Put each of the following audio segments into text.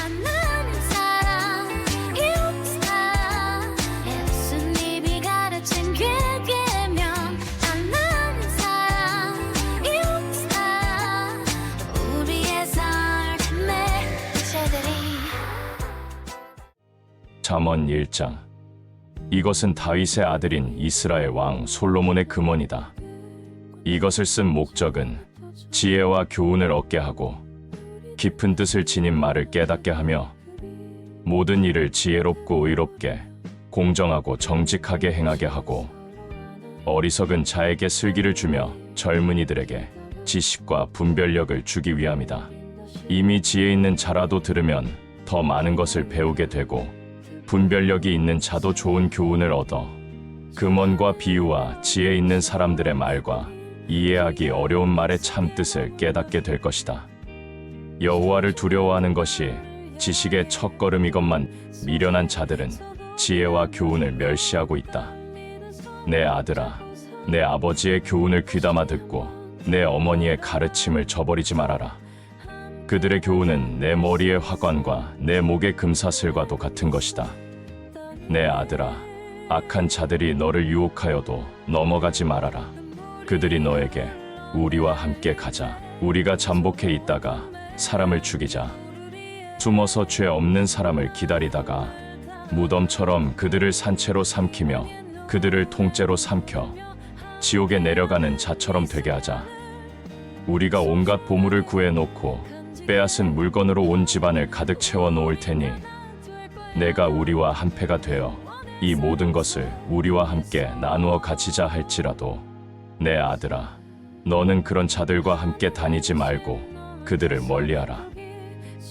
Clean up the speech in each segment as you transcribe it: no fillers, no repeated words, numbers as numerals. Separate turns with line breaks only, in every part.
만나는 사람 이웃사 예수님이 가르친 길이면 만나는 사람 이웃사 우리의 삶의 제들이
잠언 1장. 이것은 다윗의 아들인 이스라엘 왕 솔로몬의 금원이다. 이것을 쓴 목적은 지혜와 교훈을 얻게 하고 깊은 뜻을 지닌 말을 깨닫게 하며 모든 일을 지혜롭고 의롭게 공정하고 정직하게 행하게 하고 어리석은 자에게 슬기를 주며 젊은이들에게 지식과 분별력을 주기 위함이다. 이미 지혜 있는 자라도 들으면 더 많은 것을 배우게 되고 분별력이 있는 자도 좋은 교훈을 얻어 금언과 비유와 지혜 있는 사람들의 말과 이해하기 어려운 말의 참뜻을 깨닫게 될 것이다. 여호와를 두려워하는 것이 지식의 첫걸음이건만 미련한 자들은 지혜와 교훈을 멸시하고 있다. 내 아들아, 내 아버지의 교훈을 귀담아 듣고 내 어머니의 가르침을 저버리지 말아라. 그들의 교훈은 내 머리의 화관과 내 목의 금사슬과도 같은 것이다. 내 아들아, 악한 자들이 너를 유혹하여도 넘어가지 말아라. 그들이 너에게 우리와 함께 가자, 우리가 잠복해 있다가 사람을 죽이자, 숨어서 죄 없는 사람을 기다리다가 무덤처럼 그들을 산채로 삼키며 그들을 통째로 삼켜 지옥에 내려가는 자처럼 되게 하자. 우리가 온갖 보물을 구해놓고 빼앗은 물건으로 온 집안을 가득 채워 놓을 테니 내가 우리와 한패가 되어 이 모든 것을 우리와 함께 나누어 가지자 할지라도 내 아들아, 너는 그런 자들과 함께 다니지 말고 그들을 멀리하라.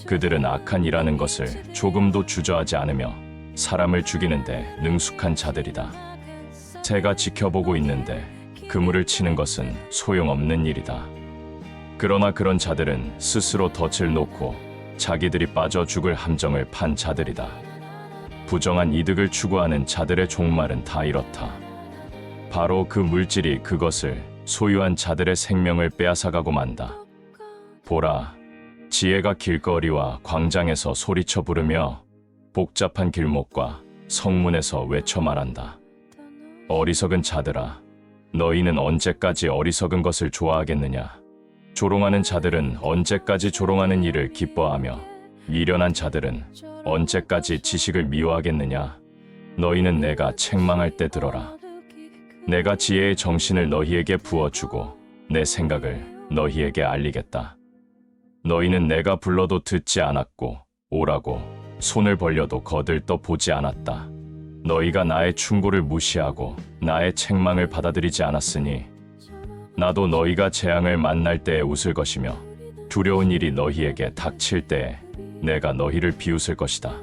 그들은 악한 일하는 것을 조금도 주저하지 않으며 사람을 죽이는데 능숙한 자들이다. 새가 지켜보고 있는데 그물을 치는 것은 소용없는 일이다. 그러나 그런 자들은 스스로 덫을 놓고 자기들이 빠져 죽을 함정을 판 자들이다. 부정한 이득을 추구하는 자들의 종말은 다 이렇다. 바로 그 물질이 그것을 소유한 자들의 생명을 빼앗아가고 만다. 보라, 지혜가 길거리와 광장에서 소리쳐 부르며 복잡한 길목과 성문에서 외쳐 말한다. 어리석은 자들아, 너희는 언제까지 어리석은 것을 좋아하겠느냐? 조롱하는 자들은 언제까지 조롱하는 일을 기뻐하며 미련한 자들은 언제까지 지식을 미워하겠느냐? 너희는 내가 책망할 때 들어라. 내가 지혜의 정신을 너희에게 부어주고 내 생각을 너희에게 알리겠다. 너희는 내가 불러도 듣지 않았고 오라고 손을 벌려도 거들떠 보지 않았다. 너희가 나의 충고를 무시하고 나의 책망을 받아들이지 않았으니 나도 너희가 재앙을 만날 때에 웃을 것이며 두려운 일이 너희에게 닥칠 때에 내가 너희를 비웃을 것이다.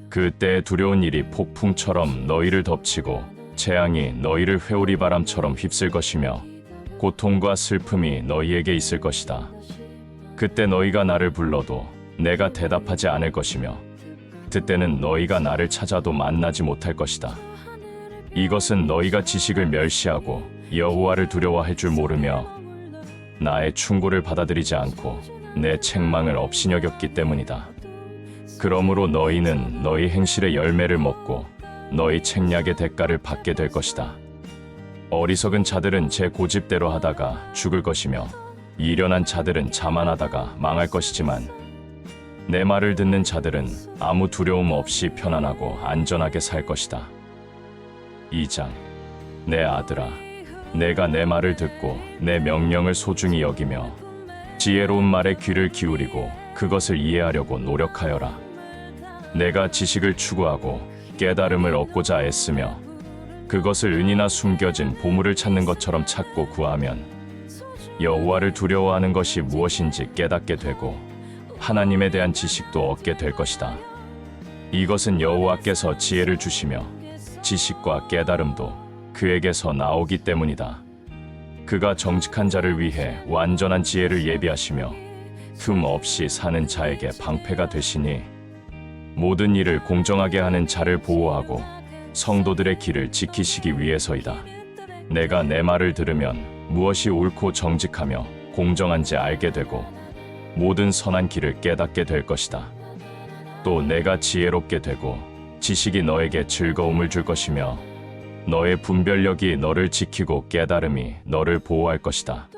그때에 두려운 일이 폭풍처럼 너희를 덮치고 재앙이 너희를 회오리 바람처럼 휩쓸 것이며 고통과 슬픔이 너희에게 있을 것이다. 그때 너희가 나를 불러도 내가 대답하지 않을 것이며 그때는 너희가 나를 찾아도 만나지 못할 것이다. 이것은 너희가 지식을 멸시하고 여호와를 두려워할 줄 모르며 나의 충고를 받아들이지 않고 내 책망을 업신여겼기 때문이다. 그러므로 너희는 너희 행실의 열매를 먹고 너희 책략의 대가를 받게 될 것이다. 어리석은 자들은 제 고집대로 하다가 죽을 것이며 미련한 자들은 자만하다가 망할 것이지만 내 말을 듣는 자들은 아무 두려움 없이 편안하고 안전하게 살 것이다. 2장. 내 아들아, 내가 내 말을 듣고 내 명령을 소중히 여기며 지혜로운 말에 귀를 기울이고 그것을 이해하려고 노력하여라. 내가 지식을 추구하고 깨달음을 얻고자 애쓰며 그것을 은이나 숨겨진 보물을 찾는 것처럼 찾고 구하면 여호와를 두려워하는 것이 무엇인지 깨닫게 되고 하나님에 대한 지식도 얻게 될 것이다. 이것은 여호와께서 지혜를 주시며 지식과 깨달음도 그에게서 나오기 때문이다. 그가 정직한 자를 위해 완전한 지혜를 예비하시며 흠 없이 사는 자에게 방패가 되시니 모든 일을 공정하게 하는 자를 보호하고 성도들의 길을 지키시기 위해서이다. 내가 내 말을 들으면 무엇이 옳고 정직하며 공정한지 알게 되고 모든 선한 길을 깨닫게 될 것이다. 또 내가 지혜롭게 되고 지식이 너에게 즐거움을 줄 것이며 너의 분별력이 너를 지키고 깨달음이 너를 보호할 것이다.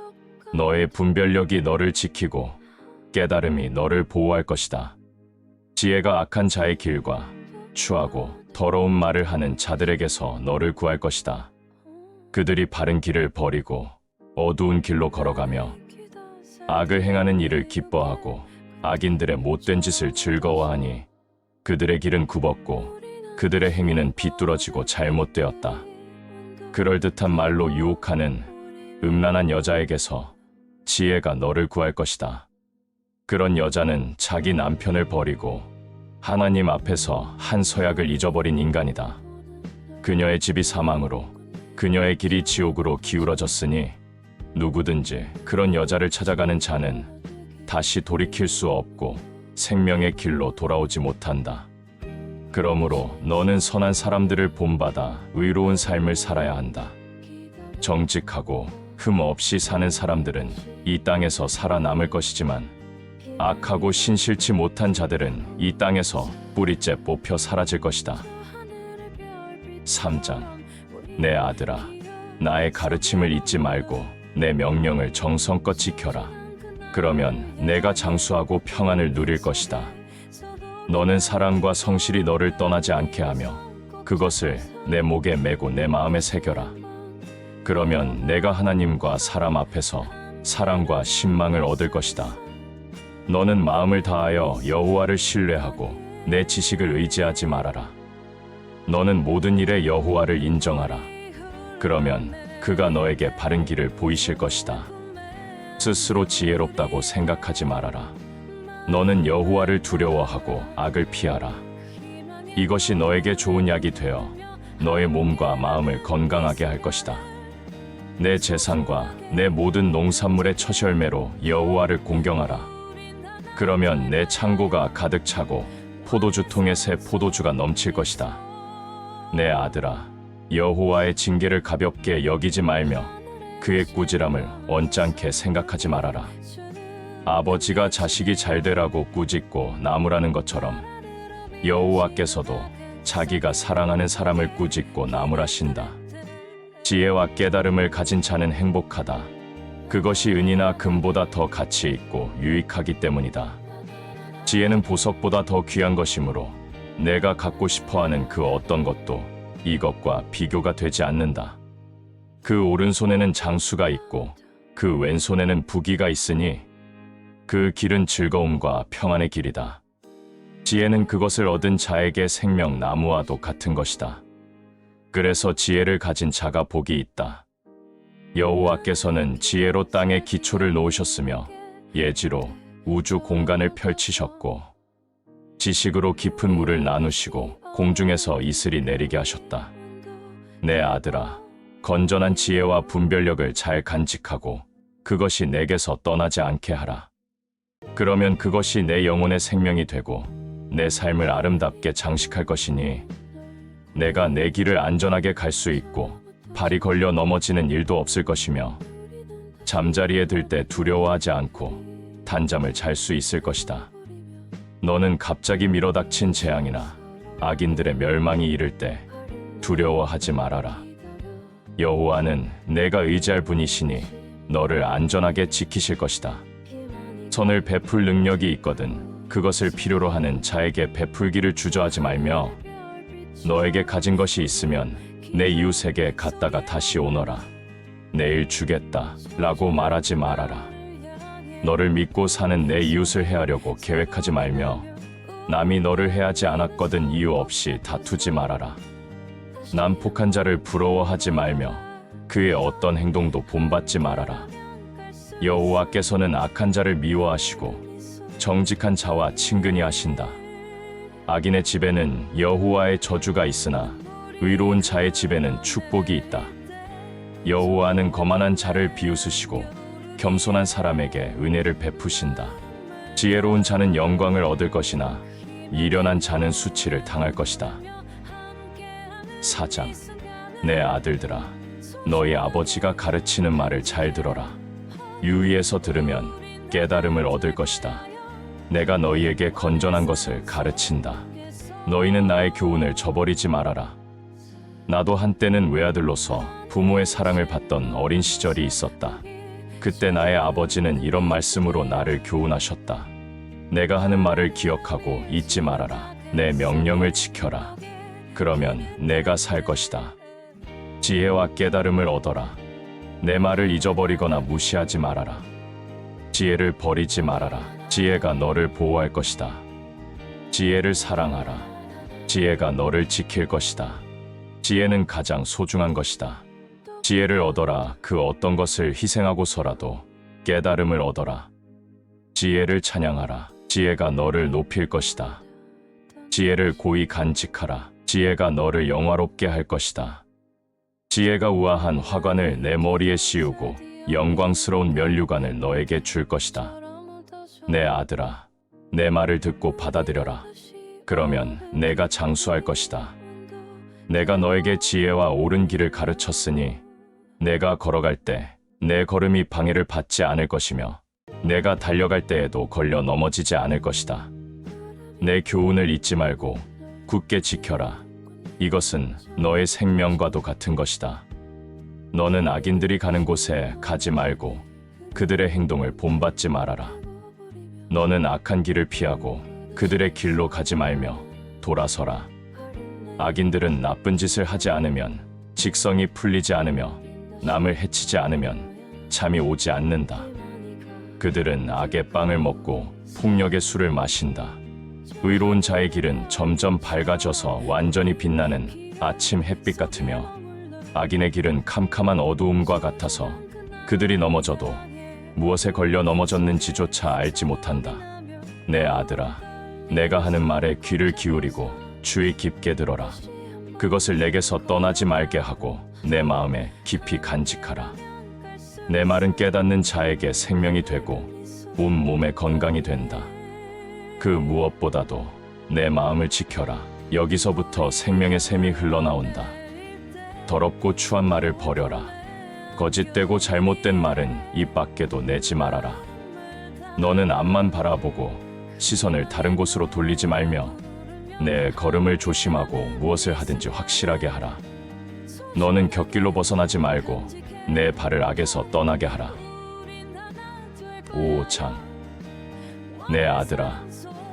너의 분별력이 너를 지키고 깨달음이 너를 보호할 것이다. 지혜가 악한 자의 길과 추하고 더러운 말을 하는 자들에게서 너를 구할 것이다. 그들이 바른 길을 버리고 어두운 길로 걸어가며 악을 행하는 일을 기뻐하고 악인들의 못된 짓을 즐거워하니 그들의 길은 굽었고 그들의 행위는 비뚤어지고 잘못되었다. 그럴듯한 말로 유혹하는 음란한 여자에게서 지혜가 너를 구할 것이다. 그런 여자는 자기 남편을 버리고 하나님 앞에서 한 서약을 잊어버린 인간이다. 그녀의 집이 사망으로 그녀의 길이 지옥으로 기울어졌으니 누구든지 그런 여자를 찾아가는 자는 다시 돌이킬 수 없고 생명의 길로 돌아오지 못한다. 그러므로 너는 선한 사람들을 본받아 의로운 삶을 살아야 한다. 정직하고 흠 없이 사는 사람들은 이 땅에서 살아남을 것이지만 악하고 신실치 못한 자들은 이 땅에서 뿌리째 뽑혀 사라질 것이다. 3장. 내 아들아, 나의 가르침을 잊지 말고 내 명령을 정성껏 지켜라. 그러면 내가 장수하고 평안을 누릴 것이다. 너는 사랑과 성실이 너를 떠나지 않게 하며 그것을 내 목에 메고 내 마음에 새겨라. 그러면 내가 하나님과 사람 앞에서 사랑과 신망을 얻을 것이다. 너는 마음을 다하여 여호와를 신뢰하고 내 지식을 의지하지 말아라. 너는 모든 일에 여호와를 인정하라. 그러면 그가 너에게 바른 길을 보이실 것이다. 스스로 지혜롭다고 생각하지 말아라. 너는 여호와를 두려워하고 악을 피하라. 이것이 너에게 좋은 약이 되어 너의 몸과 마음을 건강하게 할 것이다. 내 재산과 내 모든 농산물의 첫 열매로 여호와를 공경하라. 그러면 내 창고가 가득 차고 포도주 통에 새 포도주가 넘칠 것이다. 내 아들아, 여호와의 징계를 가볍게 여기지 말며 그의 꾸지람을 언짢게 생각하지 말아라. 아버지가 자식이 잘되라고 꾸짖고 나무라는 것처럼 여호와께서도 자기가 사랑하는 사람을 꾸짖고 나무라신다. 지혜와 깨달음을 가진 자는 행복하다. 그것이 은이나 금보다 더 가치 있고 유익하기 때문이다. 지혜는 보석보다 더 귀한 것이므로 내가 갖고 싶어하는 그 어떤 것도 이것과 비교가 되지 않는다. 그 오른손에는 장수가 있고 그 왼손에는 부귀가 있으니 그 길은 즐거움과 평안의 길이다. 지혜는 그것을 얻은 자에게 생명 나무와도 같은 것이다. 그래서 지혜를 가진 자가 복이 있다. 여호와께서는 지혜로 땅의 기초를 놓으셨으며 예지로 우주 공간을 펼치셨고 지식으로 깊은 물을 나누시고 공중에서 이슬이 내리게 하셨다. 내 아들아, 건전한 지혜와 분별력을 잘 간직하고 그것이 내게서 떠나지 않게 하라. 그러면 그것이 내 영혼의 생명이 되고 내 삶을 아름답게 장식할 것이니 내가 내 길을 안전하게 갈 수 있고 발이 걸려 넘어지는 일도 없을 것이며 잠자리에 들 때 두려워하지 않고 단잠을 잘 수 있을 것이다. 너는 갑자기 밀어닥친 재앙이나 악인들의 멸망이 이를 때 두려워하지 말아라. 여호와는 내가 의지할 분이시니 너를 안전하게 지키실 것이다. 선을 베풀 능력이 있거든 그것을 필요로 하는 자에게 베풀기를 주저하지 말며 너에게 가진 것이 있으면 내 이웃에게 갖다가 다시 오너라. 내일 주겠다 라고 말하지 말아라. 너를 믿고 사는 내 이웃을 해하려고 계획하지 말며 남이 너를 해하지 않았거든 이유 없이 다투지 말아라. 난폭한 자를 부러워하지 말며 그의 어떤 행동도 본받지 말아라. 여호와께서는 악한 자를 미워하시고 정직한 자와 친근히 하신다. 악인의 집에는 여호와의 저주가 있으나 의로운 자의 집에는 축복이 있다. 여호와는 거만한 자를 비웃으시고 겸손한 사람에게 은혜를 베푸신다. 지혜로운 자는 영광을 얻을 것이나 미련한 자는 수치를 당할 것이다. 4장. 내 아들들아, 너희 아버지가 가르치는 말을 잘 들어라. 유의해서 들으면 깨달음을 얻을 것이다. 내가 너희에게 건전한 것을 가르친다. 너희는 나의 교훈을 저버리지 말아라. 나도 한때는 외아들로서 부모의 사랑을 받던 어린 시절이 있었다. 그때 나의 아버지는 이런 말씀으로 나를 교훈하셨다. 내가 하는 말을 기억하고 잊지 말아라. 내 명령을 지켜라. 그러면 내가 살 것이다. 지혜와 깨달음을 얻어라. 내 말을 잊어버리거나 무시하지 말아라. 지혜를 버리지 말아라. 지혜가 너를 보호할 것이다. 지혜를 사랑하라. 지혜가 너를 지킬 것이다. 지혜는 가장 소중한 것이다. 지혜를 얻어라. 그 어떤 것을 희생하고서라도 깨달음을 얻어라. 지혜를 찬양하라. 지혜가 너를 높일 것이다. 지혜를 고이 간직하라. 지혜가 너를 영화롭게 할 것이다. 지혜가 우아한 화관을 내 머리에 씌우고 영광스러운 면류관을 너에게 줄 것이다. 내 아들아, 내 말을 듣고 받아들여라. 그러면 내가 장수할 것이다. 내가 너에게 지혜와 옳은 길을 가르쳤으니 내가 걸어갈 때 내 걸음이 방해를 받지 않을 것이며 내가 달려갈 때에도 걸려 넘어지지 않을 것이다. 내 교훈을 잊지 말고 굳게 지켜라. 이것은 너의 생명과도 같은 것이다. 너는 악인들이 가는 곳에 가지 말고 그들의 행동을 본받지 말아라. 너는 악한 길을 피하고 그들의 길로 가지 말며 돌아서라. 악인들은 나쁜 짓을 하지 않으면 직성이 풀리지 않으며 남을 해치지 않으면 잠이 오지 않는다. 그들은 악의 빵을 먹고 폭력의 술을 마신다. 의로운 자의 길은 점점 밝아져서 완전히 빛나는 아침 햇빛 같으며 악인의 길은 캄캄한 어두움과 같아서 그들이 넘어져도 무엇에 걸려 넘어졌는지조차 알지 못한다. 내 아들아, 내가 하는 말에 귀를 기울이고 주의 깊게 들어라. 그것을 내게서 떠나지 말게 하고 내 마음에 깊이 간직하라. 내 말은 깨닫는 자에게 생명이 되고 온 몸의 건강이 된다. 그 무엇보다도 내 마음을 지켜라. 여기서부터 생명의 샘이 흘러나온다. 더럽고 추한 말을 버려라. 거짓되고 잘못된 말은 입 밖에도 내지 말아라. 너는 앞만 바라보고 시선을 다른 곳으로 돌리지 말며 내 걸음을 조심하고 무엇을 하든지 확실하게 하라. 너는 곁길로 벗어나지 말고 내 발을 악에서 떠나게 하라. 5장. 내 아들아,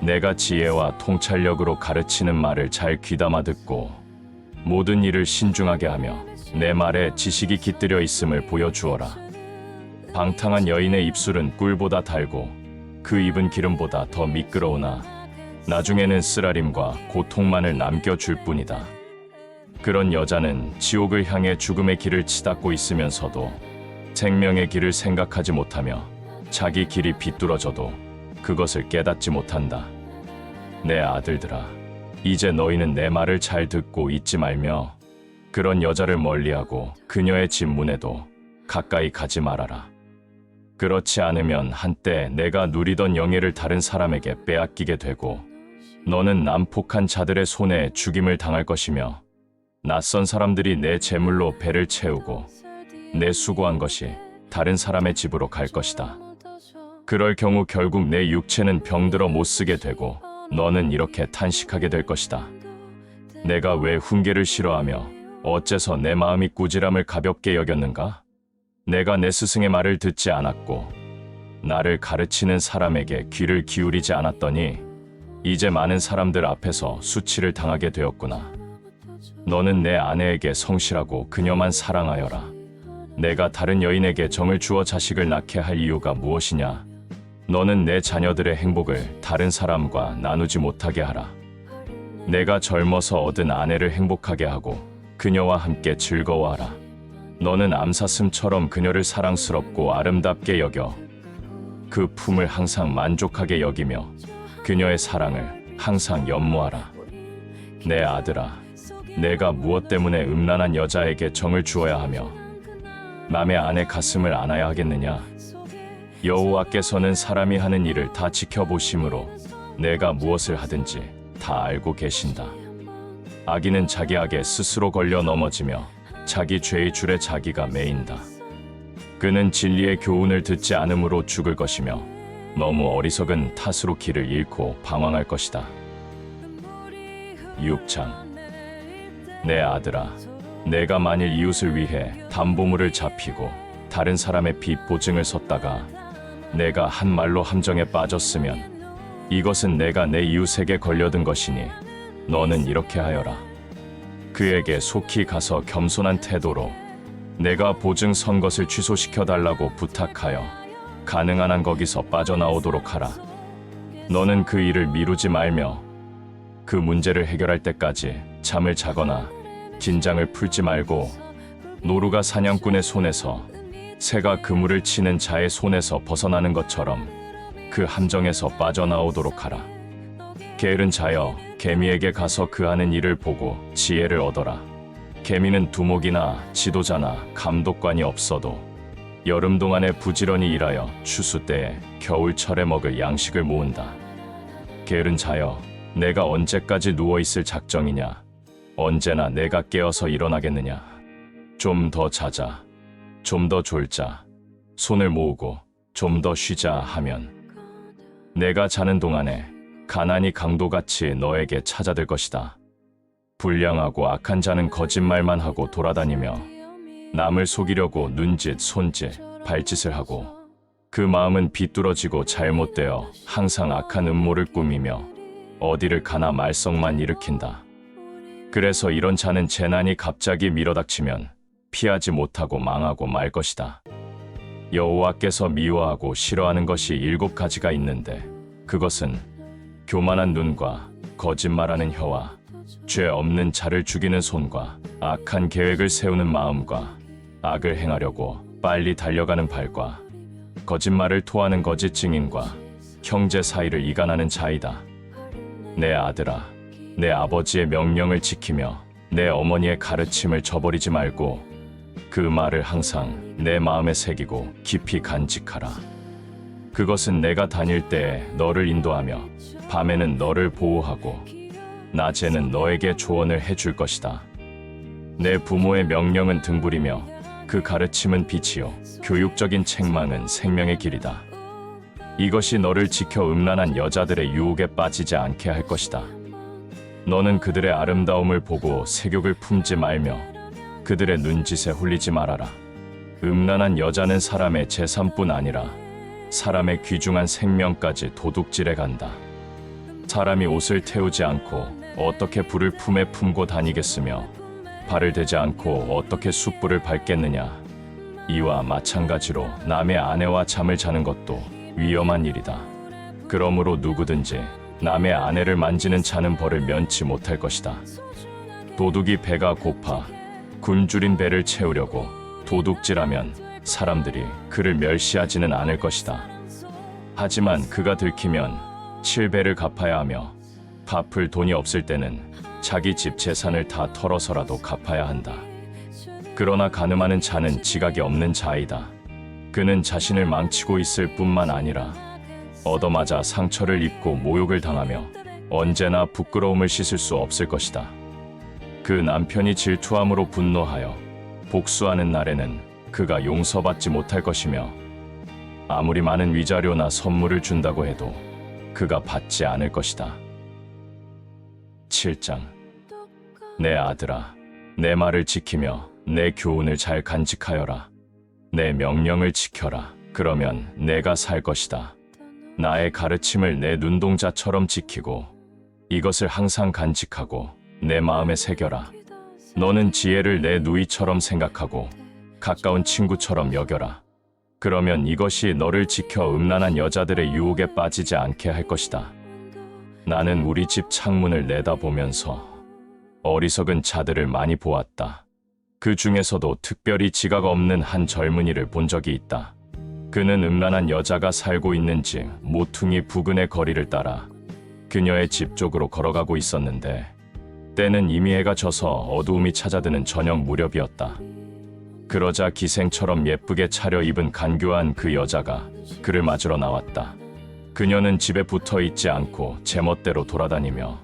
내가 지혜와 통찰력으로 가르치는 말을 잘 귀담아 듣고 모든 일을 신중하게 하며 내 말에 지식이 깃들여 있음을 보여주어라. 방탕한 여인의 입술은 꿀보다 달고 그 입은 기름보다 더 미끄러우나 나중에는 쓰라림과 고통만을 남겨줄 뿐이다. 그런 여자는 지옥을 향해 죽음의 길을 치닫고 있으면서도 생명의 길을 생각하지 못하며 자기 길이 비뚤어져도 그것을 깨닫지 못한다. 내 아들들아, 이제 너희는 내 말을 잘 듣고 잊지 말며 그런 여자를 멀리하고 그녀의 집 문에도 가까이 가지 말아라. 그렇지 않으면 한때 내가 누리던 영예를 다른 사람에게 빼앗기게 되고 너는 난폭한 자들의 손에 죽임을 당할 것이며 낯선 사람들이 내 재물로 배를 채우고 내 수고한 것이 다른 사람의 집으로 갈 것이다. 그럴 경우 결국 내 육체는 병들어 못 쓰게 되고 너는 이렇게 탄식하게 될 것이다. 내가 왜 훈계를 싫어하며 어째서 내 마음이 꾸지람을 가볍게 여겼는가? 내가 내 스승의 말을 듣지 않았고 나를 가르치는 사람에게 귀를 기울이지 않았더니 이제 많은 사람들 앞에서 수치를 당하게 되었구나. 너는 내 아내에게 성실하고 그녀만 사랑하여라. 내가 다른 여인에게 정을 주어 자식을 낳게 할 이유가 무엇이냐? 너는 내 자녀들의 행복을 다른 사람과 나누지 못하게 하라. 내가 젊어서 얻은 아내를 행복하게 하고 그녀와 함께 즐거워하라. 너는 암사슴처럼 그녀를 사랑스럽고 아름답게 여겨 그 품을 항상 만족하게 여기며 그녀의 사랑을 항상 연모하라. 내 아들아, 내가 무엇 때문에 음란한 여자에게 정을 주어야 하며 남의 아내 가슴을 안아야 하겠느냐? 여호와께서는 사람이 하는 일을 다 지켜보심으로 내가 무엇을 하든지 다 알고 계신다. 악인은 자기 악에 스스로 걸려 넘어지며 자기 죄의 줄에 자기가 매인다. 그는 진리의 교훈을 듣지 않으므로 죽을 것이며 너무 어리석은 탓으로 길을 잃고 방황할 것이다. 6장. 내 아들아, 내가 만일 이웃을 위해 담보물을 잡히고 다른 사람의 빚 보증을 섰다가 내가 한 말로 함정에 빠졌으면 이것은 내가 내 이웃에게 걸려든 것이니 너는 이렇게 하여라. 그에게 속히 가서 겸손한 태도로 내가 보증 선 것을 취소시켜 달라고 부탁하여 가능한 한 거기서 빠져나오도록 하라. 너는 그 일을 미루지 말며 그 문제를 해결할 때까지 잠을 자거나 긴장을 풀지 말고 노루가 사냥꾼의 손에서 새가 그물을 치는 자의 손에서 벗어나는 것처럼 그 함정에서 빠져나오도록 하라. 게으른 자여, 개미에게 가서 그 하는 일을 보고 지혜를 얻어라. 개미는 두목이나 지도자나 감독관이 없어도 여름 동안에 부지런히 일하여 추수 때에 겨울철에 먹을 양식을 모은다. 게으른 자여, 내가 언제까지 누워있을 작정이냐? 언제나 내가 깨어서 일어나겠느냐? 좀 더 자자, 좀 더 졸자, 손을 모으고 좀 더 쉬자 하면 내가 자는 동안에 가난이 강도같이 너에게 찾아들 것이다. 불량하고 악한 자는 거짓말만 하고 돌아다니며 남을 속이려고 눈짓, 손짓, 발짓을 하고 그 마음은 비뚤어지고 잘못되어 항상 악한 음모를 꾸미며 어디를 가나 말썽만 일으킨다. 그래서 이런 자는 재난이 갑자기 밀어닥치면 피하지 못하고 망하고 말 것이다. 여호와께서 미워하고 싫어하는 것이 7가지가 있는데 그것은 교만한 눈과 거짓말하는 혀와 죄 없는 자를 죽이는 손과 악한 계획을 세우는 마음과 악을 행하려고 빨리 달려가는 발과 거짓말을 토하는 거짓 증인과 형제 사이를 이간하는 자이다. 내 아들아, 내 아버지의 명령을 지키며 내 어머니의 가르침을 저버리지 말고 그 말을 항상 내 마음에 새기고 깊이 간직하라. 그것은 내가 다닐 때에 너를 인도하며 밤에는 너를 보호하고 낮에는 너에게 조언을 해줄 것이다. 내 부모의 명령은 등불이며 그 가르침은 빛이요 교육적인 책망은 생명의 길이다. 이것이 너를 지켜 음란한 여자들의 유혹에 빠지지 않게 할 것이다. 너는 그들의 아름다움을 보고 색욕을 품지 말며 그들의 눈짓에 홀리지 말아라. 음란한 여자는 사람의 재산뿐 아니라 사람의 귀중한 생명까지 도둑질해 간다. 사람이 옷을 태우지 않고 어떻게 불을 품에 품고 다니겠으며 발을 대지 않고 어떻게 숯불을 밟겠느냐. 이와 마찬가지로 남의 아내와 잠을 자는 것도 위험한 일이다. 그러므로 누구든지 남의 아내를 만지는 자는 벌을 면치 못할 것이다. 도둑이 배가 고파 굶주린 배를 채우려고 도둑질하면 사람들이 그를 멸시하지는 않을 것이다. 하지만 그가 들키면 7배를 갚아야 하며 갚을 돈이 없을 때는 자기 집 재산을 다 털어서라도 갚아야 한다. 그러나 간음하는 자는 지각이 없는 자이다. 그는 자신을 망치고 있을 뿐만 아니라 얻어맞아 상처를 입고 모욕을 당하며 언제나 부끄러움을 씻을 수 없을 것이다. 그 남편이 질투함으로 분노하여 복수하는 날에는 그가 용서받지 못할 것이며 아무리 많은 위자료나 선물을 준다고 해도 그가 받지 않을 것이다. 7장. 내 아들아, 내 말을 지키며 내 교훈을 잘 간직하여라. 내 명령을 지켜라. 그러면 내가 살 것이다. 나의 가르침을 내 눈동자처럼 지키고 이것을 항상 간직하고 내 마음에 새겨라. 너는 지혜를 내 누이처럼 생각하고 가까운 친구처럼 여겨라. 그러면 이것이 너를 지켜 음란한 여자들의 유혹에 빠지지 않게 할 것이다. 나는 우리 집 창문을 내다보면서 어리석은 자들을 많이 보았다. 그 중에서도 특별히 지각 없는 한 젊은이를 본 적이 있다. 그는 음란한 여자가 살고 있는지 모퉁이 부근의 거리를 따라 그녀의 집 쪽으로 걸어가고 있었는데 때는 이미 해가 져서 어두움이 찾아드는 저녁 무렵이었다. 그러자 기생처럼 예쁘게 차려입은 간교한 그 여자가 그를 맞으러 나왔다. 그녀는 집에 붙어 있지 않고 제멋대로 돌아다니며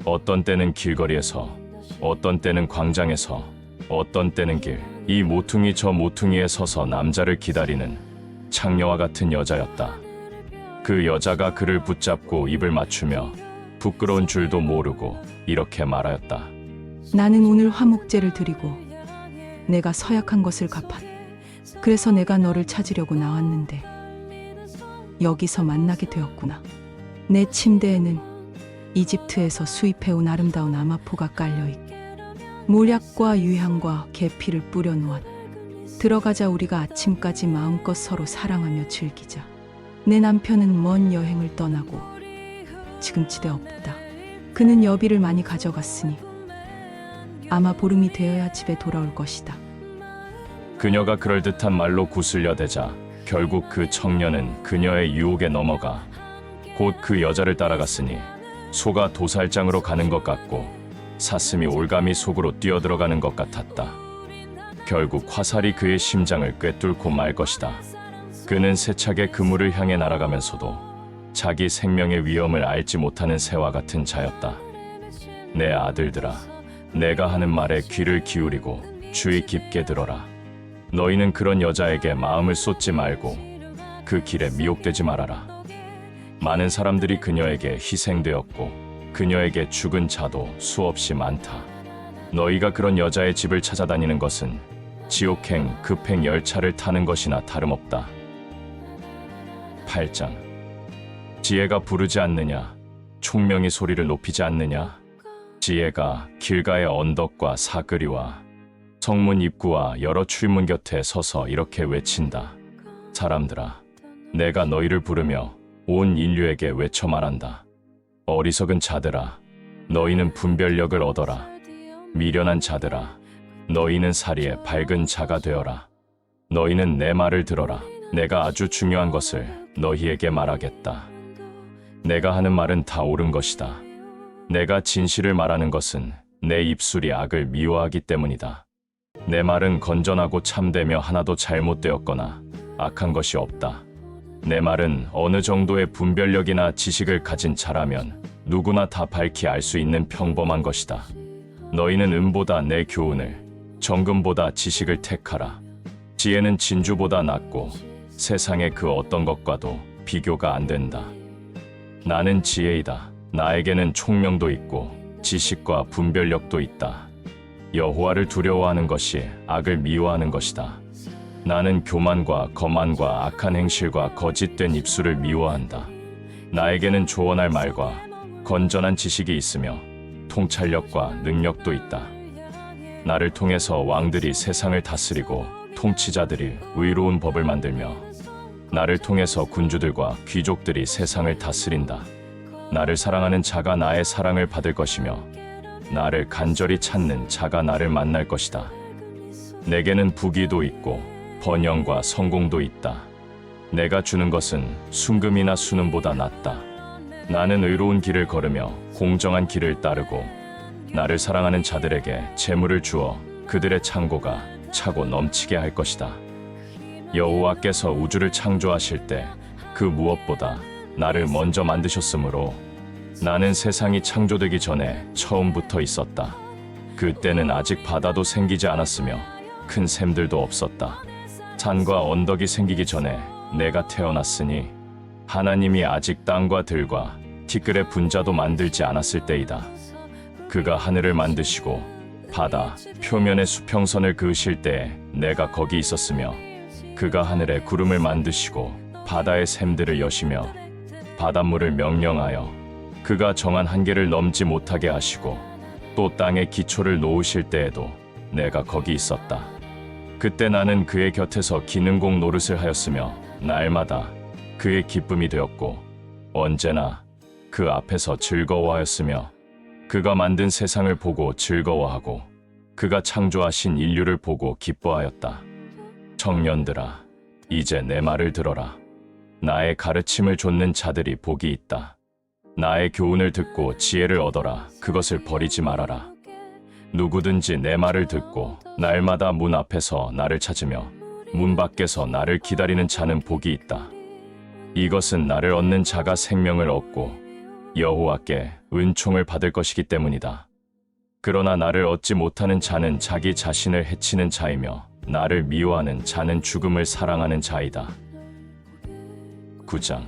어떤 때는 길거리에서, 어떤 때는 광장에서, 어떤 때는 길, 이 모퉁이 저 모퉁이에 서서 남자를 기다리는 창녀와 같은 여자였다. 그 여자가 그를 붙잡고 입을 맞추며 부끄러운 줄도 모르고 이렇게 말하였다.
나는 오늘 화목제를 드리고 내가 서약한 것을 갚았다. 그래서 내가 너를 찾으려고 나왔는데 여기서 만나게 되었구나. 내 침대에는 이집트에서 수입해온 아름다운 아마포가 깔려있고 몰약과 유향과 계피를 뿌려 놓았다. 들어가자 우리가 아침까지 마음껏 서로 사랑하며 즐기자. 내 남편은 먼 여행을 떠나고 지금 집에 없다. 그는 여비를 많이 가져갔으니 아마 보름이 되어야 집에 돌아올 것이다.
그녀가 그럴듯한 말로 구슬려 대자 결국 그 청년은 그녀의 유혹에 넘어가 곧 그 여자를 따라갔으니 소가 도살장으로 가는 것 같고 사슴이 올가미 속으로 뛰어들어가는 것 같았다. 결국 화살이 그의 심장을 꿰뚫고 말 것이다. 그는 세차게 그물을 향해 날아가면서도 자기 생명의 위험을 알지 못하는 새와 같은 자였다. 내 아들들아, 내가 하는 말에 귀를 기울이고 주의 깊게 들어라. 너희는 그런 여자에게 마음을 쏟지 말고 그 길에 미혹되지 말아라. 많은 사람들이 그녀에게 희생되었고 그녀에게 죽은 자도 수없이 많다. 너희가 그런 여자의 집을 찾아다니는 것은 지옥행 급행 열차를 타는 것이나 다름없다. 8장. 지혜가 부르지 않느냐? 총명이 소리를 높이지 않느냐? 지혜가 길가의 언덕과 사거리와 성문 입구와 여러 출입문 곁에 서서 이렇게 외친다. 사람들아, 내가 너희를 부르며 온 인류에게 외쳐 말한다. 어리석은 자들아, 너희는 분별력을 얻어라. 미련한 자들아, 너희는 사리에 밝은 자가 되어라. 너희는 내 말을 들어라. 내가 아주 중요한 것을 너희에게 말하겠다. 내가 하는 말은 다 옳은 것이다. 내가 진실을 말하는 것은 내 입술이 악을 미워하기 때문이다. 내 말은 건전하고 참되며 하나도 잘못되었거나 악한 것이 없다. 내 말은 어느 정도의 분별력이나 지식을 가진 자라면 누구나 다 밝히 알 수 있는 평범한 것이다. 너희는 은보다 내 교훈을, 정금보다 지식을 택하라. 지혜는 진주보다 낫고 세상의 그 어떤 것과도 비교가 안 된다. 나는 지혜이다. 나에게는 총명도 있고 지식과 분별력도 있다. 여호와를 두려워하는 것이 악을 미워하는 것이다. 나는 교만과 거만과 악한 행실과 거짓된 입술을 미워한다. 나에게는 조언할 말과 건전한 지식이 있으며 통찰력과 능력도 있다. 나를 통해서 왕들이 세상을 다스리고 통치자들이 의로운 법을 만들며 나를 통해서 군주들과 귀족들이 세상을 다스린다. 나를 사랑하는 자가 나의 사랑을 받을 것이며 나를 간절히 찾는 자가 나를 만날 것이다. 내게는 부귀도 있고 번영과 성공도 있다. 내가 주는 것은 순금이나 수능보다 낫다. 나는 의로운 길을 걸으며 공정한 길을 따르고 나를 사랑하는 자들에게 재물을 주어 그들의 창고가 차고 넘치게 할 것이다. 여호와께서 우주를 창조하실 때 그 무엇보다 나를 먼저 만드셨으므로 나는 세상이 창조되기 전에 처음부터 있었다. 그때는 아직 바다도 생기지 않았으며 큰 샘들도 없었다. 산과 언덕이 생기기 전에 내가 태어났으니 하나님이 아직 땅과 들과 티끌의 분자도 만들지 않았을 때이다. 그가 하늘을 만드시고 바다 표면의 수평선을 그으실 때에 내가 거기 있었으며 그가 하늘에 구름을 만드시고 바다의 샘들을 여시며 바닷물을 명령하여 그가 정한 한계를 넘지 못하게 하시고 또 땅의 기초를 놓으실 때에도 내가 거기 있었다. 그때 나는 그의 곁에서 기능공 노릇을 하였으며 날마다 그의 기쁨이 되었고 언제나 그 앞에서 즐거워하였으며 그가 만든 세상을 보고 즐거워하고 그가 창조하신 인류를 보고 기뻐하였다. 청년들아, 이제 내 말을 들어라. 나의 가르침을 좇는 자들이 복이 있다. 나의 교훈을 듣고 지혜를 얻어라. 그것을 버리지 말아라. 누구든지 내 말을 듣고 날마다 문 앞에서 나를 찾으며 문 밖에서 나를 기다리는 자는 복이 있다. 이것은 나를 얻는 자가 생명을 얻고 여호와께 은총을 받을 것이기 때문이다. 그러나 나를 얻지 못하는 자는 자기 자신을 해치는 자이며 나를 미워하는 자는 죽음을 사랑하는 자이다. 9장.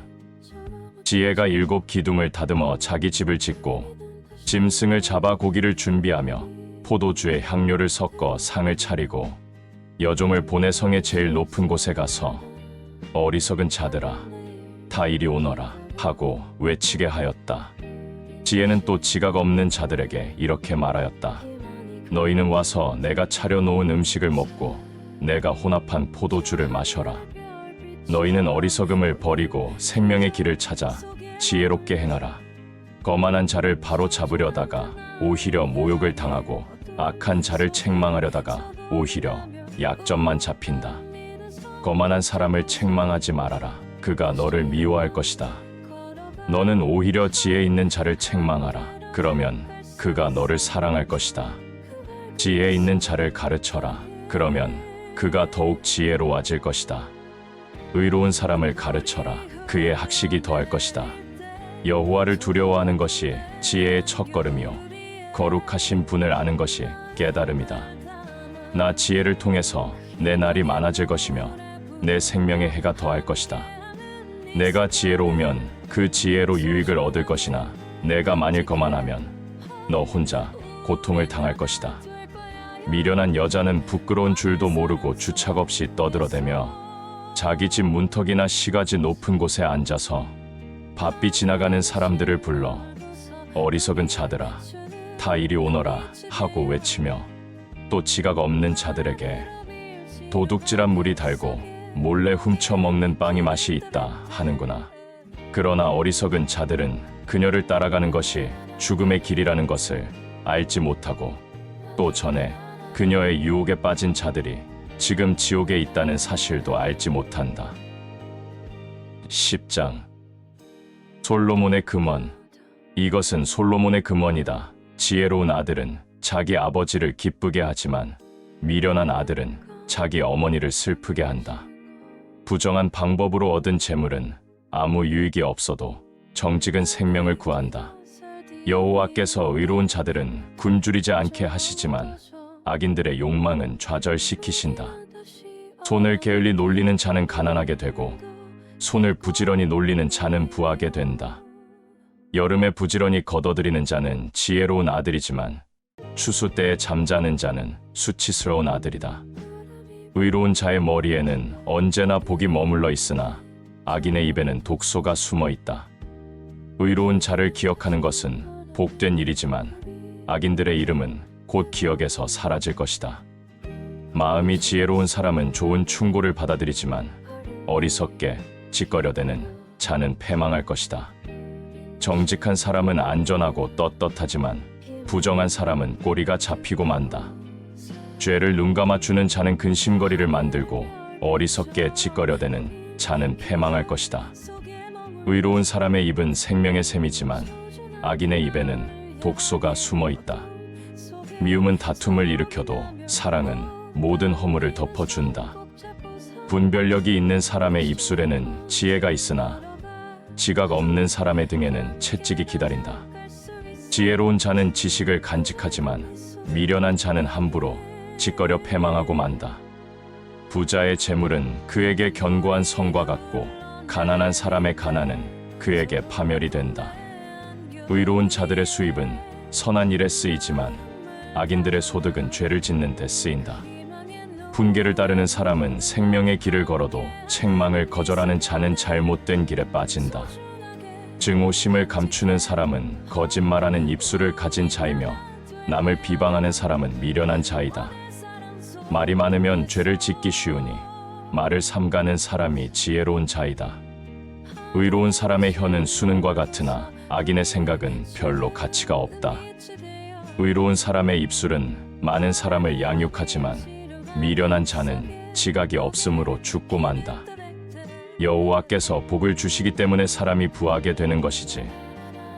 지혜가 7 기둥을 다듬어 자기 집을 짓고 짐승을 잡아 고기를 준비하며 포도주에 향료를 섞어 상을 차리고 여종을 보내 성의 제일 높은 곳에 가서 어리석은 자들아 다 이리 오너라 하고 외치게 하였다. 지혜는 또 지각 없는 자들에게 이렇게 말하였다. 너희는 와서 내가 차려놓은 음식을 먹고 내가 혼합한 포도주를 마셔라. 너희는 어리석음을 버리고 생명의 길을 찾아 지혜롭게 행하라. 거만한 자를 바로 잡으려다가 오히려 모욕을 당하고 악한 자를 책망하려다가 오히려 약점만 잡힌다. 거만한 사람을 책망하지 말아라. 그가 너를 미워할 것이다. 너는 오히려 지혜 있는 자를 책망하라. 그러면 그가 너를 사랑할 것이다. 지혜 있는 자를 가르쳐라. 그러면 그가 더욱 지혜로워질 것이다. 의로운 사람을 가르쳐라. 그의 학식이 더할 것이다. 여호와를 두려워하는 것이 지혜의 첫걸음이요 거룩하신 분을 아는 것이 깨달음이다. 나 지혜를 통해서 내 날이 많아질 것이며 내 생명의 해가 더할 것이다. 내가 지혜로우면 그 지혜로 유익을 얻을 것이나 내가 만일 거만하면 너 혼자 고통을 당할 것이다. 미련한 여자는 부끄러운 줄도 모르고 주착 없이 떠들어대며 자기 집 문턱이나 시가지 높은 곳에 앉아서 바삐 지나가는 사람들을 불러 어리석은 자들아 다 이리 오너라 하고 외치며 또 지각 없는 자들에게 도둑질한 물이 달고 몰래 훔쳐 먹는 빵이 맛이 있다 하는구나. 그러나 어리석은 자들은 그녀를 따라가는 것이 죽음의 길이라는 것을 알지 못하고 또 전에 그녀의 유혹에 빠진 자들이 지금 지옥에 있다는 사실도 알지 못한다. 10장 솔로몬의 금원. 이것은 솔로몬의 금원이다. 지혜로운 아들은 자기 아버지를 기쁘게 하지만 미련한 아들은 자기 어머니를 슬프게 한다. 부정한 방법으로 얻은 재물은 아무 유익이 없어도 정직은 생명을 구한다. 여호와께서 의로운 자들은 굶주리지 않게 하시지만 악인들의 욕망은 좌절시키신다. 손을 게을리 놀리는 자는 가난하게 되고 손을 부지런히 놀리는 자는 부하게 된다. 여름에 부지런히 걷어들이는 자는 지혜로운 아들이지만 추수 때에 잠자는 자는 수치스러운 아들이다. 의로운 자의 머리에는 언제나 복이 머물러 있으나 악인의 입에는 독소가 숨어 있다. 의로운 자를 기억하는 것은 복된 일이지만 악인들의 이름은 곧 기억에서 사라질 것이다. 마음이 지혜로운 사람은 좋은 충고를 받아들이지만 어리석게 짓거려대는 자는 패망할 것이다. 정직한 사람은 안전하고 떳떳하지만 부정한 사람은 꼬리가 잡히고 만다. 죄를 눈감아 주는 자는 근심거리를 만들고 어리석게 짓거려대는 자는 패망할 것이다. 의로운 사람의 입은 생명의 샘이지만 악인의 입에는 독소가 숨어 있다. 미움은 다툼을 일으켜도 사랑은 모든 허물을 덮어준다. 분별력이 있는 사람의 입술에는 지혜가 있으나 지각 없는 사람의 등에는 채찍이 기다린다. 지혜로운 자는 지식을 간직하지만 미련한 자는 함부로 짓거려 패망하고 만다. 부자의 재물은 그에게 견고한 성과 같고 가난한 사람의 가난은 그에게 파멸이 된다. 의로운 자들의 수입은 선한 일에 쓰이지만 악인들의 소득은 죄를 짓는 데 쓰인다. 분계를 따르는 사람은 생명의 길을 걸어도 책망을 거절하는 자는 잘못된 길에 빠진다. 증오심을 감추는 사람은 거짓말하는 입술을 가진 자이며 남을 비방하는 사람은 미련한 자이다. 말이 많으면 죄를 짓기 쉬우니 말을 삼가는 사람이 지혜로운 자이다. 의로운 사람의 혀는 수능과 같으나 악인의 생각은 별로 가치가 없다. 의로운 사람의 입술은 많은 사람을 양육하지만 미련한 자는 지각이 없으므로 죽고 만다. 여호와께서 복을 주시기 때문에 사람이 부하게 되는 것이지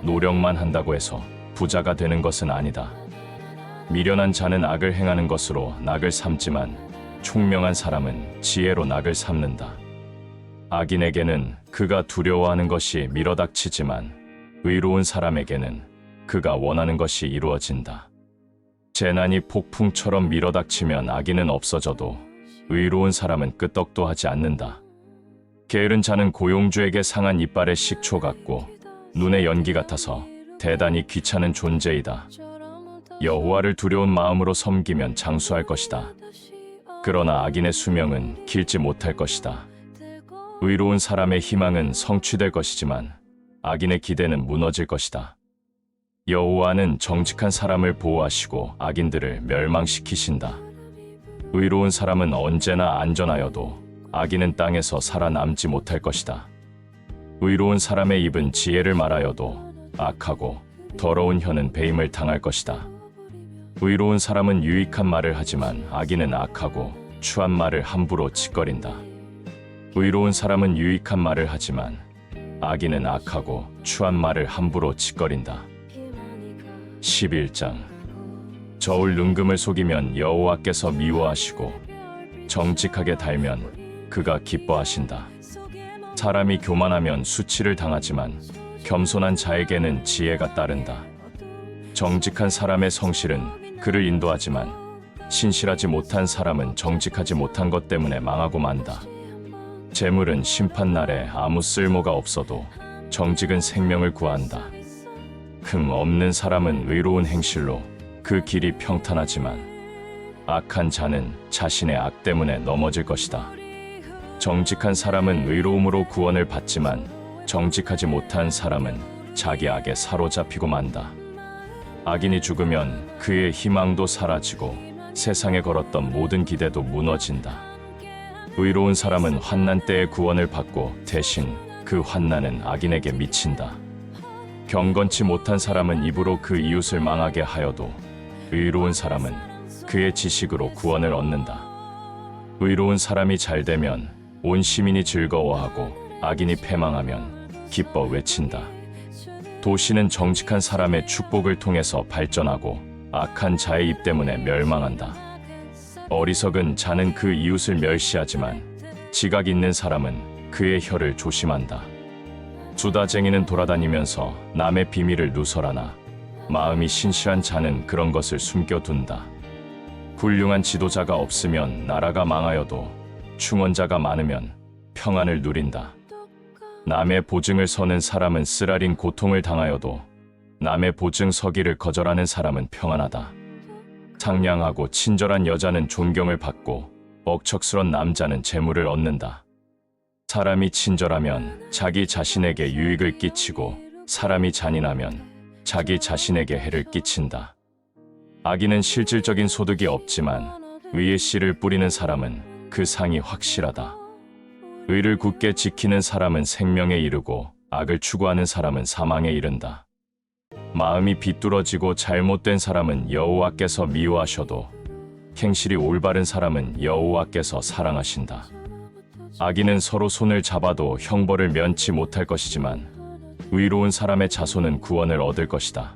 노력만 한다고 해서 부자가 되는 것은 아니다. 미련한 자는 악을 행하는 것으로 낙을 삼지만 총명한 사람은 지혜로 낙을 삼는다. 악인에게는 그가 두려워하는 것이 밀어닥치지만 의로운 사람에게는 그가 원하는 것이 이루어진다. 재난이 폭풍처럼 밀어닥치면 악인은 없어져도 의로운 사람은 끄떡도 하지 않는다. 게으른 자는 고용주에게 상한 이빨의 식초 같고 눈의 연기 같아서 대단히 귀찮은 존재이다. 여호와를 두려운 마음으로 섬기면 장수할 것이다. 그러나 악인의 수명은 길지 못할 것이다. 의로운 사람의 희망은 성취될 것이지만 악인의 기대는 무너질 것이다. 여호와는 정직한 사람을 보호하시고 악인들을 멸망시키신다. 의로운 사람은 언제나 안전하여도 악인은 땅에서 살아남지 못할 것이다. 의로운 사람의 입은 지혜를 말하여도 악하고 더러운 혀는 배임을 당할 것이다. 의로운 사람은 유익한 말을 하지만 악인은 악하고 추한 말을 함부로 짓거린다. 의로운 사람은 유익한 말을 하지만 악인은 악하고 추한 말을 함부로 짓거린다. 11장. 저울 능금을 속이면 여호와께서 미워하시고 정직하게 달면 그가 기뻐하신다. 사람이 교만하면 수치를 당하지만 겸손한 자에게는 지혜가 따른다. 정직한 사람의 성실은 그를 인도하지만 신실하지 못한 사람은 정직하지 못한 것 때문에 망하고 만다. 재물은 심판날에 아무 쓸모가 없어도 정직은 생명을 구한다. 흠 없는 사람은 의로운 행실로 그 길이 평탄하지만 악한 자는 자신의 악 때문에 넘어질 것이다. 정직한 사람은 의로움으로 구원을 받지만 정직하지 못한 사람은 자기 악에 사로잡히고 만다. 악인이 죽으면 그의 희망도 사라지고 세상에 걸었던 모든 기대도 무너진다. 의로운 사람은 환난 때에 구원을 받고 대신 그 환난은 악인에게 미친다. 경건치 못한 사람은 입으로 그 이웃을 망하게 하여도 의로운 사람은 그의 지식으로 구원을 얻는다. 의로운 사람이 잘 되면 온 시민이 즐거워하고 악인이 패망하면 기뻐 외친다. 도시는 정직한 사람의 축복을 통해서 발전하고 악한 자의 입 때문에 멸망한다. 어리석은 자는 그 이웃을 멸시하지만 지각 있는 사람은 그의 혀를 조심한다. 수다쟁이는 돌아다니면서 남의 비밀을 누설하나 마음이 신실한 자는 그런 것을 숨겨둔다. 훌륭한 지도자가 없으면 나라가 망하여도 충원자가 많으면 평안을 누린다. 남의 보증을 서는 사람은 쓰라린 고통을 당하여도 남의 보증 서기를 거절하는 사람은 평안하다. 상냥하고 친절한 여자는 존경을 받고 억척스런 남자는 재물을 얻는다. 사람이 친절하면 자기 자신에게 유익을 끼치고 사람이 잔인하면 자기 자신에게 해를 끼친다. 악인은 실질적인 소득이 없지만 의의 씨를 뿌리는 사람은 그 상이 확실하다. 의를 굳게 지키는 사람은 생명에 이르고 악을 추구하는 사람은 사망에 이른다. 마음이 비뚤어지고 잘못된 사람은 여호와께서 미워하셔도 행실이 올바른 사람은 여호와께서 사랑하신다. 악인은 서로 손을 잡아도 형벌을 면치 못할 것이지만 의로운 사람의 자손은 구원을 얻을 것이다.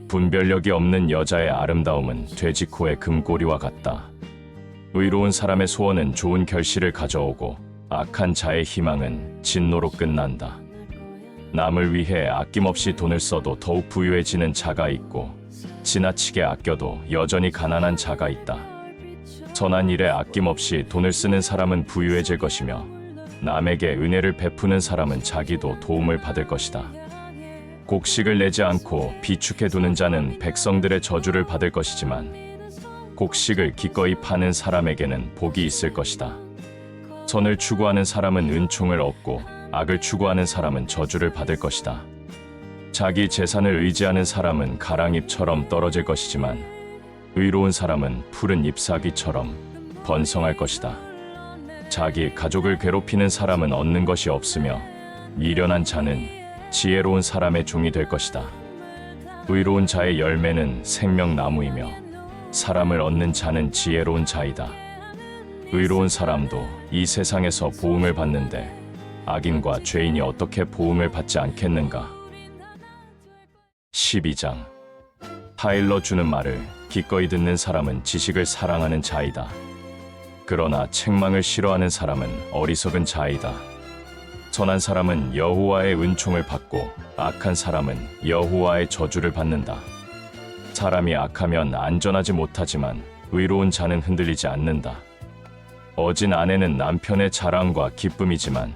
분별력이 없는 여자의 아름다움은 돼지코의 금고리와 같다. 의로운 사람의 소원은 좋은 결실을 가져오고 악한 자의 희망은 진노로 끝난다. 남을 위해 아낌없이 돈을 써도 더욱 부유해지는 자가 있고 지나치게 아껴도 여전히 가난한 자가 있다. 선한 일에 아낌없이 돈을 쓰는 사람은 부유해질 것이며 남에게 은혜를 베푸는 사람은 자기도 도움을 받을 것이다. 곡식을 내지 않고 비축해두는 자는 백성들의 저주를 받을 것이지만 곡식을 기꺼이 파는 사람에게는 복이 있을 것이다. 선을 추구하는 사람은 은총을 얻고 악을 추구하는 사람은 저주를 받을 것이다. 자기 재산을 의지하는 사람은 가랑잎처럼 떨어질 것이지만 의로운 사람은 푸른 잎사귀처럼 번성할 것이다. 자기 가족을 괴롭히는 사람은 얻는 것이 없으며 미련한 자는 지혜로운 사람의 종이 될 것이다. 의로운 자의 열매는 생명나무이며 사람을 얻는 자는 지혜로운 자이다. 의로운 사람도 이 세상에서 보응을 받는데 악인과 죄인이 어떻게 보응을 받지 않겠는가? 12장. 타일러 주는 말을 기꺼이 듣는 사람은 지식을 사랑하는 자이다. 그러나 책망을 싫어하는 사람은 어리석은 자이다. 선한 사람은 여호와의 은총을 받고 악한 사람은 여호와의 저주를 받는다. 사람이 악하면 안전하지 못하지만 의로운 자는 흔들리지 않는다. 어진 아내는 남편의 자랑과 기쁨이지만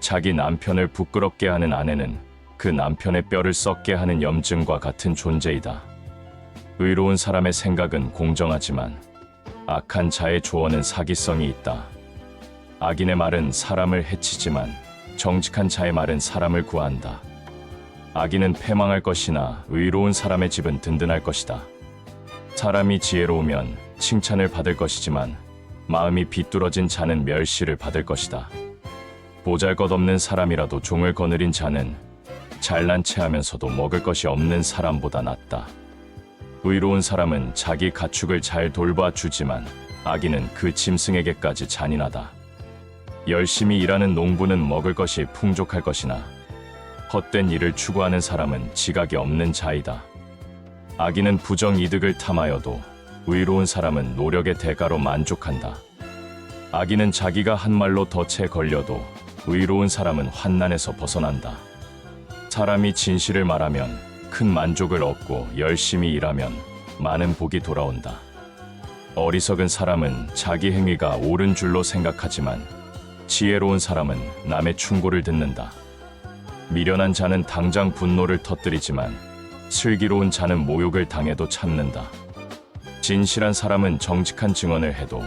자기 남편을 부끄럽게 하는 아내는 그 남편의 뼈를 썩게 하는 염증과 같은 존재이다. 의로운 사람의 생각은 공정하지만 악한 자의 조언은 사기성이 있다. 악인의 말은 사람을 해치지만 정직한 자의 말은 사람을 구한다. 악인은 패망할 것이나 의로운 사람의 집은 든든할 것이다. 사람이 지혜로우면 칭찬을 받을 것이지만 마음이 비뚤어진 자는 멸시를 받을 것이다. 보잘것없는 사람이라도 종을 거느린 자는 잘난 체하면서도 먹을 것이 없는 사람보다 낫다. 의로운 사람은 자기 가축을 잘 돌봐주지만 악인은 그 짐승에게까지 잔인하다. 열심히 일하는 농부는 먹을 것이 풍족할 것이나 헛된 일을 추구하는 사람은 지각이 없는 자이다. 악인은 부정이득을 탐하여도 의로운 사람은 노력의 대가로 만족한다. 악인은 자기가 한 말로 덫에 걸려도 의로운 사람은 환난에서 벗어난다. 사람이 진실을 말하면 큰 만족을 얻고 열심히 일하면 많은 복이 돌아온다. 어리석은 사람은 자기 행위가 옳은 줄로 생각하지만 지혜로운 사람은 남의 충고를 듣는다. 미련한 자는 당장 분노를 터뜨리지만 슬기로운 자는 모욕을 당해도 참는다. 진실한 사람은 정직한 증언을 해도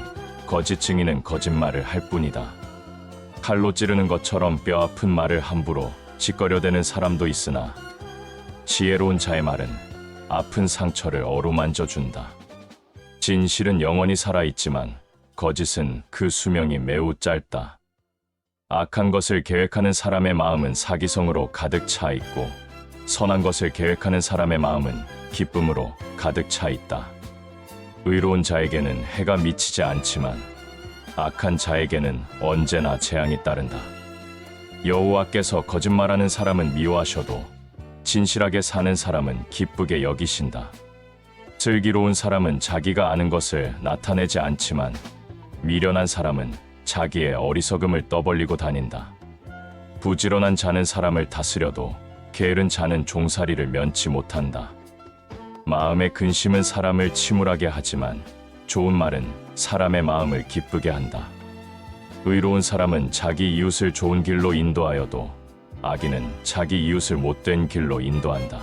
거짓 증인은 거짓말을 할 뿐이다. 칼로 찌르는 것처럼 뼈아픈 말을 함부로 짓거려대는 사람도 있으나 지혜로운 자의 말은 아픈 상처를 어루만져준다. 진실은 영원히 살아있지만 거짓은 그 수명이 매우 짧다. 악한 것을 계획하는 사람의 마음은 사기성으로 가득 차 있고 선한 것을 계획하는 사람의 마음은 기쁨으로 가득 차 있다. 의로운 자에게는 해가 미치지 않지만 악한 자에게는 언제나 재앙이 따른다. 여호와께서 거짓말하는 사람은 미워하셔도 진실하게 사는 사람은 기쁘게 여기신다. 슬기로운 사람은 자기가 아는 것을 나타내지 않지만 미련한 사람은 자기의 어리석음을 떠벌리고 다닌다. 부지런한 자는 사람을 다스려도 게으른 자는 종살이를 면치 못한다. 마음의 근심은 사람을 침울하게 하지만 좋은 말은 사람의 마음을 기쁘게 한다. 의로운 사람은 자기 이웃을 좋은 길로 인도하여도 악인은 자기 이웃을 못된 길로 인도한다.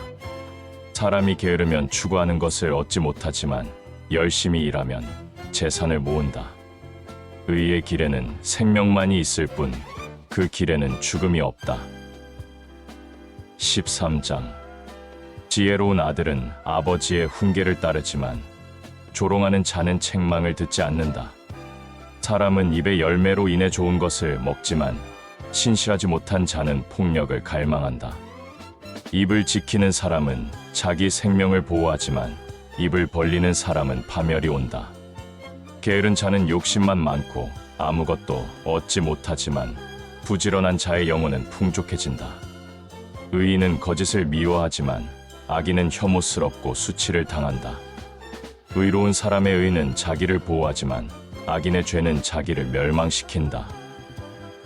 사람이 게으르면 추구하는 것을 얻지 못하지만 열심히 일하면 재산을 모은다. 의의 길에는 생명만이 있을 뿐 그 길에는 죽음이 없다. 13장. 지혜로운 아들은 아버지의 훈계를 따르지만 조롱하는 자는 책망을 듣지 않는다. 사람은 입의 열매로 인해 좋은 것을 먹지만 신실하지 못한 자는 폭력을 갈망한다. 입을 지키는 사람은 자기 생명을 보호하지만 입을 벌리는 사람은 파멸이 온다. 게으른 자는 욕심만 많고 아무것도 얻지 못하지만 부지런한 자의 영혼은 풍족해진다. 의인은 거짓을 미워하지만 악인은 혐오스럽고 수치를 당한다. 의로운 사람의 의는 자기를 보호하지만 악인의 죄는 자기를 멸망시킨다.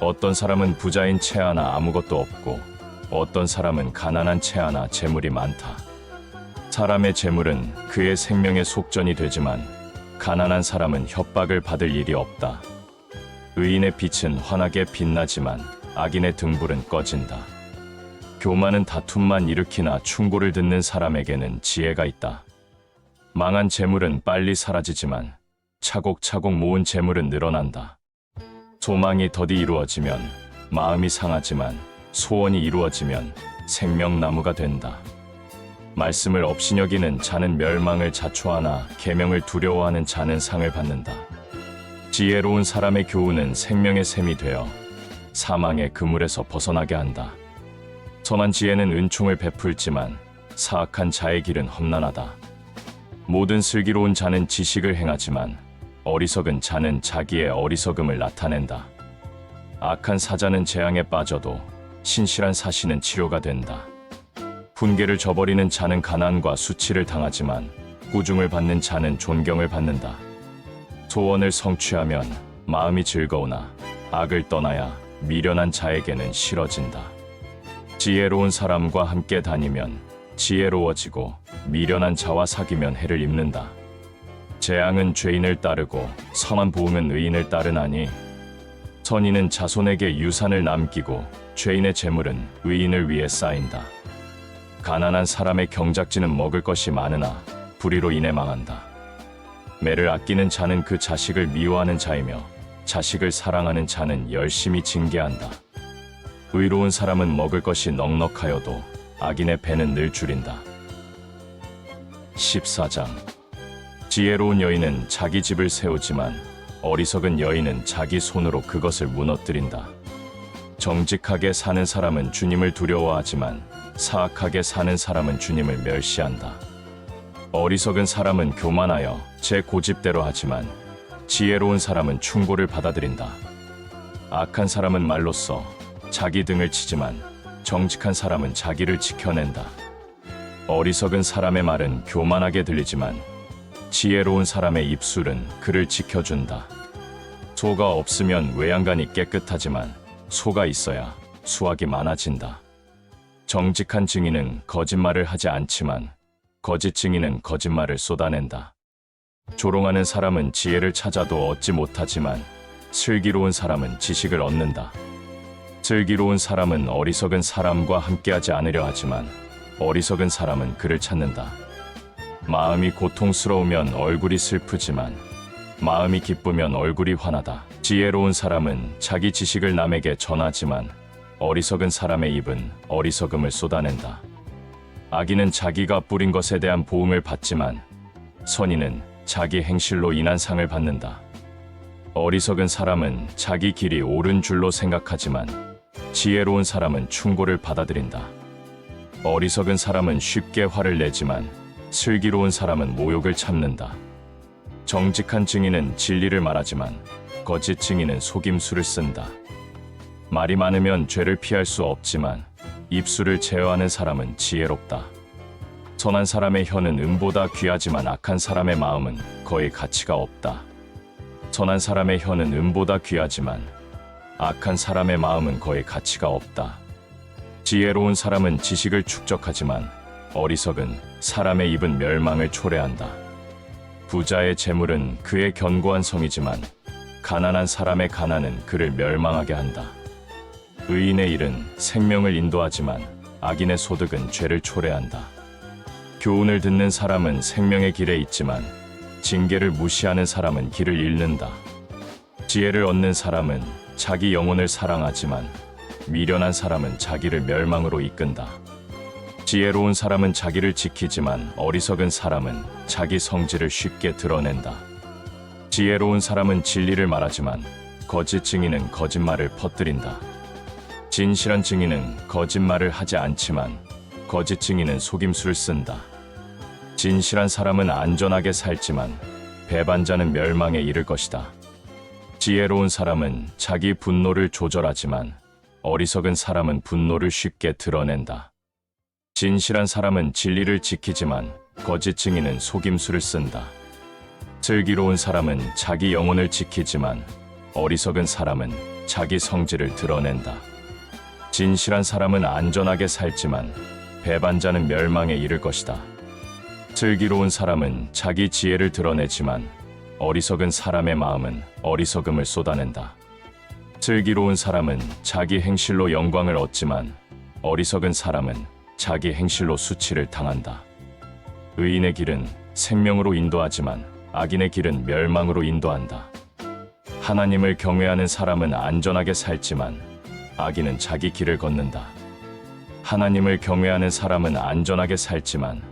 어떤 사람은 부자인 채 하나 아무것도 없고 어떤 사람은 가난한 채 하나 재물이 많다. 사람의 재물은 그의 생명의 속전이 되지만 가난한 사람은 협박을 받을 일이 없다. 의인의 빛은 환하게 빛나지만 악인의 등불은 꺼진다. 교만은 다툼만 일으키나 충고를 듣는 사람에게는 지혜가 있다. 망한 재물은 빨리 사라지지만 차곡차곡 모은 재물은 늘어난다. 소망이 더디 이루어지면 마음이 상하지만 소원이 이루어지면 생명나무가 된다. 말씀을 업신여기는 자는 멸망을 자초하나 계명을 두려워하는 자는 상을 받는다. 지혜로운 사람의 교훈은 생명의 샘이 되어 사망의 그물에서 벗어나게 한다. 선한 지혜는 은총을 베풀지만 사악한 자의 길은 험난하다. 모든 슬기로운 자는 지식을 행하지만 어리석은 자는 자기의 어리석음을 나타낸다. 악한 사자는 재앙에 빠져도 신실한 사시는 치료가 된다. 훈계를 저버리는 자는 가난과 수치를 당하지만 꾸중을 받는 자는 존경을 받는다. 소원을 성취하면 마음이 즐거우나 악을 떠나야 미련한 자에게는 싫어진다. 지혜로운 사람과 함께 다니면 지혜로워지고 미련한 자와 사귀면 해를 입는다. 재앙은 죄인을 따르고 선한 보응은 의인을 따르나니 선인은 자손에게 유산을 남기고 죄인의 재물은 의인을 위해 쌓인다. 가난한 사람의 경작지는 먹을 것이 많으나 불의로 인해 망한다. 매를 아끼는 자는 그 자식을 미워하는 자이며 자식을 사랑하는 자는 열심히 징계한다. 의로운 사람은 먹을 것이 넉넉하여도 악인의 배는 늘 줄인다. 14장. 지혜로운 여인은 자기 집을 세우지만 어리석은 여인은 자기 손으로 그것을 무너뜨린다. 정직하게 사는 사람은 주님을 두려워하지만 사악하게 사는 사람은 주님을 멸시한다. 어리석은 사람은 교만하여 제 고집대로 하지만 지혜로운 사람은 충고를 받아들인다. 악한 사람은 말로써 자기 등을 치지만 정직한 사람은 자기를 지켜낸다. 어리석은 사람의 말은 교만하게 들리지만 지혜로운 사람의 입술은 그를 지켜준다. 소가 없으면 외양간이 깨끗하지만 소가 있어야 수확이 많아진다. 정직한 증인은 거짓말을 하지 않지만 거짓 증인은 거짓말을 쏟아낸다. 조롱하는 사람은 지혜를 찾아도 얻지 못하지만 슬기로운 사람은 지식을 얻는다. 슬기로운 사람은 어리석은 사람과 함께하지 않으려 하지만 어리석은 사람은 그를 찾는다. 마음이 고통스러우면 얼굴이 슬프지만 마음이 기쁘면 얼굴이 환하다. 지혜로운 사람은 자기 지식을 남에게 전하지만 어리석은 사람의 입은 어리석음을 쏟아낸다. 악인은 자기가 뿌린 것에 대한 보응을 받지만 선인은 자기 행실로 인한 상을 받는다. 어리석은 사람은 자기 길이 옳은 줄로 생각하지만 지혜로운 사람은 충고를 받아들인다. 어리석은 사람은 쉽게 화를 내지만 슬기로운 사람은 모욕을 참는다. 정직한 증인은 진리를 말하지만 거짓 증인은 속임수를 쓴다. 말이 많으면 죄를 피할 수 없지만 입술을 제어하는 사람은 지혜롭다. 선한 사람의 혀는 은보다 귀하지만 악한 사람의 마음은 거의 가치가 없다. 선한 사람의 혀는 은보다 귀하지만 악한 사람의 마음은 거의 가치가 없다. 지혜로운 사람은 지식을 축적하지만 어리석은 사람의 입은 멸망을 초래한다. 부자의 재물은 그의 견고한 성이지만 가난한 사람의 가난은 그를 멸망하게 한다. 의인의 일은 생명을 인도하지만 악인의 소득은 죄를 초래한다. 교훈을 듣는 사람은 생명의 길에 있지만 징계를 무시하는 사람은 길을 잃는다. 지혜를 얻는 사람은 자기 영혼을 사랑하지만 미련한 사람은 자기를 멸망으로 이끈다. 지혜로운 사람은 자기를 지키지만 어리석은 사람은 자기 성질을 쉽게 드러낸다. 지혜로운 사람은 진리를 말하지만 거짓 증인은 거짓말을 퍼뜨린다. 진실한 증인은 거짓말을 하지 않지만 거짓 증인은 속임수를 쓴다. 진실한 사람은 안전하게 살지만 배반자는 멸망에 이를 것이다. 지혜로운 사람은 자기 분노를 조절하지만 어리석은 사람은 분노를 쉽게 드러낸다. 진실한 사람은 진리를 지키지만 거짓 증인은 속임수를 쓴다. 슬기로운 사람은 자기 영혼을 지키지만 어리석은 사람은 자기 성질을 드러낸다. 진실한 사람은 안전하게 살지만 배반자는 멸망에 이를 것이다. 슬기로운 사람은 자기 지혜를 드러내지만 어리석은 사람의 마음은 어리석음을 쏟아낸다. 슬기로운 사람은 자기 행실로 영광을 얻지만 어리석은 사람은 자기 행실로 수치를 당한다. 의인의 길은 생명으로 인도하지만 악인의 길은 멸망으로 인도한다. 하나님을 경외하는 사람은 안전하게 살지만 악인은 자기 길을 걷는다. 하나님을 경외하는 사람은 안전하게 살지만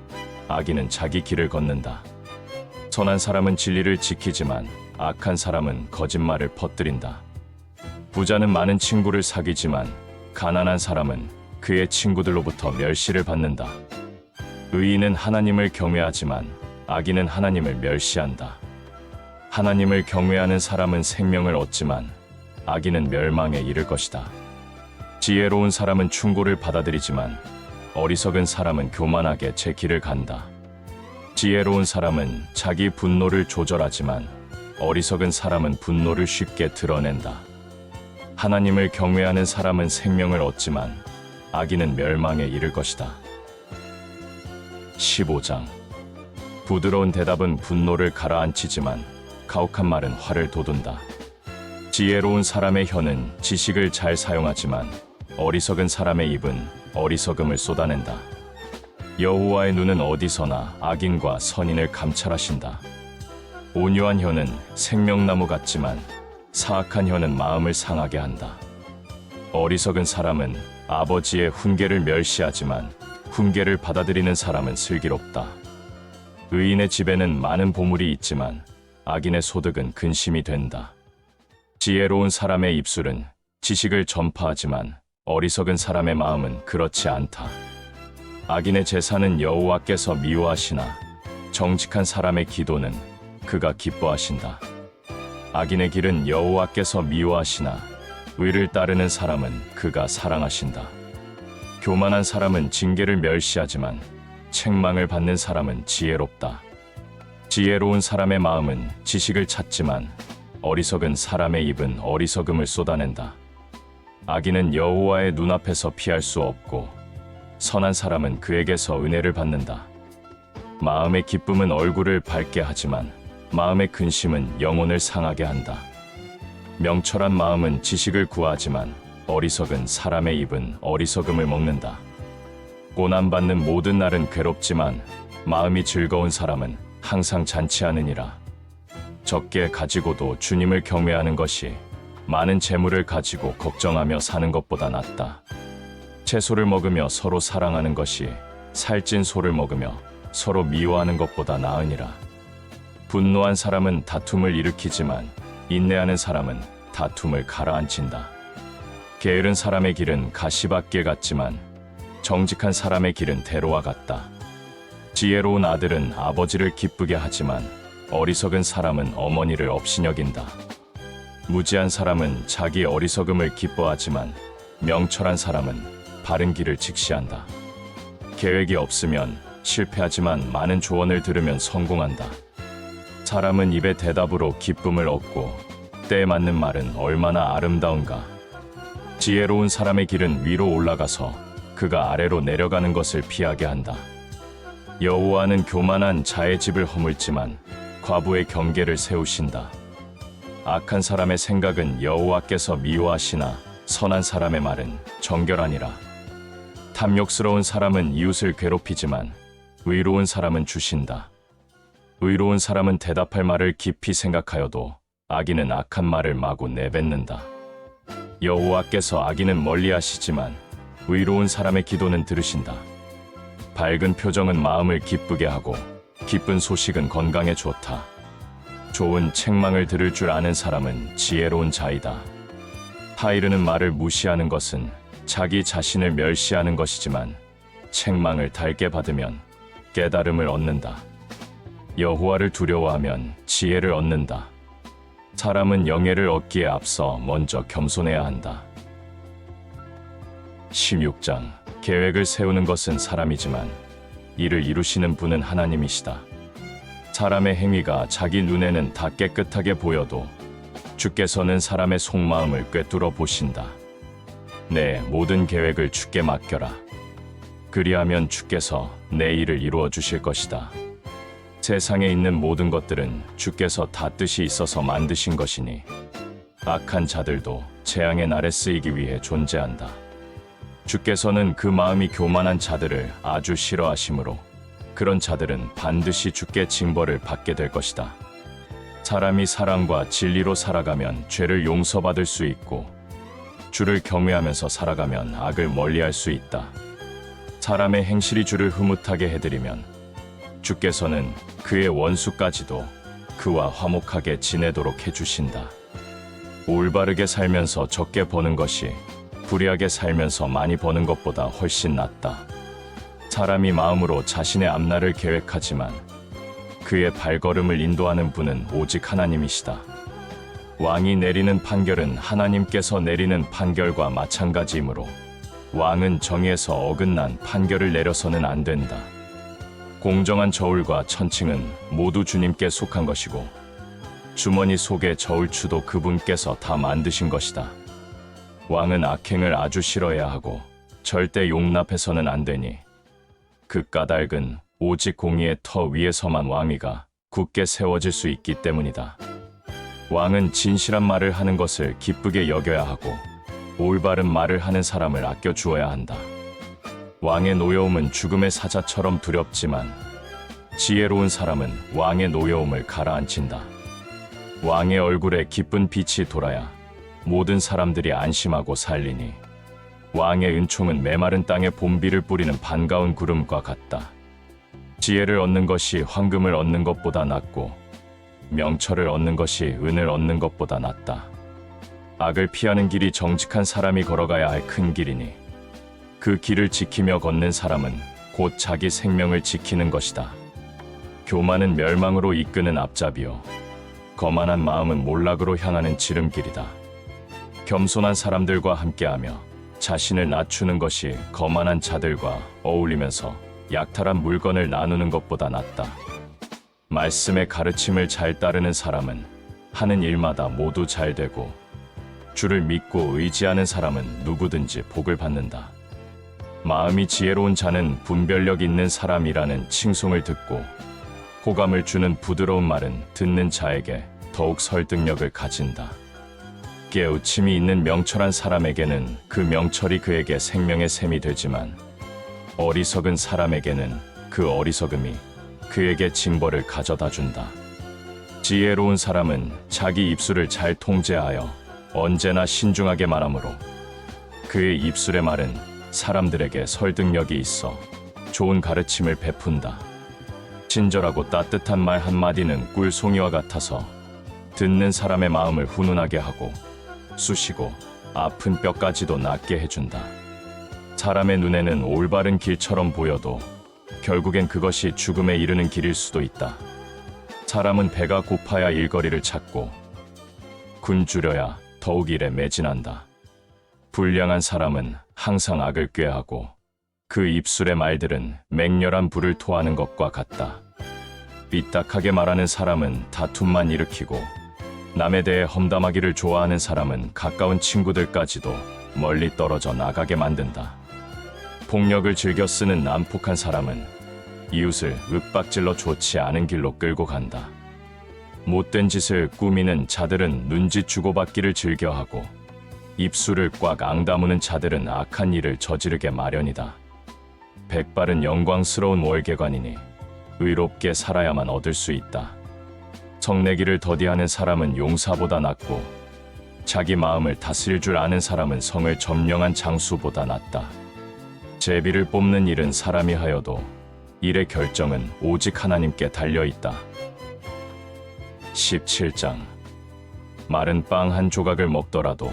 악인은 자기 길을 걷는다. 선한 사람은 진리를 지키지만 악한 사람은 거짓말을 퍼뜨린다. 부자는 많은 친구를 사귀지만 가난한 사람은 그의 친구들로부터 멸시를 받는다. 의인은 하나님을 경외하지만 악인은 하나님을 멸시한다. 하나님을 경외하는 사람은 생명을 얻지만 악인은 멸망에 이를 것이다. 지혜로운 사람은 충고를 받아들이지만 어리석은 사람은 교만하게 제 길을 간다. 지혜로운 사람은 자기 분노를 조절하지만 어리석은 사람은 분노를 쉽게 드러낸다. 하나님을 경외하는 사람은 생명을 얻지만 악인은 멸망에 이를 것이다. 15장. 부드러운 대답은 분노를 가라앉히지만 가혹한 말은 화를 돋운다. 지혜로운 사람의 혀는 지식을 잘 사용하지만 어리석은 사람의 입은 어리석음을 쏟아낸다. 여호와의 눈은 어디서나 악인과 선인을 감찰하신다. 온유한 혀는 생명나무 같지만 사악한 혀는 마음을 상하게 한다. 어리석은 사람은 아버지의 훈계를 멸시하지만 훈계를 받아들이는 사람은 슬기롭다. 의인의 집에는 많은 보물이 있지만 악인의 소득은 근심이 된다. 지혜로운 사람의 입술은 지식을 전파하지만 어리석은 사람의 마음은 그렇지 않다. 악인의 제사는 여호와께서 미워하시나 정직한 사람의 기도는 그가 기뻐하신다. 악인의 길은 여호와께서 미워하시나 의를 따르는 사람은 그가 사랑하신다. 교만한 사람은 징계를 멸시하지만 책망을 받는 사람은 지혜롭다. 지혜로운 사람의 마음은 지식을 찾지만 어리석은 사람의 입은 어리석음을 쏟아낸다. 악인은 여호와의 눈앞에서 피할 수 없고 선한 사람은 그에게서 은혜를 받는다. 마음의 기쁨은 얼굴을 밝게 하지만 마음의 근심은 영혼을 상하게 한다. 명철한 마음은 지식을 구하지만 어리석은 사람의 입은 어리석음을 먹는다. 고난받는 모든 날은 괴롭지만 마음이 즐거운 사람은 항상 잔치하느니라. 적게 가지고도 주님을 경외하는 것이 많은 재물을 가지고 걱정하며 사는 것보다 낫다. 채소를 먹으며 서로 사랑하는 것이 살찐 소를 먹으며 서로 미워하는 것보다 나으니라. 분노한 사람은 다툼을 일으키지만 인내하는 사람은 다툼을 가라앉힌다. 게으른 사람의 길은 가시밭길 같지만 정직한 사람의 길은 대로와 같다. 지혜로운 아들은 아버지를 기쁘게 하지만 어리석은 사람은 어머니를 업신여긴다. 무지한 사람은 자기 어리석음을 기뻐하지만 명철한 사람은 바른 길을 직시한다. 계획이 없으면 실패하지만 많은 조언을 들으면 성공한다. 사람은 입의 대답으로 기쁨을 얻고 때에 맞는 말은 얼마나 아름다운가. 지혜로운 사람의 길은 위로 올라가서 그가 아래로 내려가는 것을 피하게 한다. 여호와는 교만한 자의 집을 허물지만 과부의 경계를 세우신다. 악한 사람의 생각은 여호와께서 미워하시나 선한 사람의 말은 정결하니라. 탐욕스러운 사람은 이웃을 괴롭히지만 의로운 사람은 주신다. 의로운 사람은 대답할 말을 깊이 생각하여도 악인은 악한 말을 마구 내뱉는다. 여호와께서 악인은 멀리하시지만 의로운 사람의 기도는 들으신다. 밝은 표정은 마음을 기쁘게 하고 기쁜 소식은 건강에 좋다. 좋은 책망을 들을 줄 아는 사람은 지혜로운 자이다. 타이르는 말을 무시하는 것은 자기 자신을 멸시하는 것이지만 책망을 달게 받으면 깨달음을 얻는다. 여호와를 두려워하면 지혜를 얻는다. 사람은 영예를 얻기에 앞서 먼저 겸손해야 한다. 16장. 계획을 세우는 것은 사람이지만 이를 이루시는 분은 하나님이시다. 사람의 행위가 자기 눈에는 다 깨끗하게 보여도 주께서는 사람의 속마음을 꿰뚫어 보신다. 내 모든 계획을 주께 맡겨라. 그리하면 주께서 내 일을 이루어 주실 것이다. 세상에 있는 모든 것들은 주께서 다 뜻이 있어서 만드신 것이니 악한 자들도 재앙의 날에 쓰이기 위해 존재한다. 주께서는 그 마음이 교만한 자들을 아주 싫어하시므로 그런 자들은 반드시 주께 징벌을 받게 될 것이다. 사람이 사랑과 진리로 살아가면 죄를 용서받을 수 있고 주를 경외하면서 살아가면 악을 멀리할 수 있다. 사람의 행실이 주를 흐뭇하게 해드리면 주께서는 그의 원수까지도 그와 화목하게 지내도록 해주신다. 올바르게 살면서 적게 버는 것이 불의하게 살면서 많이 버는 것보다 훨씬 낫다. 사람이 마음으로 자신의 앞날을 계획하지만 그의 발걸음을 인도하는 분은 오직 하나님이시다. 왕이 내리는 판결은 하나님께서 내리는 판결과 마찬가지이므로 왕은 정의에서 어긋난 판결을 내려서는 안 된다. 공정한 저울과 천칭은 모두 주님께 속한 것이고 주머니 속의 저울추도 그분께서 다 만드신 것이다. 왕은 악행을 아주 싫어해야 하고 절대 용납해서는 안 되니 그 까닭은 오직 공의의 터 위에서만 왕위가 굳게 세워질 수 있기 때문이다. 왕은 진실한 말을 하는 것을 기쁘게 여겨야 하고 올바른 말을 하는 사람을 아껴 주어야 한다. 왕의 노여움은 죽음의 사자처럼 두렵지만 지혜로운 사람은 왕의 노여움을 가라앉힌다. 왕의 얼굴에 기쁜 빛이 돌아야 모든 사람들이 안심하고 살리니 왕의 은총은 메마른 땅에 봄비를 뿌리는 반가운 구름과 같다. 지혜를 얻는 것이 황금을 얻는 것보다 낫고 명철을 얻는 것이 은을 얻는 것보다 낫다. 악을 피하는 길이 정직한 사람이 걸어가야 할 큰 길이니 그 길을 지키며 걷는 사람은 곧 자기 생명을 지키는 것이다. 교만은 멸망으로 이끄는 앞잡이요 거만한 마음은 몰락으로 향하는 지름길이다. 겸손한 사람들과 함께하며 자신을 낮추는 것이 거만한 자들과 어울리면서 약탈한 물건을 나누는 것보다 낫다. 말씀의 가르침을 잘 따르는 사람은 하는 일마다 모두 잘 되고 주를 믿고 의지하는 사람은 누구든지 복을 받는다. 마음이 지혜로운 자는 분별력 있는 사람이라는 칭송을 듣고 호감을 주는 부드러운 말은 듣는 자에게 더욱 설득력을 가진다. 깨우침이 있는 명철한 사람에게는 그 명철이 그에게 생명의 샘이 되지만 어리석은 사람에게는 그 어리석음이 그에게 징벌을 가져다 준다. 지혜로운 사람은 자기 입술을 잘 통제하여 언제나 신중하게 말하므로 그의 입술의 말은 사람들에게 설득력이 있어 좋은 가르침을 베푼다. 친절하고 따뜻한 말 한마디는 꿀송이와 같아서 듣는 사람의 마음을 훈훈하게 하고 쑤시고 아픈 뼈까지도 낫게 해준다. 사람의 눈에는 올바른 길처럼 보여도 결국엔 그것이 죽음에 이르는 길일 수도 있다. 사람은 배가 고파야 일거리를 찾고 굶주려야 더욱 일에 매진한다. 불량한 사람은 항상 악을 꾀하고 그 입술의 말들은 맹렬한 불을 토하는 것과 같다. 삐딱하게 말하는 사람은 다툼만 일으키고 남에 대해 험담하기를 좋아하는 사람은 가까운 친구들까지도 멀리 떨어져 나가게 만든다. 폭력을 즐겨 쓰는 난폭한 사람은 이웃을 윽박질러 좋지 않은 길로 끌고 간다. 못된 짓을 꾸미는 자들은 눈짓 주고받기를 즐겨하고 입술을 꽉 앙다무는 자들은 악한 일을 저지르게 마련이다. 백발은 영광스러운 월계관이니 의롭게 살아야만 얻을 수 있다. 성내기를 더디하는 사람은 용사보다 낫고 자기 마음을 다스릴 줄 아는 사람은 성을 점령한 장수보다 낫다. 제비를 뽑는 일은 사람이 하여도 일의 결정은 오직 하나님께 달려있다. 17장. 마른 빵 한 조각을 먹더라도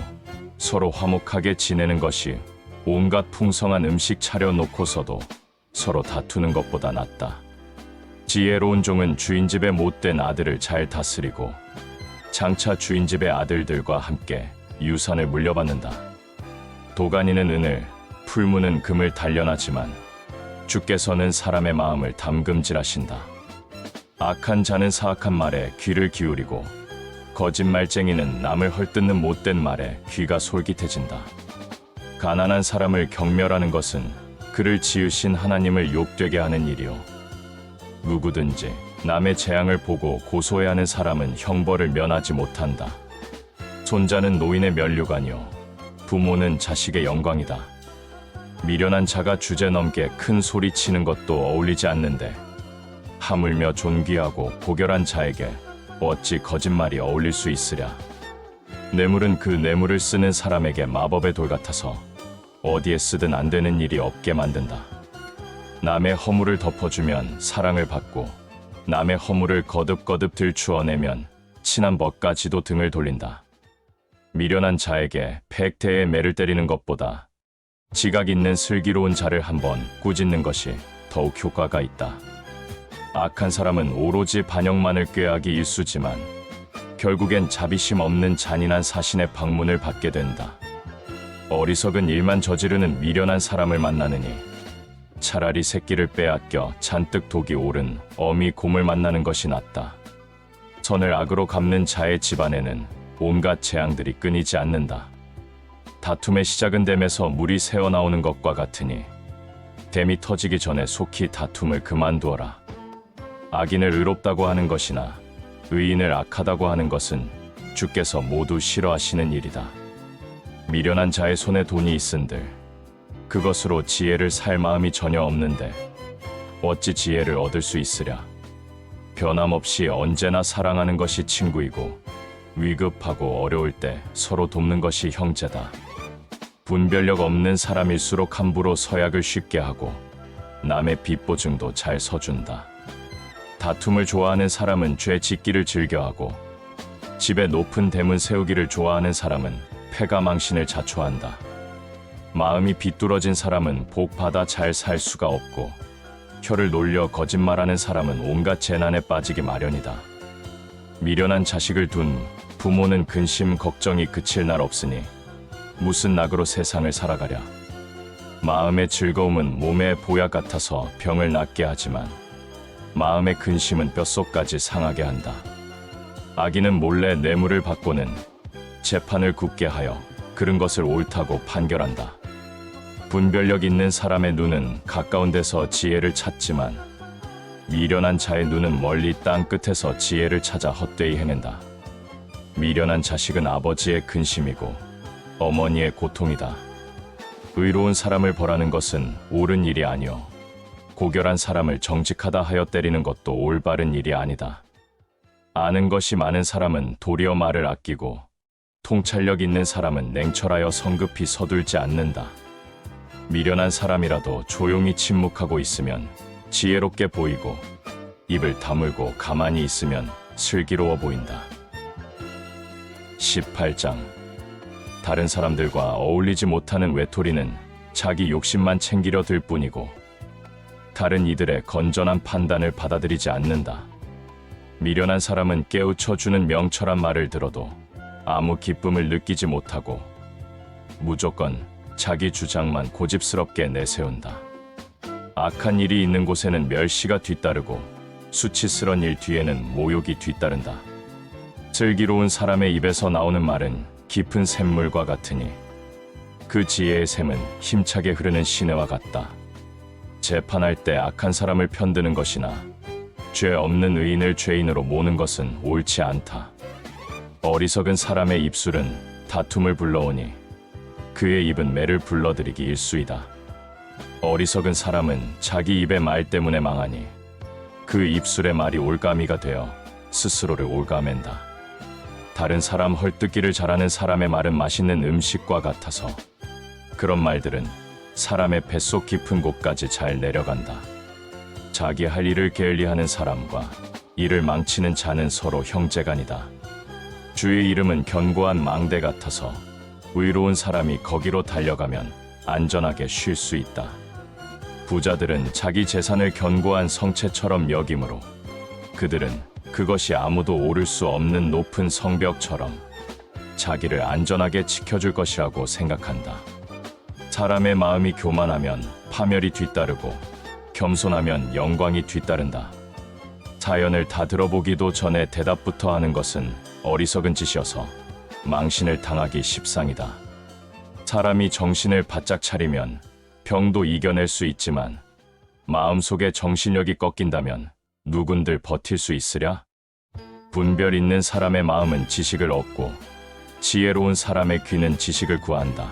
서로 화목하게 지내는 것이 온갖 풍성한 음식 차려놓고서도 서로 다투는 것보다 낫다. 지혜로운 종은 주인집의 못된 아들을 잘 다스리고 장차 주인집의 아들들과 함께 유산을 물려받는다. 도가니는 은을, 풀무는 금을 단련하지만 주께서는 사람의 마음을 담금질하신다. 악한 자는 사악한 말에 귀를 기울이고 거짓말쟁이는 남을 헐뜯는 못된 말에 귀가 솔깃해진다. 가난한 사람을 경멸하는 것은 그를 지으신 하나님을 욕되게 하는 일이요. 누구든지 남의 재앙을 보고 고소해하는 사람은 형벌을 면하지 못한다. 손자는 노인의 면류관이요 부모는 자식의 영광이다. 미련한 자가 주제넘게 큰 소리 치는 것도 어울리지 않는데 하물며 존귀하고 고결한 자에게 어찌 거짓말이 어울릴 수 있으랴. 뇌물은 그 뇌물을 쓰는 사람에게 마법의 돌 같아서 어디에 쓰든 안 되는 일이 없게 만든다. 남의 허물을 덮어주면 사랑을 받고 남의 허물을 거듭거듭 들추어내면 친한 벗까지도 등을 돌린다. 미련한 자에게 백태의 매를 때리는 것보다 지각 있는 슬기로운 자를 한번 꾸짖는 것이 더욱 효과가 있다. 악한 사람은 오로지 반역만을 꾀하기 일쑤지만 결국엔 자비심 없는 잔인한 사신의 방문을 받게 된다. 어리석은 일만 저지르는 미련한 사람을 만나느니 차라리 새끼를 빼앗겨 잔뜩 독이 오른 어미 곰을 만나는 것이 낫다. 선을 악으로 갚는 자의 집안에는 온갖 재앙들이 끊이지 않는다. 다툼의 시작은 댐에서 물이 새어나오는 것과 같으니 댐이 터지기 전에 속히 다툼을 그만두어라. 악인을 의롭다고 하는 것이나 의인을 악하다고 하는 것은 주께서 모두 싫어하시는 일이다. 미련한 자의 손에 돈이 있은들 그것으로 지혜를 살 마음이 전혀 없는데 어찌 지혜를 얻을 수 있으랴. 변함없이 언제나 사랑하는 것이 친구이고 위급하고 어려울 때 서로 돕는 것이 형제다. 분별력 없는 사람일수록 함부로 서약을 쉽게 하고 남의 빚보증도 잘 서준다. 다툼을 좋아하는 사람은 죄 짓기를 즐겨하고 집에 높은 대문 세우기를 좋아하는 사람은 패가 망신을 자초한다. 마음이 비뚤어진 사람은 복 받아 잘 살 수가 없고 혀를 놀려 거짓말하는 사람은 온갖 재난에 빠지기 마련이다. 미련한 자식을 둔 부모는 근심 걱정이 그칠 날 없으니 무슨 낙으로 세상을 살아가랴. 마음의 즐거움은 몸의 보약 같아서 병을 낫게 하지만 마음의 근심은 뼛속까지 상하게 한다. 악인은 몰래 뇌물을 받고는 재판을 굳게 하여 그른 것을 옳다고 판결한다. 분별력 있는 사람의 눈은 가까운 데서 지혜를 찾지만 미련한 자의 눈은 멀리 땅 끝에서 지혜를 찾아 헛되이 헤맨다. 미련한 자식은 아버지의 근심이고 어머니의 고통이다. 의로운 사람을 벌하는 것은 옳은 일이 아니오 고결한 사람을 정직하다 하여 때리는 것도 올바른 일이 아니다. 아는 것이 많은 사람은 도리어 말을 아끼고 통찰력 있는 사람은 냉철하여 성급히 서둘지 않는다. 미련한 사람이라도 조용히 침묵하고 있으면 지혜롭게 보이고 입을 다물고 가만히 있으면 슬기로워 보인다. 18장. 다른 사람들과 어울리지 못하는 외톨이는 자기 욕심만 챙기려 들 뿐이고 다른 이들의 건전한 판단을 받아들이지 않는다. 미련한 사람은 깨우쳐주는 명철한 말을 들어도 아무 기쁨을 느끼지 못하고 무조건 자기 주장만 고집스럽게 내세운다. 악한 일이 있는 곳에는 멸시가 뒤따르고 수치스런 일 뒤에는 모욕이 뒤따른다. 슬기로운 사람의 입에서 나오는 말은 깊은 샘물과 같으니 그 지혜의 샘은 힘차게 흐르는 시내와 같다. 재판할 때 악한 사람을 편드는 것이나 죄 없는 의인을 죄인으로 모는 것은 옳지 않다. 어리석은 사람의 입술은 다툼을 불러오니 그의 입은 매를 불러들이기 일쑤이다. 어리석은 사람은 자기 입의 말 때문에 망하니 그 입술의 말이 올가미가 되어 스스로를 올가맨다. 다른 사람 헐뜯기를 잘하는 사람의 말은 맛있는 음식과 같아서 그런 말들은 사람의 뱃속 깊은 곳까지 잘 내려간다. 자기 할 일을 게을리하는 사람과 일을 망치는 자는 서로 형제간이다. 주의 이름은 견고한 망대 같아서 의로운 사람이 거기로 달려가면 안전하게 쉴 수 있다. 부자들은 자기 재산을 견고한 성체처럼 여기므로 그들은 그것이 아무도 오를 수 없는 높은 성벽처럼 자기를 안전하게 지켜줄 것이라고 생각한다. 사람의 마음이 교만하면 파멸이 뒤따르고 겸손하면 영광이 뒤따른다. 자연을 다 들어보기도 전에 대답부터 하는 것은 어리석은 짓이어서 망신을 당하기 십상이다. 사람이 정신을 바짝 차리면 병도 이겨낼 수 있지만 마음속에 정신력이 꺾인다면 누군들 버틸 수 있으랴? 분별 있는 사람의 마음은 지식을 얻고 지혜로운 사람의 귀는 지식을 구한다.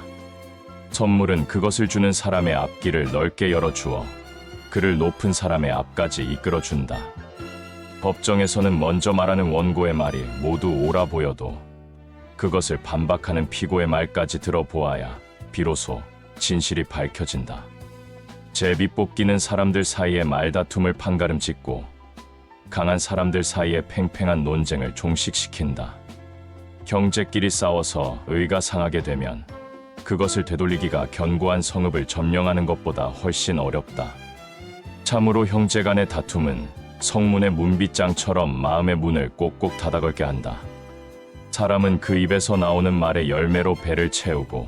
선물은 그것을 주는 사람의 앞길을 넓게 열어주어 그를 높은 사람의 앞까지 이끌어준다. 법정에서는 먼저 말하는 원고의 말이 모두 옳아 보여도 그것을 반박하는 피고의 말까지 들어보아야 비로소 진실이 밝혀진다. 제비 뽑기는 사람들 사이의 말다툼을 판가름짓고 강한 사람들 사이의 팽팽한 논쟁을 종식시킨다. 형제끼리 싸워서 의가 상하게 되면 그것을 되돌리기가 견고한 성읍을 점령하는 것보다 훨씬 어렵다. 참으로 형제 간의 다툼은 성문의 문빗장처럼 마음의 문을 꼭꼭 닫아걸게 한다. 사람은 그 입에서 나오는 말의 열매로 배를 채우고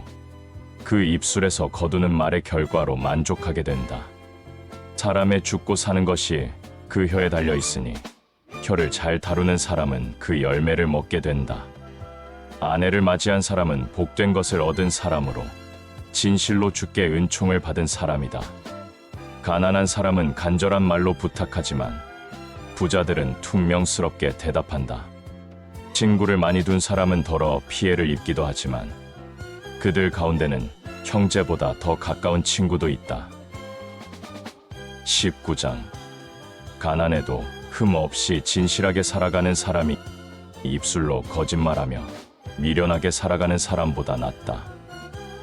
그 입술에서 거두는 말의 결과로 만족하게 된다. 사람의 죽고 사는 것이 그 혀에 달려 있으니 혀를 잘 다루는 사람은 그 열매를 먹게 된다. 아내를 맞이한 사람은 복된 것을 얻은 사람으로 진실로 주께 은총을 받은 사람이다. 가난한 사람은 간절한 말로 부탁하지만 부자들은 퉁명스럽게 대답한다. 친구를 많이 둔 사람은 덜어 피해를 입기도 하지만 그들 가운데는 형제보다 더 가까운 친구도 있다. 19장. 가난해도 흠 없이 진실하게 살아가는 사람이 입술로 거짓말하며 미련하게 살아가는 사람보다 낫다.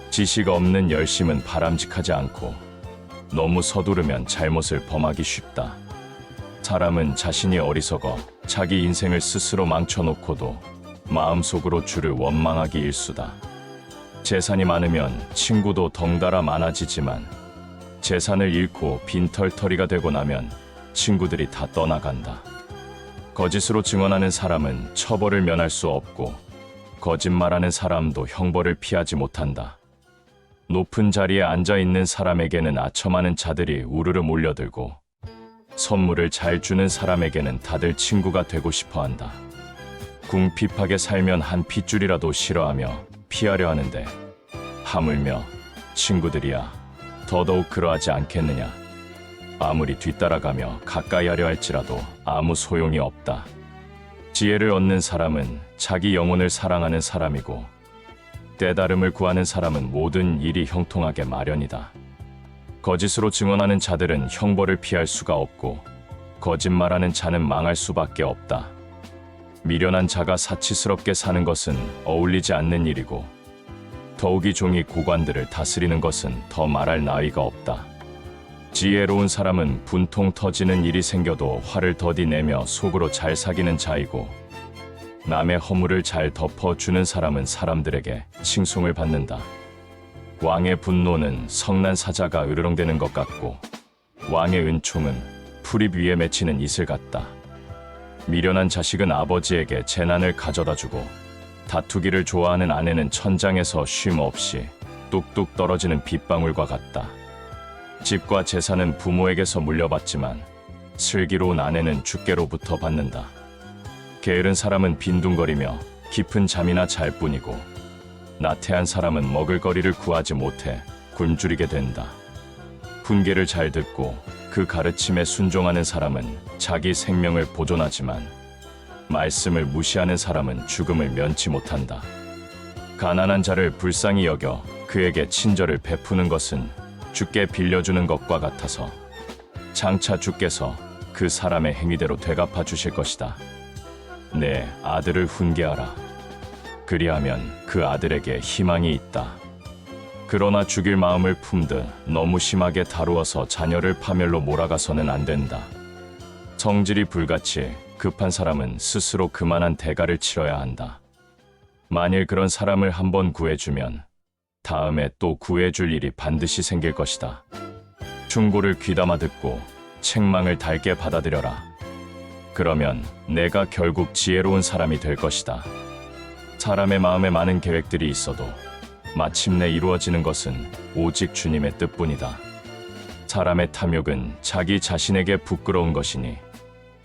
지식 없는 열심은 바람직하지 않고 너무 서두르면 잘못을 범하기 쉽다. 사람은 자신이 어리석어 자기 인생을 스스로 망쳐놓고도 마음속으로 주를 원망하기 일쑤다. 재산이 많으면 친구도 덩달아 많아지지만 재산을 잃고 빈털터리가 되고 나면 친구들이 다 떠나간다. 거짓으로 증언하는 사람은 처벌을 면할 수 없고 거짓말하는 사람도 형벌을 피하지 못한다. 높은 자리에 앉아 있는 사람에게는 아첨하는 자들이 우르르 몰려들고 선물을 잘 주는 사람에게는 다들 친구가 되고 싶어 한다. 궁핍하게 살면 한 핏줄이라도 싫어하며 피하려 하는데 하물며 친구들이야 더더욱 그러하지 않겠느냐. 아무리 뒤따라가며 가까이 하려 할지라도 아무 소용이 없다. 지혜를 얻는 사람은 자기 영혼을 사랑하는 사람이고 깨달음을 구하는 사람은 모든 일이 형통하게 마련이다. 거짓으로 증언하는 자들은 형벌을 피할 수가 없고 거짓말하는 자는 망할 수밖에 없다. 미련한 자가 사치스럽게 사는 것은 어울리지 않는 일이고 더욱이 종이 고관들을 다스리는 것은 더 말할 나위가 없다. 지혜로운 사람은 분통 터지는 일이 생겨도 화를 더디 내며 속으로 잘 사귀는 자이고 남의 허물을 잘 덮어주는 사람은 사람들에게 칭송을 받는다. 왕의 분노는 성난 사자가 으르렁대는 것 같고 왕의 은총은 풀잎 위에 맺히는 이슬 같다. 미련한 자식은 아버지에게 재난을 가져다주고 다투기를 좋아하는 아내는 천장에서 쉼 없이 뚝뚝 떨어지는 빗방울과 같다. 집과 재산은 부모에게서 물려받지만 슬기로운 아내는 주께로부터 받는다. 게으른 사람은 빈둥거리며 깊은 잠이나 잘 뿐이고 나태한 사람은 먹을 거리를 구하지 못해 굶주리게 된다. 훈계를 잘 듣고 그 가르침에 순종하는 사람은 자기 생명을 보존하지만 말씀을 무시하는 사람은 죽음을 면치 못한다. 가난한 자를 불쌍히 여겨 그에게 친절을 베푸는 것은 주께 빌려주는 것과 같아서 장차 주께서 그 사람의 행위대로 되갚아 주실 것이다. 내 아들을 훈계하라. 그리하면 그 아들에게 희망이 있다. 그러나 죽일 마음을 품듯 너무 심하게 다루어서 자녀를 파멸로 몰아가서는 안 된다. 성질이 불같이 급한 사람은 스스로 그만한 대가를 치러야 한다. 만일 그런 사람을 한번 구해주면 다음에 또 구해줄 일이 반드시 생길 것이다. 충고를 귀담아 듣고 책망을 달게 받아들여라. 그러면 내가 결국 지혜로운 사람이 될 것이다. 사람의 마음에 많은 계획들이 있어도 마침내 이루어지는 것은 오직 주님의 뜻뿐이다. 사람의 탐욕은 자기 자신에게 부끄러운 것이니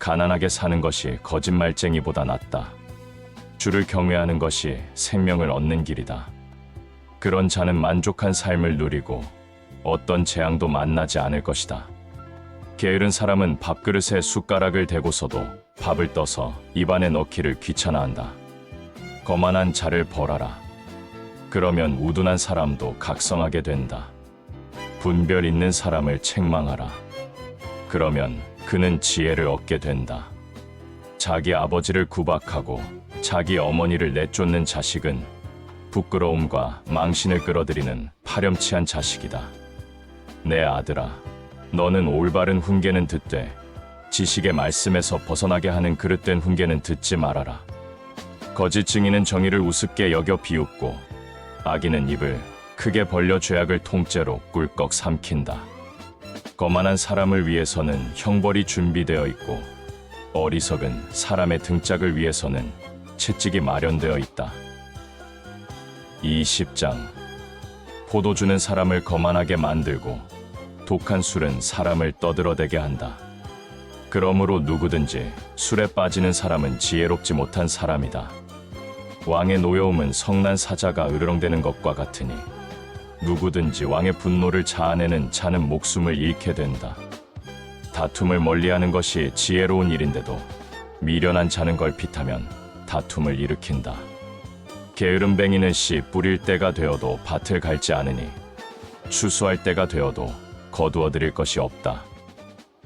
가난하게 사는 것이 거짓말쟁이보다 낫다. 주를 경외하는 것이 생명을 얻는 길이다. 그런 자는 만족한 삶을 누리고 어떤 재앙도 만나지 않을 것이다. 게으른 사람은 밥그릇에 숟가락을 대고서도 밥을 떠서 입안에 넣기를 귀찮아한다. 거만한 자를 벌하라. 그러면 우둔한 사람도 각성하게 된다. 분별 있는 사람을 책망하라. 그러면 그는 지혜를 얻게 된다. 자기 아버지를 구박하고 자기 어머니를 내쫓는 자식은 부끄러움과 망신을 끌어들이는 파렴치한 자식이다. 내 아들아, 너는 올바른 훈계는 듣되 지식의 말씀에서 벗어나게 하는 그릇된 훈계는 듣지 말아라. 거짓 증인은 정의를 우습게 여겨 비웃고 악인은 입을 크게 벌려 죄악을 통째로 꿀꺽 삼킨다. 거만한 사람을 위해서는 형벌이 준비되어 있고 어리석은 사람의 등짝을 위해서는 채찍이 마련되어 있다. 20장. 포도주는 사람을 거만하게 만들고 독한 술은 사람을 떠들어대게 한다. 그러므로 누구든지 술에 빠지는 사람은 지혜롭지 못한 사람이다. 왕의 노여움은 성난 사자가 으르렁대는 것과 같으니 누구든지 왕의 분노를 자아내는 자는 목숨을 잃게 된다. 다툼을 멀리하는 것이 지혜로운 일인데도 미련한 자는 걸핏하면 다툼을 일으킨다. 게으름뱅이는 씨 뿌릴 때가 되어도 밭을 갈지 않으니 추수할 때가 되어도 거두어 들일 것이 없다.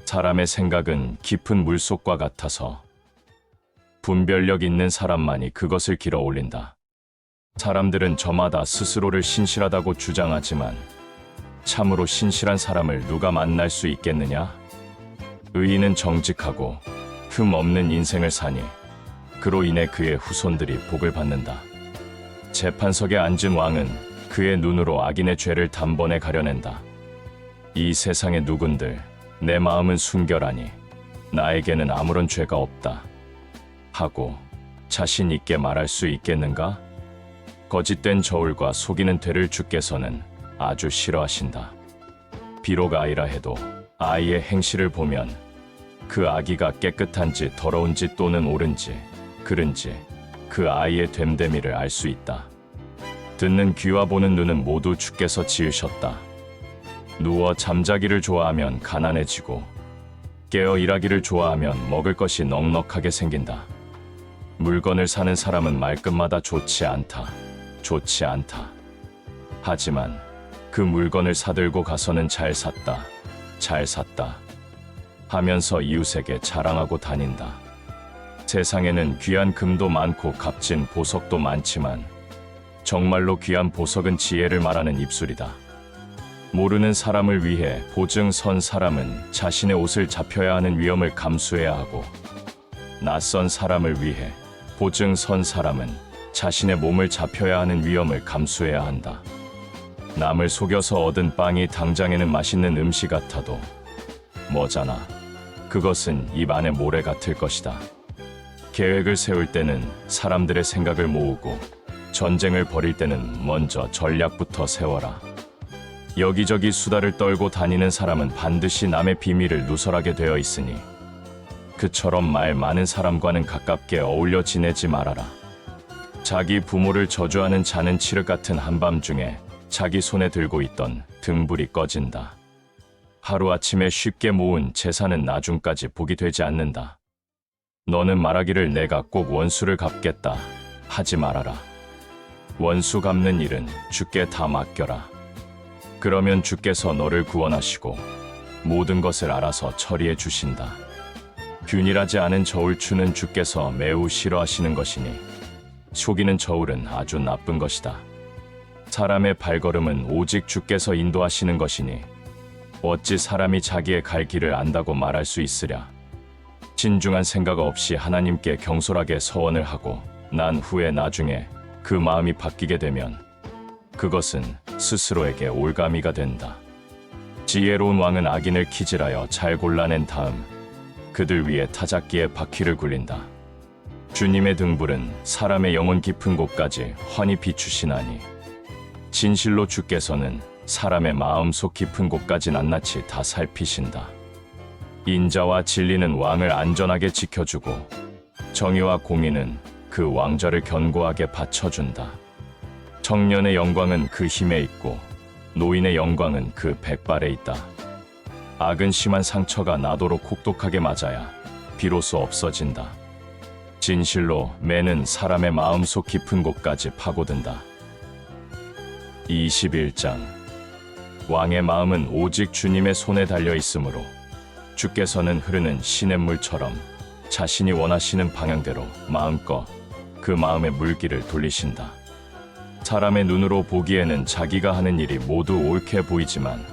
사람의 생각은 깊은 물속과 같아서 분별력 있는 사람만이 그것을 길어 올린다. 사람들은 저마다 스스로를 신실하다고 주장하지만 참으로 신실한 사람을 누가 만날 수 있겠느냐? 의인은 정직하고 흠 없는 인생을 사니 그로 인해 그의 후손들이 복을 받는다. 재판석에 앉은 왕은 그의 눈으로 악인의 죄를 단번에 가려낸다. 이 세상의 누군들 내 마음은 순결하니 나에게는 아무런 죄가 없다 하고 자신 있게 말할 수 있겠는가? 거짓된 저울과 속이는 되를 주께서는 아주 싫어하신다. 비록 아이라 해도 아이의 행실을 보면 그 아기가 깨끗한지 더러운지 또는 옳은지 그른지 그 아이의 됨됨이를 알 수 있다. 듣는 귀와 보는 눈은 모두 주께서 지으셨다. 누워 잠자기를 좋아하면 가난해지고 깨어 일하기를 좋아하면 먹을 것이 넉넉하게 생긴다. 물건을 사는 사람은 말끝마다 좋지 않다. 좋지 않다. 하지만 그 물건을 사들고 가서는 잘 샀다. 잘 샀다. 하면서 이웃에게 자랑하고 다닌다. 세상에는 귀한 금도 많고 값진 보석도 많지만 정말로 귀한 보석은 지혜를 말하는 입술이다. 모르는 사람을 위해 보증 선 사람은 자신의 옷을 잡혀야 하는 위험을 감수해야 하고 낯선 사람을 위해 보증 선 사람은 자신의 몸을 잡혀야 하는 위험을 감수해야 한다. 남을 속여서 얻은 빵이 당장에는 맛있는 음식 같아도 뭐잖아. 그것은 입 안에 모래 같을 것이다. 계획을 세울 때는 사람들의 생각을 모으고 전쟁을 벌일 때는 먼저 전략부터 세워라. 여기저기 수다를 떨고 다니는 사람은 반드시 남의 비밀을 누설하게 되어 있으니 그처럼 말 많은 사람과는 가깝게 어울려 지내지 말아라. 자기 부모를 저주하는 자는 칠흑 같은 한밤중에 자기 손에 들고 있던 등불이 꺼진다. 하루아침에 쉽게 모은 재산은 나중까지 복이 되지 않는다. 너는 말하기를 내가 꼭 원수를 갚겠다 하지 말아라. 원수 갚는 일은 주께 다 맡겨라. 그러면 주께서 너를 구원하시고 모든 것을 알아서 처리해 주신다. 균일하지 않은 저울추는 주께서 매우 싫어하시는 것이니 속이는 저울은 아주 나쁜 것이다. 사람의 발걸음은 오직 주께서 인도하시는 것이니 어찌 사람이 자기의 갈 길을 안다고 말할 수 있으랴. 진중한 생각 없이 하나님께 경솔하게 서원을 하고 난 후에 나중에 그 마음이 바뀌게 되면 그것은 스스로에게 올가미가 된다. 지혜로운 왕은 악인을 키질하여 잘 골라낸 다음 그들 위에 타작기에 바퀴를 굴린다. 주님의 등불은 사람의 영혼 깊은 곳까지 환히 비추시나니 진실로 주께서는 사람의 마음속 깊은 곳까지 낱낱이 다 살피신다. 인자와 진리는 왕을 안전하게 지켜주고 정의와 공의는 그 왕좌를 견고하게 받쳐준다. 청년의 영광은 그 힘에 있고 노인의 영광은 그 백발에 있다. 악은 심한 상처가 나도록 혹독하게 맞아야 비로소 없어진다. 진실로 매는 사람의 마음속 깊은 곳까지 파고든다. 21장 왕의 마음은 오직 주님의 손에 달려 있으므로 주께서는 흐르는 시냇물처럼 자신이 원하시는 방향대로 마음껏 그 마음의 물길을 돌리신다. 사람의 눈으로 보기에는 자기가 하는 일이 모두 옳게 보이지만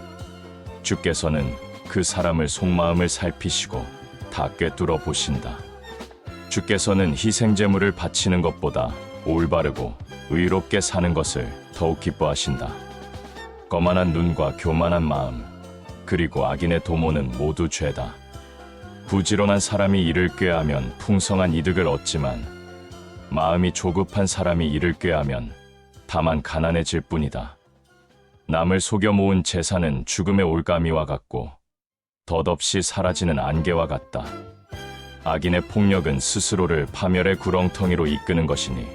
주께서는 그 사람을 속마음을 살피시고 다 꿰뚫어 보신다. 주께서는 희생제물을 바치는 것보다 올바르고 의롭게 사는 것을 더욱 기뻐하신다. 거만한 눈과 교만한 마음 그리고 악인의 도모는 모두 죄다. 부지런한 사람이 이를 꾀하면 풍성한 이득을 얻지만 마음이 조급한 사람이 이를 꾀하면 다만 가난해질 뿐이다. 남을 속여 모은 재산은 죽음의 올가미와 같고 덧없이 사라지는 안개와 같다. 악인의 폭력은 스스로를 파멸의 구렁텅이로 이끄는 것이니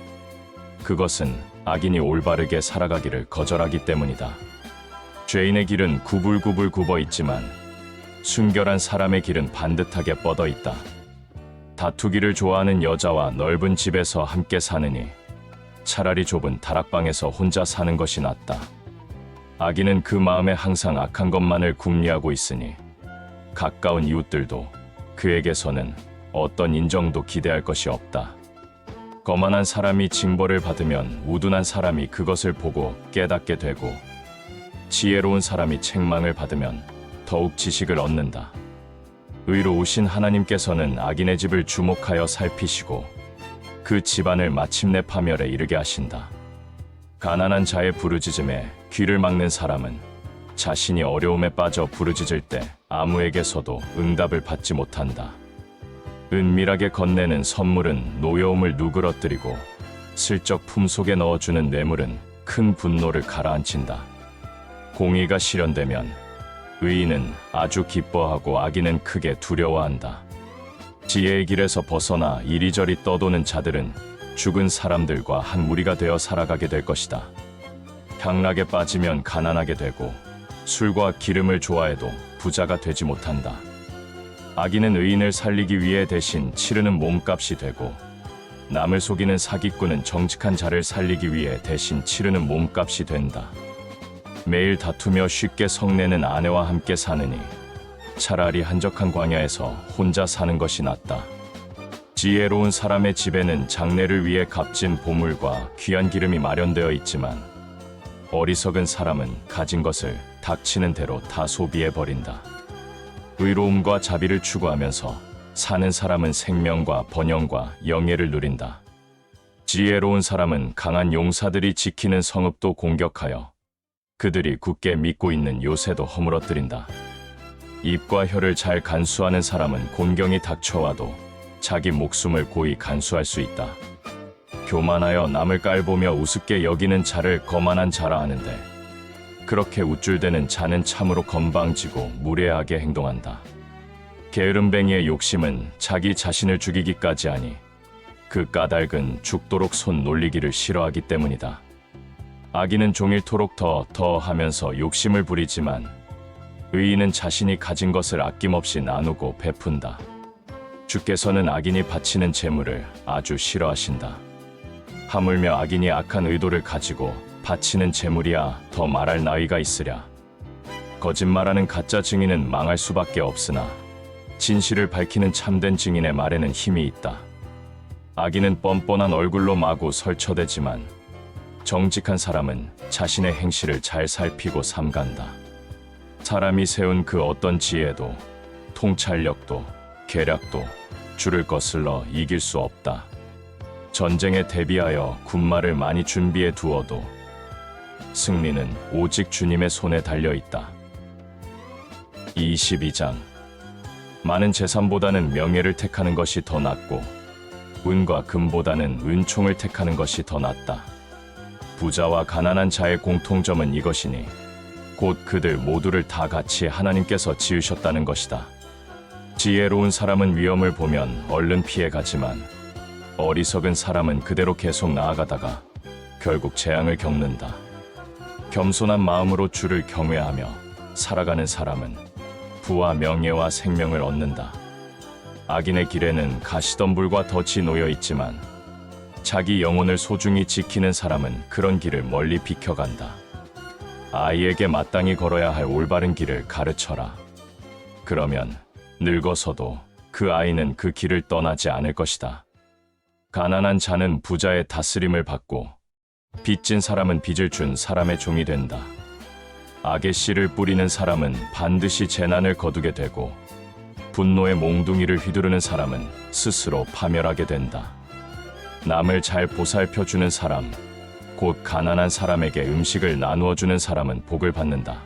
그것은 악인이 올바르게 살아가기를 거절하기 때문이다. 죄인의 길은 구불구불 굽어 있지만 순결한 사람의 길은 반듯하게 뻗어 있다. 다투기를 좋아하는 여자와 넓은 집에서 함께 사느니 차라리 좁은 다락방에서 혼자 사는 것이 낫다. 아기는 그 마음에 항상 악한 것만을 궁리하고 있으니 가까운 이웃들도 그에게서는 어떤 인정도 기대할 것이 없다. 거만한 사람이 징벌을 받으면 우둔한 사람이 그것을 보고 깨닫게 되고, 지혜로운 사람이 책망을 받으면 더욱 지식을 얻는다. 의로우신 하나님께서는 악인의 집을 주목하여 살피시고 그 집안을 마침내 파멸에 이르게 하신다. 가난한 자의 부르짖음에 귀를 막는 사람은 자신이 어려움에 빠져 부르짖을 때 아무에게서도 응답을 받지 못한다. 은밀하게 건네는 선물은 노여움을 누그러뜨리고 슬쩍 품속에 넣어주는 뇌물은 큰 분노를 가라앉힌다. 공의가 실현되면 의인은 아주 기뻐하고 악인은 크게 두려워한다. 지혜의 길에서 벗어나 이리저리 떠도는 자들은 죽은 사람들과 한 무리가 되어 살아가게 될 것이다. 향락에 빠지면 가난하게 되고 술과 기름을 좋아해도 부자가 되지 못한다. 악인은 의인을 살리기 위해 대신 치르는 몸값이 되고, 남을 속이는 사기꾼은 정직한 자를 살리기 위해 대신 치르는 몸값이 된다. 매일 다투며 쉽게 성내는 아내와 함께 사느니 차라리 한적한 광야에서 혼자 사는 것이 낫다. 지혜로운 사람의 집에는 장례를 위해 값진 보물과 귀한 기름이 마련되어 있지만 어리석은 사람은 가진 것을 닥치는 대로 다 소비해버린다. 의로움과 자비를 추구하면서 사는 사람은 생명과 번영과 영예를 누린다. 지혜로운 사람은 강한 용사들이 지키는 성읍도 공격하여 그들이 굳게 믿고 있는 요새도 허물어뜨린다. 입과 혀를 잘 간수하는 사람은 곤경이 닥쳐와도 자기 목숨을 고이 간수할 수 있다. 교만하여 남을 깔보며 우습게 여기는 자를 거만한 자라 하는데, 그렇게 우쭐대는 자는 참으로 건방지고 무례하게 행동한다. 게으름뱅이의 욕심은 자기 자신을 죽이기까지 하니 그 까닭은 죽도록 손 놀리기를 싫어하기 때문이다. 악인은 종일토록 더 하면서 욕심을 부리지만 의인은 자신이 가진 것을 아낌없이 나누고 베푼다. 주께서는 악인이 바치는 재물을 아주 싫어하신다. 하물며 악인이 악한 의도를 가지고 바치는 재물이야 더 말할 나위가 있으랴. 거짓말하는 가짜 증인은 망할 수밖에 없으나 진실을 밝히는 참된 증인의 말에는 힘이 있다. 악인은 뻔뻔한 얼굴로 마구 설쳐대지만 정직한 사람은 자신의 행실을 잘 살피고 삼간다. 사람이 세운 그 어떤 지혜도 통찰력도 계략도 줄을 거슬러 이길 수 없다. 전쟁에 대비하여 군마를 많이 준비해 두어도 승리는 오직 주님의 손에 달려 있다. 22장. 많은 재산보다는 명예를 택하는 것이 더 낫고 은과 금보다는 은총을 택하는 것이 더 낫다. 부자와 가난한 자의 공통점은 이것이니 곧 그들 모두를 다 같이 하나님께서 지으셨다는 것이다. 지혜로운 사람은 위험을 보면 얼른 피해가지만 어리석은 사람은 그대로 계속 나아가다가 결국 재앙을 겪는다. 겸손한 마음으로 주를 경외하며 살아가는 사람은 부와 명예와 생명을 얻는다. 악인의 길에는 가시덤불과 덫이 놓여 있지만 자기 영혼을 소중히 지키는 사람은 그런 길을 멀리 비켜간다. 아이에게 마땅히 걸어야 할 올바른 길을 가르쳐라. 그러면 늙어서도 그 아이는 그 길을 떠나지 않을 것이다. 가난한 자는 부자의 다스림을 받고 빚진 사람은 빚을 준 사람의 종이 된다. 악의 씨를 뿌리는 사람은 반드시 재난을 거두게 되고 분노의 몽둥이를 휘두르는 사람은 스스로 파멸하게 된다. 남을 잘 보살펴주는 사람, 곧 가난한 사람에게 음식을 나누어 주는 사람은 복을 받는다.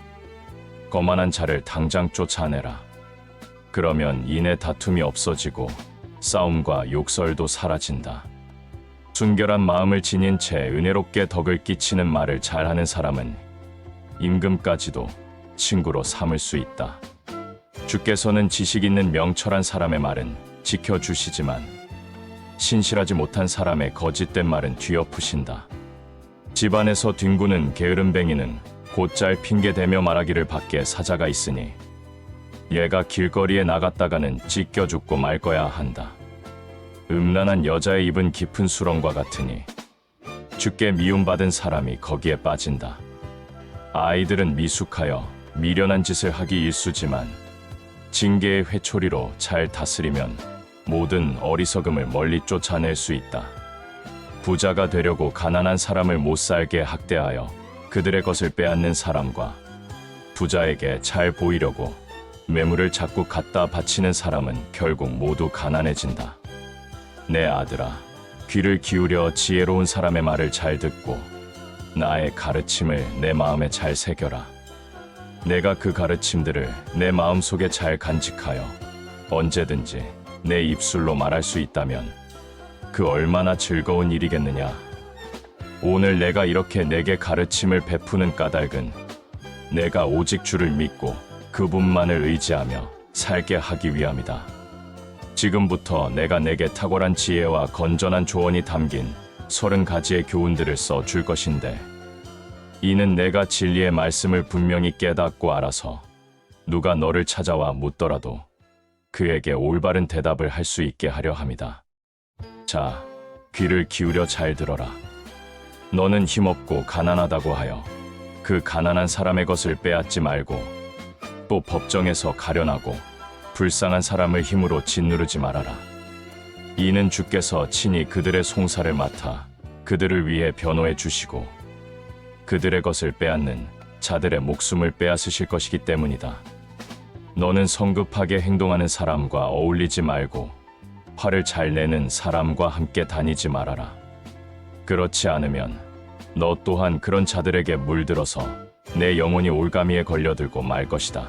거만한 자를 당장 쫓아내라. 그러면 이내 다툼이 없어지고 싸움과 욕설도 사라진다. 순결한 마음을 지닌 채 은혜롭게 덕을 끼치는 말을 잘하는 사람은 임금까지도 친구로 삼을 수 있다. 주께서는 지식 있는 명철한 사람의 말은 지켜주시지만 신실하지 못한 사람의 거짓된 말은 뒤엎으신다. 집안에서 뒹구는 게으름뱅이는 곧잘 핑계대며 말하기를 밖에 사자가 있으니 얘가 길거리에 나갔다가는 찢겨 죽고 말 거야 한다. 음란한 여자의 입은 깊은 수렁과 같으니 주께 미움받은 사람이 거기에 빠진다. 아이들은 미숙하여 미련한 짓을 하기 일쑤지만 징계의 회초리로 잘 다스리면 모든 어리석음을 멀리 쫓아낼 수 있다. 부자가 되려고 가난한 사람을 못 살게 학대하여 그들의 것을 빼앗는 사람과 부자에게 잘 보이려고 매물을 자꾸 갖다 바치는 사람은 결국 모두 가난해진다. 내 아들아, 귀를 기울여 지혜로운 사람의 말을 잘 듣고 나의 가르침을 내 마음에 잘 새겨라. 내가 그 가르침들을 내 마음속에 잘 간직하여 언제든지 내 입술로 말할 수 있다면 그 얼마나 즐거운 일이겠느냐. 오늘 내가 이렇게 내게 가르침을 베푸는 까닭은 내가 오직 주를 믿고 그분만을 의지하며 살게 하기 위함이다. 지금부터 내가 내게 탁월한 지혜와 건전한 조언이 담긴 30가지의 교훈들을 써 줄 것인데 이는 내가 진리의 말씀을 분명히 깨닫고 알아서 누가 너를 찾아와 묻더라도 그에게 올바른 대답을 할 수 있게 하려 함이다. 자, 귀를 기울여 잘 들어라. 너는 힘없고 가난하다고 하여 그 가난한 사람의 것을 빼앗지 말고 또 법정에서 가련하고 불쌍한 사람을 힘으로 짓누르지 말아라. 이는 주께서 친히 그들의 송사를 맡아 그들을 위해 변호해 주시고 그들의 것을 빼앗는 자들의 목숨을 빼앗으실 것이기 때문이다. 너는 성급하게 행동하는 사람과 어울리지 말고 화를 잘 내는 사람과 함께 다니지 말아라. 그렇지 않으면 너 또한 그런 자들에게 물들어서 내 영혼이 올가미에 걸려들고 말 것이다.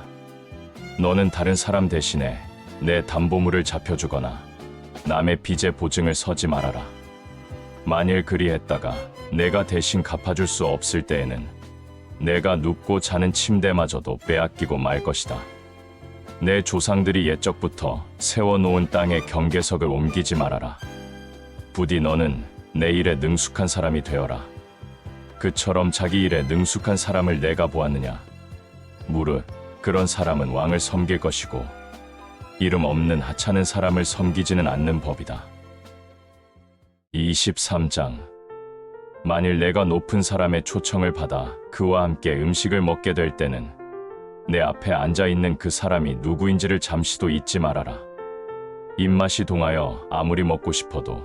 너는 다른 사람 대신에 내 담보물을 잡혀주거나 남의 빚의 보증을 서지 말아라. 만일 그리했다가 내가 대신 갚아줄 수 없을 때에는 내가 눕고 자는 침대마저도 빼앗기고 말 것이다. 내 조상들이 옛적부터 세워놓은 땅에 경계석을 옮기지 말아라. 부디 너는 내 일에 능숙한 사람이 되어라. 그처럼 자기 일에 능숙한 사람을 내가 보았느냐? 무릇 그런 사람은 왕을 섬길 것이고 이름 없는 하찮은 사람을 섬기지는 않는 법이다. 23장. 만일 내가 높은 사람의 초청을 받아 그와 함께 음식을 먹게 될 때는 내 앞에 앉아있는 그 사람이 누구인지를 잠시도 잊지 말아라. 입맛이 동하여 아무리 먹고 싶어도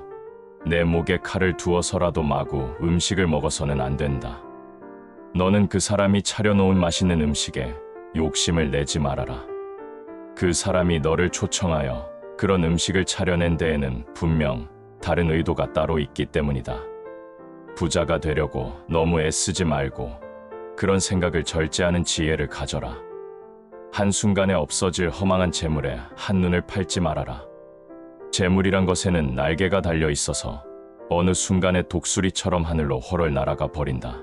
내 목에 칼을 두어서라도 마구 음식을 먹어서는 안 된다. 너는 그 사람이 차려놓은 맛있는 음식에 욕심을 내지 말아라. 그 사람이 너를 초청하여 그런 음식을 차려낸 데에는 분명 다른 의도가 따로 있기 때문이다. 부자가 되려고 너무 애쓰지 말고 그런 생각을 절제하는 지혜를 가져라. 한순간에 없어질 허망한 재물에 한눈을 팔지 말아라. 재물이란 것에는 날개가 달려 있어서 어느 순간에 독수리처럼 하늘로 훨훨 날아가 버린다.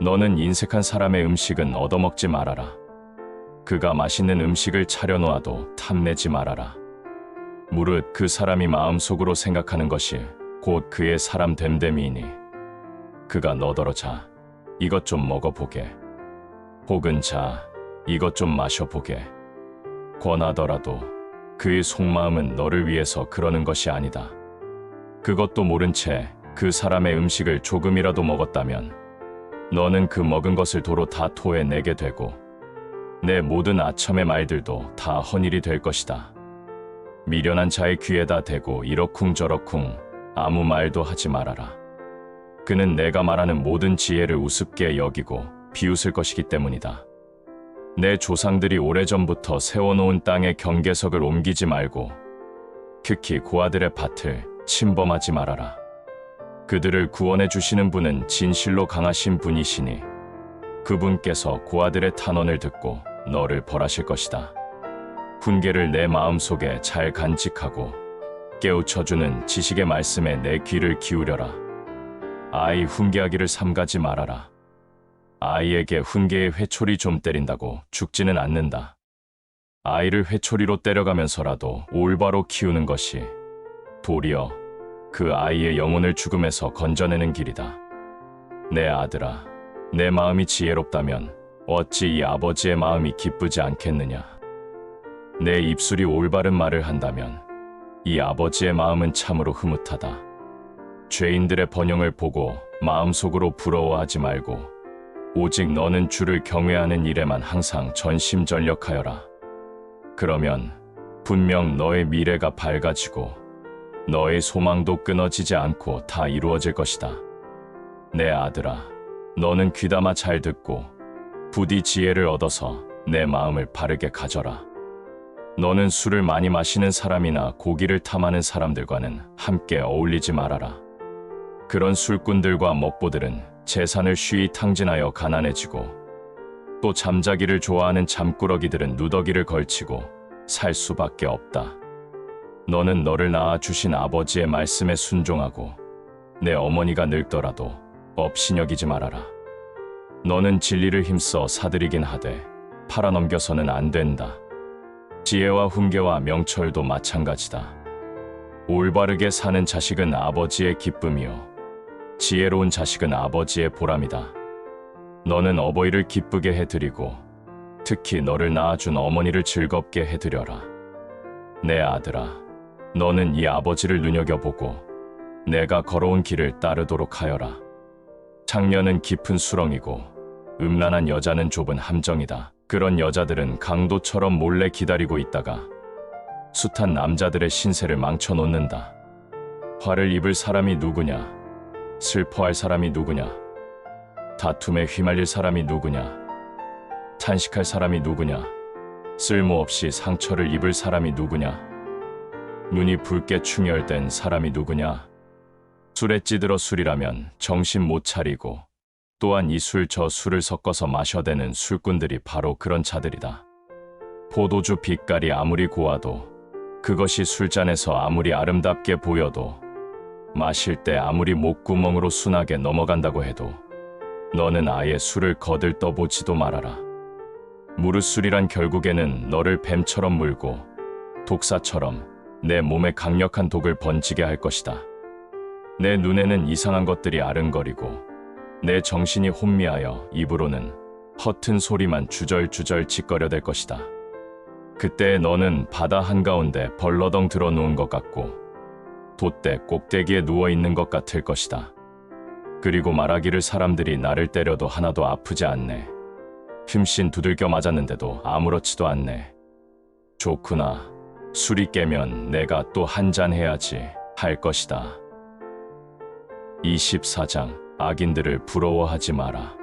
너는 인색한 사람의 음식은 얻어먹지 말아라. 그가 맛있는 음식을 차려놓아도 탐내지 말아라. 무릇 그 사람이 마음속으로 생각하는 것이 곧 그의 사람 됨됨이니 그가 너더러 자, 이것 좀 먹어보게. 혹은 자, 이것 좀 마셔보게. 권하더라도 그의 속마음은 너를 위해서 그러는 것이 아니다. 그것도 모른 채 그 사람의 음식을 조금이라도 먹었다면 너는 그 먹은 것을 도로 다 토해내게 되고 내 모든 아첨의 말들도 다 헛일이 될 것이다. 미련한 자의 귀에다 대고 이러쿵저러쿵 아무 말도 하지 말아라. 그는 내가 말하는 모든 지혜를 우습게 여기고 비웃을 것이기 때문이다. 내 조상들이 오래전부터 세워놓은 땅의 경계석을 옮기지 말고 특히 고아들의 밭을 침범하지 말아라. 그들을 구원해 주시는 분은 진실로 강하신 분이시니 그분께서 고아들의 탄원을 듣고 너를 벌하실 것이다. 훈계를 내 마음속에 잘 간직하고 깨우쳐주는 지식의 말씀에 내 귀를 기울여라. 아이 훈계하기를 삼가지 말아라. 아이에게 훈계의 회초리 좀 때린다고 죽지는 않는다. 아이를 회초리로 때려가면서라도 올바로 키우는 것이 도리어 그 아이의 영혼을 죽음에서 건져내는 길이다. 내 아들아, 내 마음이 지혜롭다면 어찌 이 아버지의 마음이 기쁘지 않겠느냐. 내 입술이 올바른 말을 한다면 이 아버지의 마음은 참으로 흐뭇하다. 죄인들의 번영을 보고 마음속으로 부러워하지 말고 오직 너는 주를 경외하는 일에만 항상 전심전력하여라. 그러면 분명 너의 미래가 밝아지고 너의 소망도 끊어지지 않고 다 이루어질 것이다. 내 아들아, 너는 귀담아 잘 듣고 부디 지혜를 얻어서 내 마음을 바르게 가져라. 너는 술을 많이 마시는 사람이나 고기를 탐하는 사람들과는 함께 어울리지 말아라. 그런 술꾼들과 먹보들은 재산을 쉬이 탕진하여 가난해지고 또 잠자기를 좋아하는 잠꾸러기들은 누더기를 걸치고 살 수밖에 없다. 너는 너를 낳아 주신 아버지의 말씀에 순종하고 내 어머니가 늙더라도 업신여기지 말아라. 너는 진리를 힘써 사들이긴 하되 팔아넘겨서는 안 된다. 지혜와 훈계와 명철도 마찬가지다. 올바르게 사는 자식은 아버지의 기쁨이요 지혜로운 자식은 아버지의 보람이다. 너는 어버이를 기쁘게 해드리고 특히 너를 낳아준 어머니를 즐겁게 해드려라. 내 아들아, 너는 이 아버지를 눈여겨보고 내가 걸어온 길을 따르도록 하여라. 창녀는 깊은 수렁이고 음란한 여자는 좁은 함정이다. 그런 여자들은 강도처럼 몰래 기다리고 있다가 숱한 남자들의 신세를 망쳐놓는다. 화를 입을 사람이 누구냐? 슬퍼할 사람이 누구냐? 다툼에 휘말릴 사람이 누구냐? 탄식할 사람이 누구냐? 쓸모없이 상처를 입을 사람이 누구냐? 눈이 붉게 충혈된 사람이 누구냐? 술에 찌들어 술이라면 정신 못 차리고 또한 이 술 저 술을 섞어서 마셔대는 술꾼들이 바로 그런 자들이다. 포도주 빛깔이 아무리 고와도 그것이 술잔에서 아무리 아름답게 보여도 마실 때 아무리 목구멍으로 순하게 넘어간다고 해도 너는 아예 술을 거들떠보지도 말아라. 무릇술이란 결국에는 너를 뱀처럼 물고 독사처럼 내 몸에 강력한 독을 번지게 할 것이다. 내 눈에는 이상한 것들이 아른거리고 내 정신이 혼미하여 입으로는 허튼 소리만 주절주절 짓거려댈 것이다. 그때 너는 바다 한가운데 벌러덩 들어 누운 것 같고 돛대 꼭대기에 누워 있는 것 같을 것이다. 그리고 말하기를 사람들이 나를 때려도 하나도 아프지 않네. 흠씬 두들겨 맞았는데도 아무렇지도 않네. 좋구나. 술이 깨면 내가 또 한 잔 해야지 할 것이다. 24장. 악인들을 부러워하지 마라.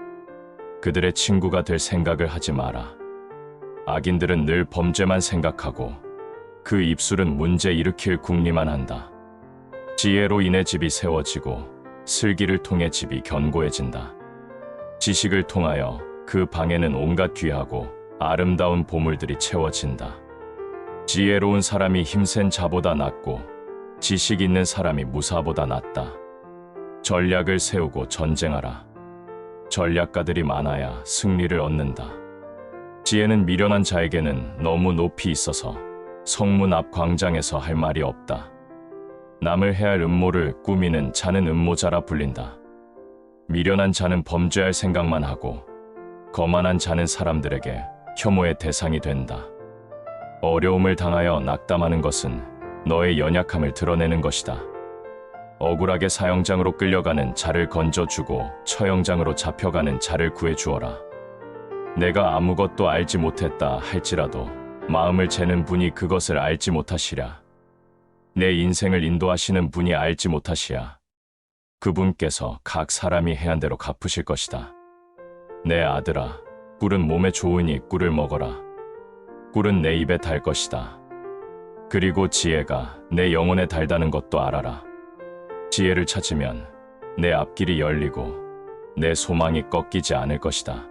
그들의 친구가 될 생각을 하지 마라. 악인들은 늘 범죄만 생각하고 그 입술은 문제 일으킬 궁리만 한다. 지혜로 인해 집이 세워지고 슬기를 통해 집이 견고해진다. 지식을 통하여 그 방에는 온갖 귀하고 아름다운 보물들이 채워진다. 지혜로운 사람이 힘센 자보다 낫고 지식 있는 사람이 무사보다 낫다. 전략을 세우고 전쟁하라. 전략가들이 많아야 승리를 얻는다. 지혜는 미련한 자에게는 너무 높이 있어서 성문 앞 광장에서 할 말이 없다. 남을 해할 음모를 꾸미는 자는 음모자라 불린다. 미련한 자는 범죄할 생각만 하고 거만한 자는 사람들에게 혐오의 대상이 된다. 어려움을 당하여 낙담하는 것은 너의 연약함을 드러내는 것이다. 억울하게 사형장으로 끌려가는 자를 건져주고 처형장으로 잡혀가는 자를 구해주어라. 내가 아무것도 알지 못했다 할지라도 마음을 재는 분이 그것을 알지 못하시랴. 내 인생을 인도하시는 분이 알지 못하시랴. 그분께서 각 사람이 해한 대로 갚으실 것이다. 내 아들아, 꿀은 몸에 좋으니 꿀을 먹어라. 꿀은 내 입에 달 것이다. 그리고 지혜가 내 영혼에 달다는 것도 알아라. 지혜를 찾으면 내 앞길이 열리고 내 소망이 꺾이지 않을 것이다.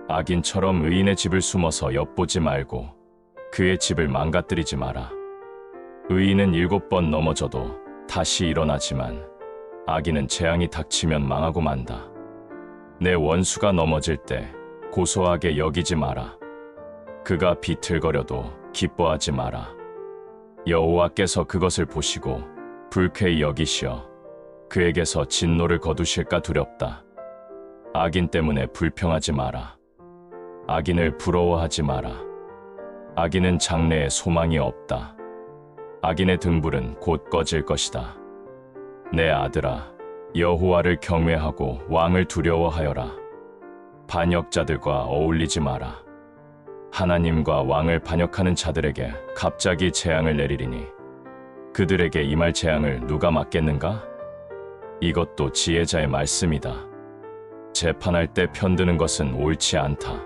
악인처럼 의인의 집을 숨어서 엿보지 말고 그의 집을 망가뜨리지 마라. 의인은 7번 넘어져도 다시 일어나지만 악인은 재앙이 닥치면 망하고 만다. 내 원수가 넘어질 때 고소하게 여기지 마라. 그가 비틀거려도 기뻐하지 마라. 여호와께서 그것을 보시고 불쾌히 여기시어 그에게서 진노를 거두실까 두렵다. 악인 때문에 불평하지 마라. 악인을 부러워하지 마라. 악인은 장래에 소망이 없다. 악인의 등불은 곧 꺼질 것이다. 내 아들아, 여호와를 경외하고 왕을 두려워하여라. 반역자들과 어울리지 마라. 하나님과 왕을 반역하는 자들에게 갑자기 재앙을 내리리니 그들에게 임할 재앙을 누가 막겠는가? 이것도 지혜자의 말씀이다. 재판할 때 편드는 것은 옳지 않다.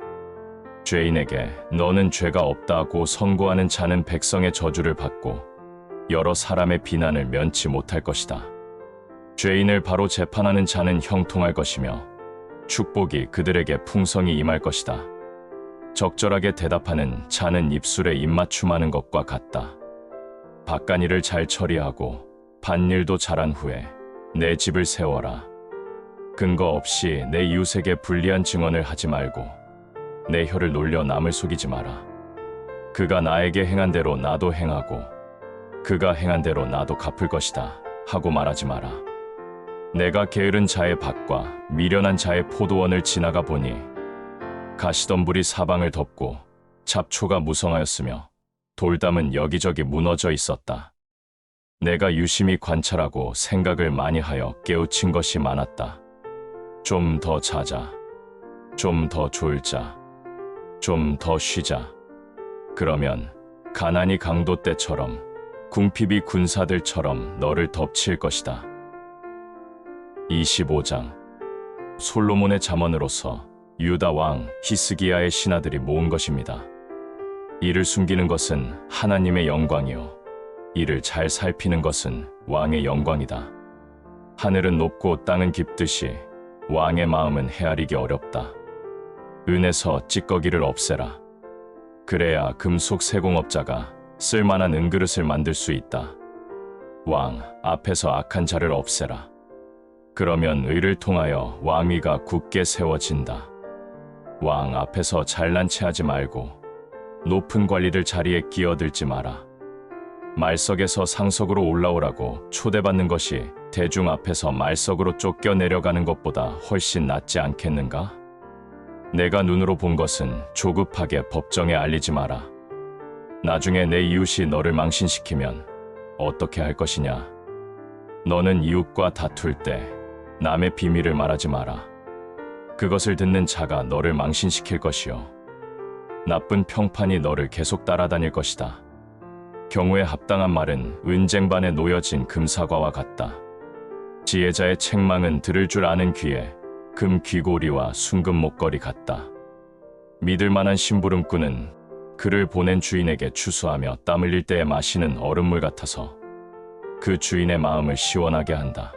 죄인에게 너는 죄가 없다고 선고하는 자는 백성의 저주를 받고 여러 사람의 비난을 면치 못할 것이다. 죄인을 바로 재판하는 자는 형통할 것이며 축복이 그들에게 풍성히 임할 것이다. 적절하게 대답하는 자는 입술에 입맞춤하는 것과 같다. 바깥일을 잘 처리하고 밭일도 잘한 후에 내 집을 세워라. 근거 없이 내 이웃에게 불리한 증언을 하지 말고 내 혀를 놀려 남을 속이지 마라. 그가 나에게 행한 대로 나도 행하고 그가 행한 대로 나도 갚을 것이다 하고 말하지 마라. 내가 게으른 자의 밭과 미련한 자의 포도원을 지나가 보니 가시덤불이 사방을 덮고 잡초가 무성하였으며 돌담은 여기저기 무너져 있었다. 내가 유심히 관찰하고 생각을 많이 하여 깨우친 것이 많았다. 좀 더 자자, 좀 더 졸자, 좀 더 쉬자. 그러면 가나니 강도 때처럼 궁핍이 군사들처럼 너를 덮칠 것이다. 25장. 솔로몬의 잠언으로서 유다 왕 히스기야의 신하들이 모은 것입니다. 이를 숨기는 것은 하나님의 영광이요 이를 잘 살피는 것은 왕의 영광이다. 하늘은 높고 땅은 깊듯이 왕의 마음은 헤아리기 어렵다. 은에서 찌꺼기를 없애라. 그래야 금속 세공업자가 쓸만한 은그릇을 만들 수 있다. 왕 앞에서 악한 자를 없애라. 그러면 의를 통하여 왕위가 굳게 세워진다. 왕 앞에서 잘난 체하지 말고 높은 관리들 자리에 끼어들지 마라. 말석에서 상석으로 올라오라고 초대받는 것이 대중 앞에서 말석으로 쫓겨 내려가는 것보다 훨씬 낫지 않겠는가? 내가 눈으로 본 것은 조급하게 법정에 알리지 마라. 나중에 내 이웃이 너를 망신시키면 어떻게 할 것이냐? 너는 이웃과 다툴 때 남의 비밀을 말하지 마라. 그것을 듣는 자가 너를 망신시킬 것이요 나쁜 평판이 너를 계속 따라다닐 것이다. 경우에 합당한 말은 은쟁반에 놓여진 금사과와 같다. 지혜자의 책망은 들을 줄 아는 귀에 금 귀고리와 순금 목걸이 같다. 믿을 만한 심부름꾼은 그를 보낸 주인에게 추수하며 땀 흘릴 때에 마시는 얼음물 같아서 그 주인의 마음을 시원하게 한다.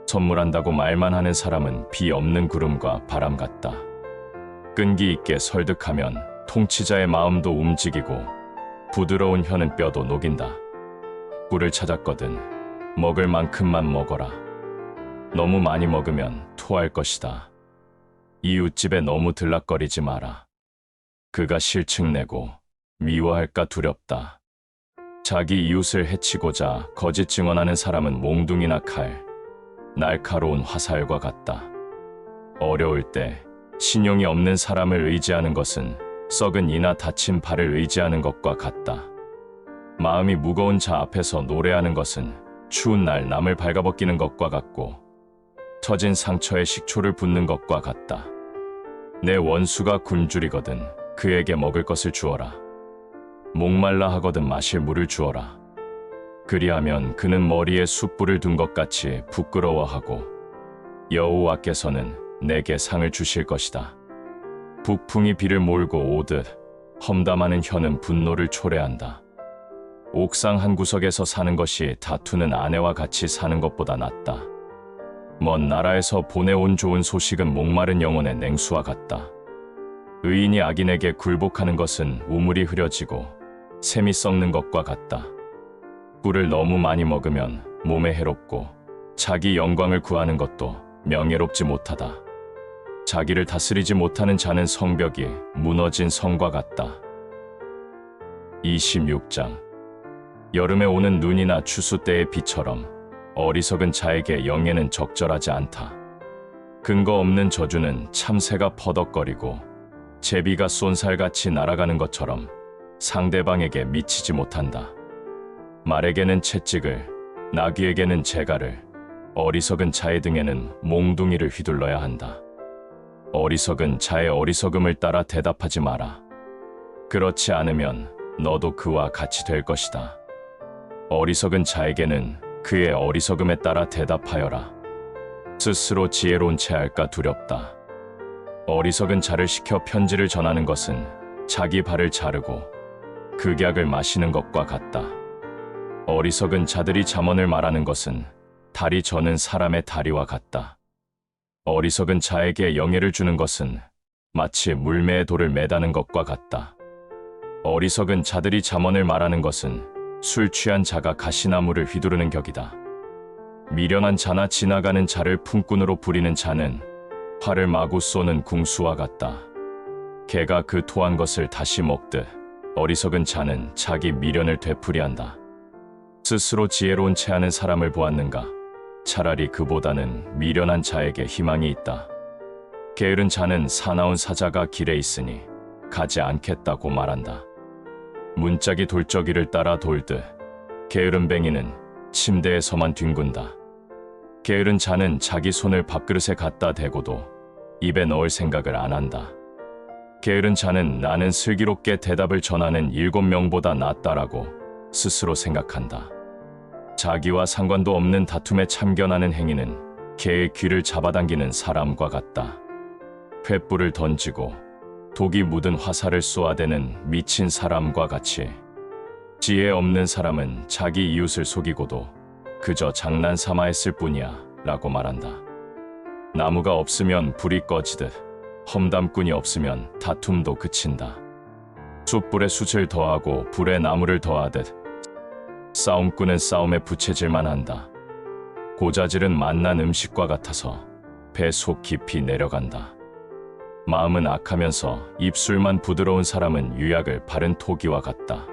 선물한다고 말만 하는 사람은 비 없는 구름과 바람 같다. 끈기 있게 설득하면 통치자의 마음도 움직이고 부드러운 혀는 뼈도 녹인다. 꿀을 찾았거든 먹을 만큼만 먹어라. 너무 많이 먹으면 토할 것이다. 이웃집에 너무 들락거리지 마라. 그가 실측내고 미워할까 두렵다. 자기 이웃을 해치고자 거짓 증언하는 사람은 몽둥이나 칼, 날카로운 화살과 같다. 어려울 때 신용이 없는 사람을 의지하는 것은 썩은 이나 다친 발을 의지하는 것과 같다. 마음이 무거운 자 앞에서 노래하는 것은 추운 날 남을 발가벗기는 것과 같고 터진 상처에 식초를 붓는 것과 같다. 내 원수가 굶주리거든 그에게 먹을 것을 주어라. 목말라 하거든 마실 물을 주어라. 그리하면 그는 머리에 숯불을 둔 것 같이 부끄러워하고 여호와께서는 내게 상을 주실 것이다. 북풍이 비를 몰고 오듯 험담하는 혀는 분노를 초래한다. 옥상 한 구석에서 사는 것이 다투는 아내와 같이 사는 것보다 낫다. 먼 나라에서 보내온 좋은 소식은 목마른 영혼의 냉수와 같다. 의인이 악인에게 굴복하는 것은 우물이 흐려지고 샘이 썩는 것과 같다. 꿀을 너무 많이 먹으면 몸에 해롭고 자기 영광을 구하는 것도 명예롭지 못하다. 자기를 다스리지 못하는 자는 성벽이 무너진 성과 같다. 26장. 여름에 오는 눈이나 추수 때의 비처럼 어리석은 자에게 영예는 적절하지 않다. 근거 없는 저주는 참새가 퍼덕거리고 제비가 쏜살같이 날아가는 것처럼 상대방에게 미치지 못한다. 말에게는 채찍을, 나귀에게는 재갈을, 어리석은 자의 등에는 몽둥이를 휘둘러야 한다. 어리석은 자의 어리석음을 따라 대답하지 마라. 그렇지 않으면 너도 그와 같이 될 것이다. 어리석은 자에게는 그의 어리석음에 따라 대답하여라. 스스로 지혜로운 채 할까 두렵다. 어리석은 자를 시켜 편지를 전하는 것은 자기 발을 자르고 극약을 마시는 것과 같다. 어리석은 자들이 잠언을 말하는 것은 다리 저는 사람의 다리와 같다. 어리석은 자에게 영예를 주는 것은 마치 물매에 돌을 매다는 것과 같다. 어리석은 자들이 잠언을 말하는 것은 술 취한 자가 가시나무를 휘두르는 격이다. 미련한 자나 지나가는 자를 품꾼으로 부리는 자는 활을 마구 쏘는 궁수와 같다. 개가 그 토한 것을 다시 먹듯 어리석은 자는 자기 미련을 되풀이한다. 스스로 지혜로운 채 하는 사람을 보았는가? 차라리 그보다는 미련한 자에게 희망이 있다. 게으른 자는 사나운 사자가 길에 있으니 가지 않겠다고 말한다. 문짝이 돌적이를 따라 돌듯 게으른 뱅이는 침대에서만 뒹군다. 게으른 자는 자기 손을 밥그릇에 갖다 대고도 입에 넣을 생각을 안 한다. 게으른 자는 나는 슬기롭게 대답을 전하는 7명보다 낫다라고 스스로 생각한다. 자기와 상관도 없는 다툼에 참견하는 행위는 개의 귀를 잡아당기는 사람과 같다. 횃불을 던지고 독이 묻은 화살을 쏘아대는 미친 사람과 같이 지혜 없는 사람은 자기 이웃을 속이고도 그저 장난삼아 했을 뿐이야 라고 말한다. 나무가 없으면 불이 꺼지듯 험담꾼이 없으면 다툼도 그친다. 숯불에 숯을 더하고 불에 나무를 더하듯 싸움꾼은 싸움에 부채질만 한다. 고자질은 맛난 음식과 같아서 배 속 깊이 내려간다. 마음은 악하면서 입술만 부드러운 사람은 유약을 바른 토기와 같다.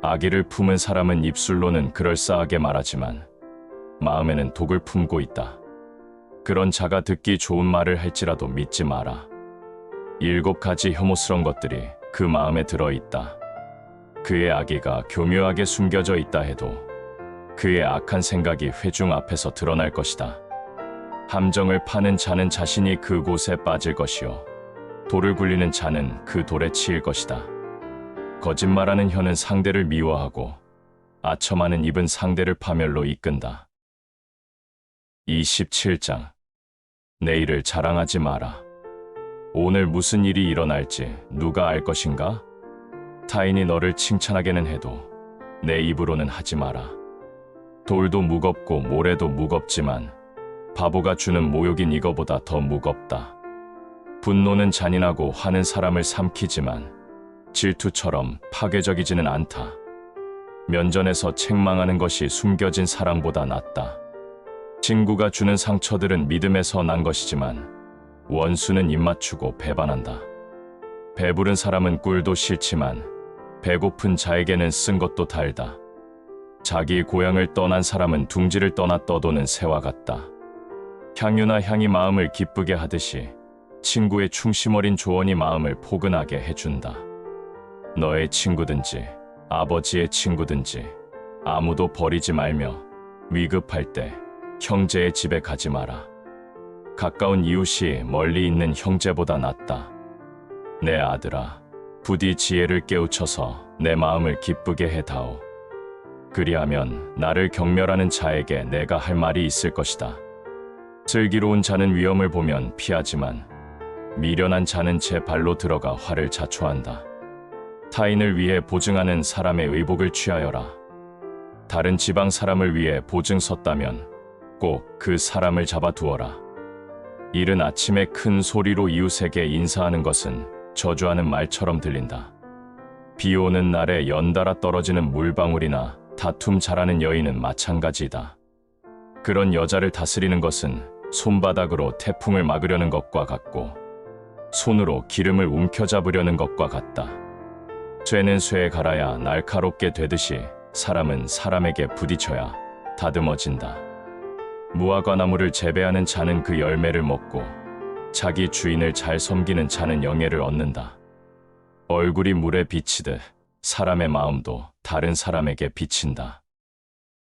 악의를 품은 사람은 입술로는 그럴싸하게 말하지만 마음에는 독을 품고 있다. 그런 자가 듣기 좋은 말을 할지라도 믿지 마라. 7가지 혐오스러운 것들이 그 마음에 들어있다. 그의 악의가 교묘하게 숨겨져 있다 해도 그의 악한 생각이 회중 앞에서 드러날 것이다. 함정을 파는 자는 자신이 그곳에 빠질 것이요 돌을 굴리는 자는 그 돌에 치일 것이다. 거짓말하는 혀는 상대를 미워하고 아첨하는 입은 상대를 파멸로 이끈다. 27장. 내일을 자랑하지 마라. 오늘 무슨 일이 일어날지 누가 알 것인가? 타인이 너를 칭찬하게는 해도 내 입으로는 하지 마라. 돌도 무겁고 모래도 무겁지만 바보가 주는 모욕인 이거보다 더 무겁다. 분노는 잔인하고 화는 사람을 삼키지만 질투처럼 파괴적이지는 않다. 면전에서 책망하는 것이 숨겨진 사랑보다 낫다. 친구가 주는 상처들은 믿음에서 난 것이지만 원수는 입맞추고 배반한다. 배부른 사람은 꿀도 싫지만 배고픈 자에게는 쓴 것도 달다. 자기 고향을 떠난 사람은 둥지를 떠나 떠도는 새와 같다. 향유나 향이 마음을 기쁘게 하듯이 친구의 충심 어린 조언이 마음을 포근하게 해준다. 너의 친구든지 아버지의 친구든지 아무도 버리지 말며 위급할 때 형제의 집에 가지 마라. 가까운 이웃이 멀리 있는 형제보다 낫다. 내 아들아, 부디 지혜를 깨우쳐서 내 마음을 기쁘게 해다오. 그리하면 나를 경멸하는 자에게 내가 할 말이 있을 것이다. 슬기로운 자는 위험을 보면 피하지만 미련한 자는 제 발로 들어가 화를 자초한다. 타인을 위해 보증하는 사람의 의복을 취하여라. 다른 지방 사람을 위해 보증 섰다면 꼭 그 사람을 잡아두어라. 이른 아침에 큰 소리로 이웃에게 인사하는 것은 저주하는 말처럼 들린다. 비 오는 날에 연달아 떨어지는 물방울이나 다툼 잘하는 여인은 마찬가지이다. 그런 여자를 다스리는 것은 손바닥으로 태풍을 막으려는 것과 같고 손으로 기름을 움켜잡으려는 것과 같다. 쇠는 쇠에 갈아야 날카롭게 되듯이 사람은 사람에게 부딪혀야 다듬어진다. 무화과 나무를 재배하는 자는 그 열매를 먹고 자기 주인을 잘 섬기는 자는 영예를 얻는다. 얼굴이 물에 비치듯 사람의 마음도 다른 사람에게 비친다.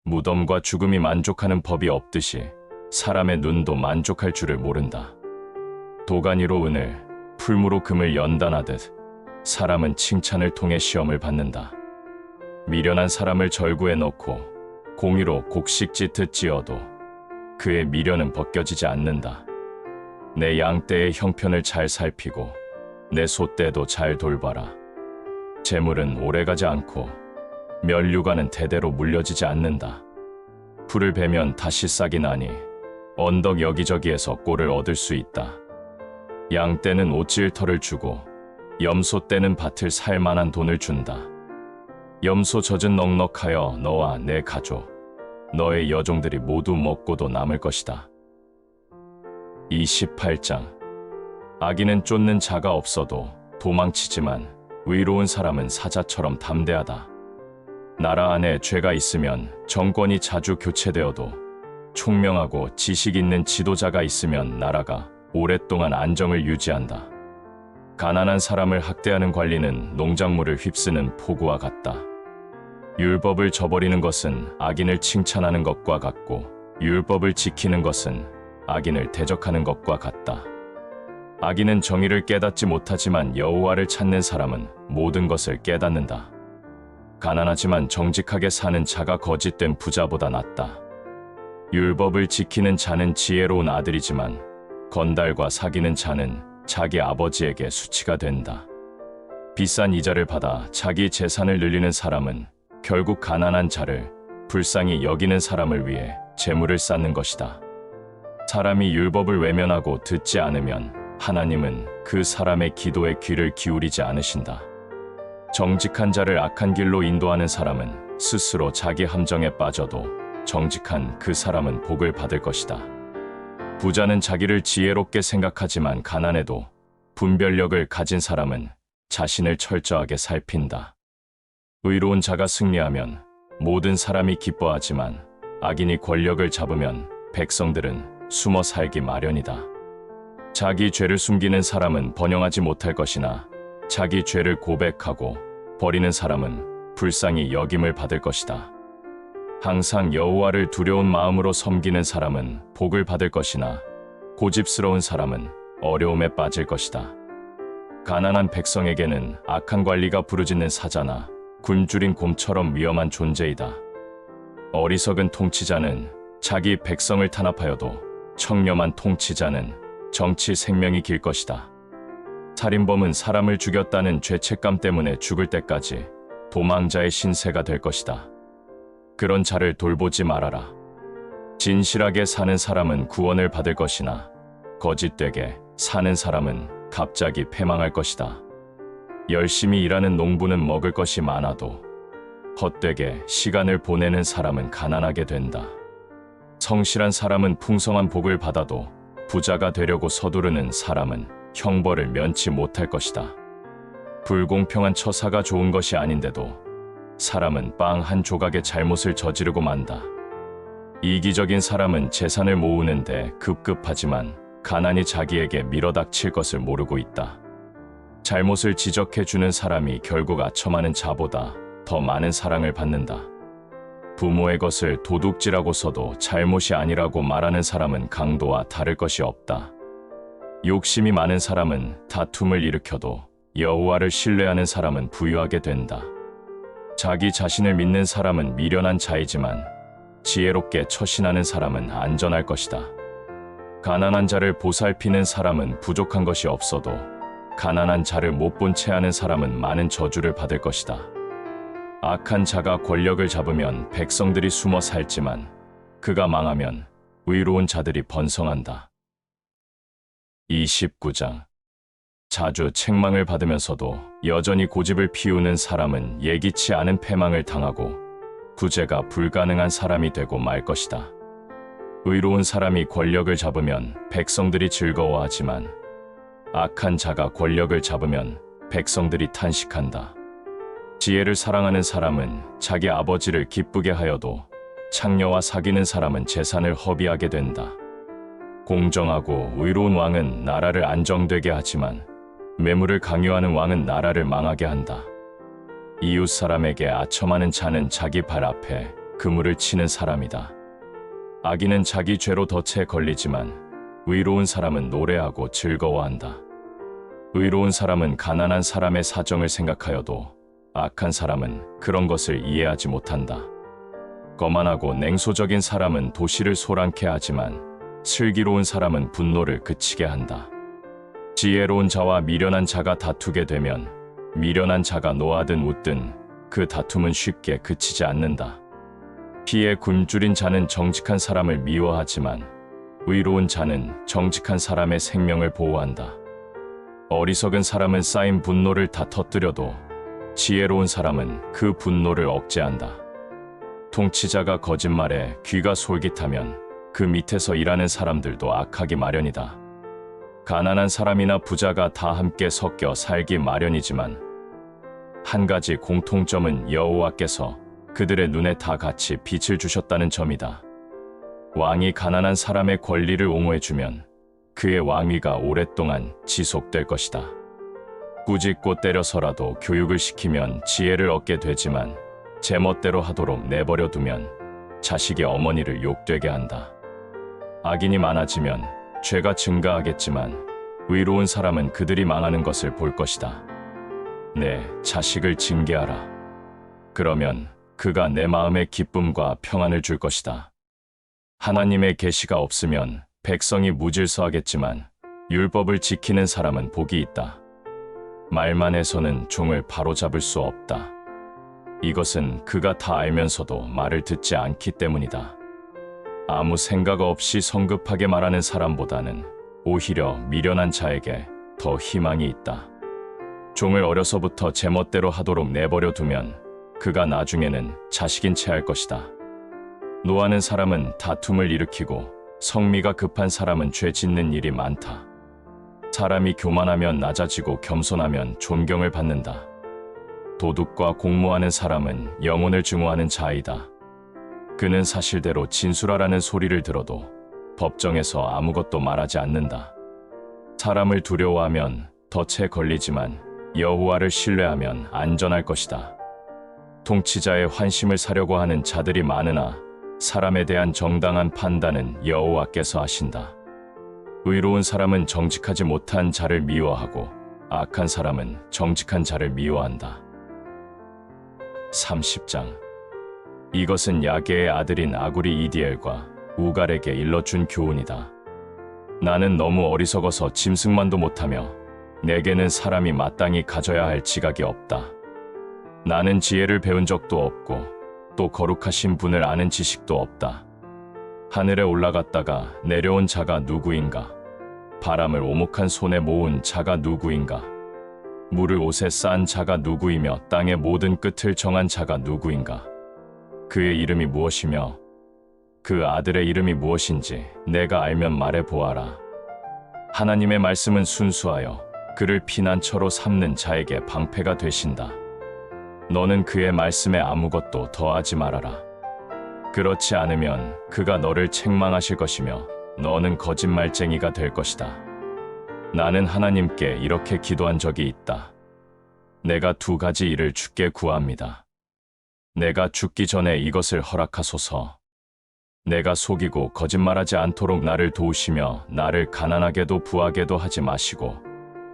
무덤과 죽음이 만족하는 법이 없듯이 사람의 눈도 만족할 줄을 모른다. 도가니로 은을, 풀무로 금을 연단하듯 사람은 칭찬을 통해 시험을 받는다. 미련한 사람을 절구에 넣고 공의로 곡식 짙듯 찧어도 그의 미련은 벗겨지지 않는다. 내 양떼의 형편을 잘 살피고 내 소떼도 잘 돌봐라. 재물은 오래가지 않고 면류관은 대대로 물려지지 않는다. 풀을 베면 다시 싹이 나니 언덕 여기저기에서 꼴을 얻을 수 있다. 양떼는 옷질 털을 주고 염소떼는 밭을 살 만한 돈을 준다. 염소 젖은 넉넉하여 너와 내 가족, 너의 여종들이 모두 먹고도 남을 것이다. 28장. 악인은 쫓는 자가 없어도 도망치지만 의로운 사람은 사자처럼 담대하다. 나라 안에 죄가 있으면 정권이 자주 교체되어도 총명하고 지식 있는 지도자가 있으면 나라가 오랫동안 안정을 유지한다. 가난한 사람을 학대하는 관리는 농작물을 휩쓰는 폭우와 같다. 율법을 저버리는 것은 악인을 칭찬하는 것과 같고 율법을 지키는 것은 악인을 대적하는 것과 같다. 악인은 정의를 깨닫지 못하지만 여호와를 찾는 사람은 모든 것을 깨닫는다. 가난하지만 정직하게 사는 자가 거짓된 부자보다 낫다. 율법을 지키는 자는 지혜로운 아들이지만 건달과 사귀는 자는 자기 아버지에게 수치가 된다. 비싼 이자를 받아 자기 재산을 늘리는 사람은 결국 가난한 자를 불쌍히 여기는 사람을 위해 재물을 쌓는 것이다. 사람이 율법을 외면하고 듣지 않으면 하나님은 그 사람의 기도에 귀를 기울이지 않으신다. 정직한 자를 악한 길로 인도하는 사람은 스스로 자기 함정에 빠져도 정직한 그 사람은 복을 받을 것이다. 부자는 자기를 지혜롭게 생각하지만 가난해도 분별력을 가진 사람은 자신을 철저하게 살핀다. 의로운 자가 승리하면 모든 사람이 기뻐하지만 악인이 권력을 잡으면 백성들은 숨어 살기 마련이다. 자기 죄를 숨기는 사람은 번영하지 못할 것이나 자기 죄를 고백하고 버리는 사람은 불쌍히 여김을 받을 것이다. 항상 여호와를 두려운 마음으로 섬기는 사람은 복을 받을 것이나 고집스러운 사람은 어려움에 빠질 것이다. 가난한 백성에게는 악한 관리가 부르짖는 사자나 굶주린 곰처럼 위험한 존재이다. 어리석은 통치자는 자기 백성을 탄압하여도 청렴한 통치자는 정치 생명이 길 것이다. 살인범은 사람을 죽였다는 죄책감 때문에 죽을 때까지 도망자의 신세가 될 것이다. 그런 자를 돌보지 말아라. 진실하게 사는 사람은 구원을 받을 것이나 거짓되게 사는 사람은 갑자기 패망할 것이다. 열심히 일하는 농부는 먹을 것이 많아도 헛되게 시간을 보내는 사람은 가난하게 된다. 성실한 사람은 풍성한 복을 받아도 부자가 되려고 서두르는 사람은 형벌을 면치 못할 것이다. 불공평한 처사가 좋은 것이 아닌데도 사람은 빵 한 조각의 잘못을 저지르고 만다. 이기적인 사람은 재산을 모으는데 급급하지만 가난이 자기에게 밀어닥칠 것을 모르고 있다. 잘못을 지적해주는 사람이 결국 아첨하는 자보다 더 많은 사랑을 받는다. 부모의 것을 도둑질하고서도 잘못이 아니라고 말하는 사람은 강도와 다를 것이 없다. 욕심이 많은 사람은 다툼을 일으켜도 여호와를 신뢰하는 사람은 부유하게 된다. 자기 자신을 믿는 사람은 미련한 자이지만 지혜롭게 처신하는 사람은 안전할 것이다. 가난한 자를 보살피는 사람은 부족한 것이 없어도 가난한 자를 못 본 채 하는 사람은 많은 저주를 받을 것이다. 악한 자가 권력을 잡으면 백성들이 숨어 살지만 그가 망하면 의로운 자들이 번성한다. 29장. 자주 책망을 받으면서도 여전히 고집을 피우는 사람은 예기치 않은 패망을 당하고 구제가 불가능한 사람이 되고 말 것이다. 의로운 사람이 권력을 잡으면 백성들이 즐거워하지만 악한 자가 권력을 잡으면 백성들이 탄식한다. 지혜를 사랑하는 사람은 자기 아버지를 기쁘게 하여도 창녀와 사귀는 사람은 재산을 허비하게 된다. 공정하고 의로운 왕은 나라를 안정되게 하지만 매물을 강요하는 왕은 나라를 망하게 한다. 이웃 사람에게 아첨하는 자는 자기 발 앞에 그물을 치는 사람이다. 악인은 자기 죄로 덫에 걸리지만 의로운 사람은 노래하고 즐거워한다. 의로운 사람은 가난한 사람의 사정을 생각하여도 악한 사람은 그런 것을 이해하지 못한다. 거만하고 냉소적인 사람은 도시를 소란케 하지만 슬기로운 사람은 분노를 그치게 한다. 지혜로운 자와 미련한 자가 다투게 되면 미련한 자가 노하든 웃든 그 다툼은 쉽게 그치지 않는다. 피에 굶주린 자는 정직한 사람을 미워하지만 의로운 자는 정직한 사람의 생명을 보호한다. 어리석은 사람은 쌓인 분노를 다 터뜨려도 지혜로운 사람은 그 분노를 억제한다. 통치자가 거짓말에 귀가 솔깃하면 그 밑에서 일하는 사람들도 악하기 마련이다. 가난한 사람이나 부자가 다 함께 섞여 살기 마련이지만 한 가지 공통점은 여호와께서 그들의 눈에 다 같이 빛을 주셨다는 점이다. 왕이 가난한 사람의 권리를 옹호해주면 그의 왕위가 오랫동안 지속될 것이다. 꾸짖고 때려서라도 교육을 시키면 지혜를 얻게 되지만 제멋대로 하도록 내버려 두면 자식이 어머니를 욕되게 한다. 악인이 많아지면 죄가 증가하겠지만 의로운 사람은 그들이 망하는 것을 볼 것이다. 내 자식을 징계하라. 그러면 그가 내 마음에 기쁨과 평안을 줄 것이다. 하나님의 계시가 없으면 백성이 무질서하겠지만 율법을 지키는 사람은 복이 있다. 말만 해서는 종을 바로잡을 수 없다. 이것은 그가 다 알면서도 말을 듣지 않기 때문이다. 아무 생각 없이 성급하게 말하는 사람보다는 오히려 미련한 자에게 더 희망이 있다. 종을 어려서부터 제멋대로 하도록 내버려 두면 그가 나중에는 자식인 채 할 것이다. 노하는 사람은 다툼을 일으키고 성미가 급한 사람은 죄 짓는 일이 많다. 사람이 교만하면 낮아지고 겸손하면 존경을 받는다. 도둑과 공모하는 사람은 영혼을 증오하는 자이다. 그는 사실대로 진술하라는 소리를 들어도 법정에서 아무것도 말하지 않는다. 사람을 두려워하면 덫에 걸리지만 여호와를 신뢰하면 안전할 것이다. 통치자의 환심을 사려고 하는 자들이 많으나 사람에 대한 정당한 판단은 여호와께서 하신다. 의로운 사람은 정직하지 못한 자를 미워하고 악한 사람은 정직한 자를 미워한다. 30장. 이것은 야게의 아들인 아구리 이디엘과 우갈에게 일러준 교훈이다. 나는 너무 어리석어서 짐승만도 못하며 내게는 사람이 마땅히 가져야 할 지각이 없다. 나는 지혜를 배운 적도 없고 또 거룩하신 분을 아는 지식도 없다. 하늘에 올라갔다가 내려온 자가 누구인가? 바람을 오목한 손에 모은 자가 누구인가? 물을 옷에 싼 자가 누구이며 땅의 모든 끝을 정한 자가 누구인가? 그의 이름이 무엇이며 그 아들의 이름이 무엇인지 내가 알면 말해보아라. 하나님의 말씀은 순수하여 그를 피난처로 삼는 자에게 방패가 되신다. 너는 그의 말씀에 아무것도 더하지 말아라. 그렇지 않으면 그가 너를 책망하실 것이며 너는 거짓말쟁이가 될 것이다. 나는 하나님께 이렇게 기도한 적이 있다. 내가 2가지 일을 주께 구합니다. 내가 죽기 전에 이것을 허락하소서. 내가 속이고 거짓말하지 않도록 나를 도우시며 나를 가난하게도 부하게도 하지 마시고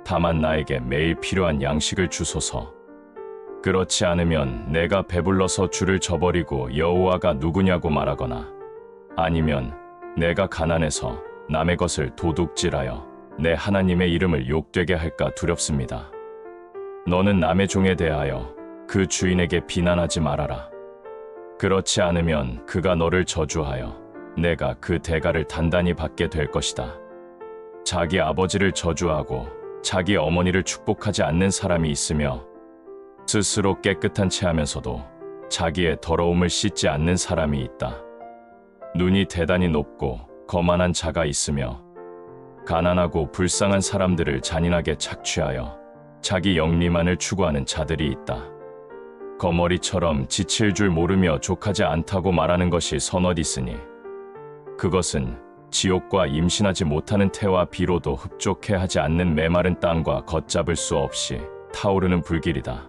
다만 나에게 매일 필요한 양식을 주소서. 그렇지 않으면 내가 배불러서 주를 저버리고 여호와가 누구냐고 말하거나 아니면 내가 가난해서 남의 것을 도둑질하여 내 하나님의 이름을 욕되게 할까 두렵습니다. 너는 남의 종에 대하여 그 주인에게 비난하지 말아라. 그렇지 않으면 그가 너를 저주하여 내가 그 대가를 단단히 받게 될 것이다. 자기 아버지를 저주하고 자기 어머니를 축복하지 않는 사람이 있으며 스스로 깨끗한 채 하면서도 자기의 더러움을 씻지 않는 사람이 있다. 눈이 대단히 높고 거만한 자가 있으며 가난하고 불쌍한 사람들을 잔인하게 착취하여 자기 영리만을 추구하는 자들이 있다. 거머리처럼 지칠 줄 모르며 족하지 않다고 말하는 것이 서너 있으니 그것은 지옥과 임신하지 못하는 태와 비로도 흡족해 하지 않는 메마른 땅과 걷잡을 수 없이 타오르는 불길이다.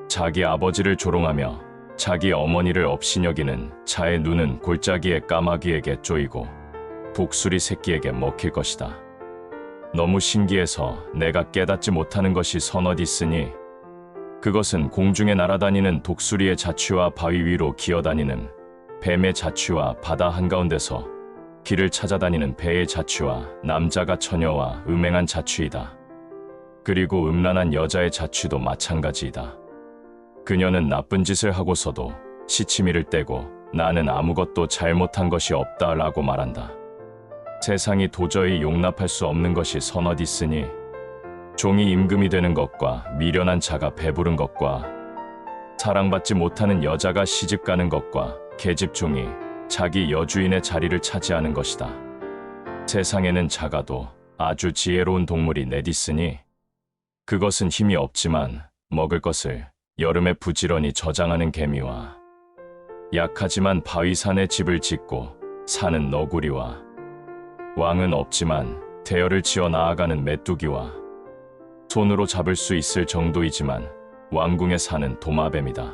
자기 아버지를 조롱하며 자기 어머니를 업신여기는 자의 눈은 골짜기의 까마귀에게 쪼이고 독수리 새끼에게 먹힐 것이다. 너무 신기해서 내가 깨닫지 못하는 것이 서너 있으니 그것은 공중에 날아다니는 독수리의 자취와 바위 위로 기어다니는 뱀의 자취와 바다 한가운데서 길을 찾아다니는 배의 자취와 남자가 처녀와 음행한 자취이다. 그리고 음란한 여자의 자취도 마찬가지이다. 그녀는 나쁜 짓을 하고서도 시치미를 떼고 나는 아무것도 잘못한 것이 없다라고 말한다. 세상이 도저히 용납할 수 없는 것이 서너 있으니 종이 임금이 되는 것과 미련한 자가 배부른 것과 사랑받지 못하는 여자가 시집가는 것과 계집종이 자기 여주인의 자리를 차지하는 것이다. 세상에는 작아도 아주 지혜로운 동물이 넷 있으니 그것은 힘이 없지만 먹을 것을 여름에 부지런히 저장하는 개미와 약하지만 바위산에 집을 짓고 사는 너구리와 왕은 없지만 대열을 지어 나아가는 메뚜기와 손으로 잡을 수 있을 정도이지만 왕궁에 사는 도마뱀이다.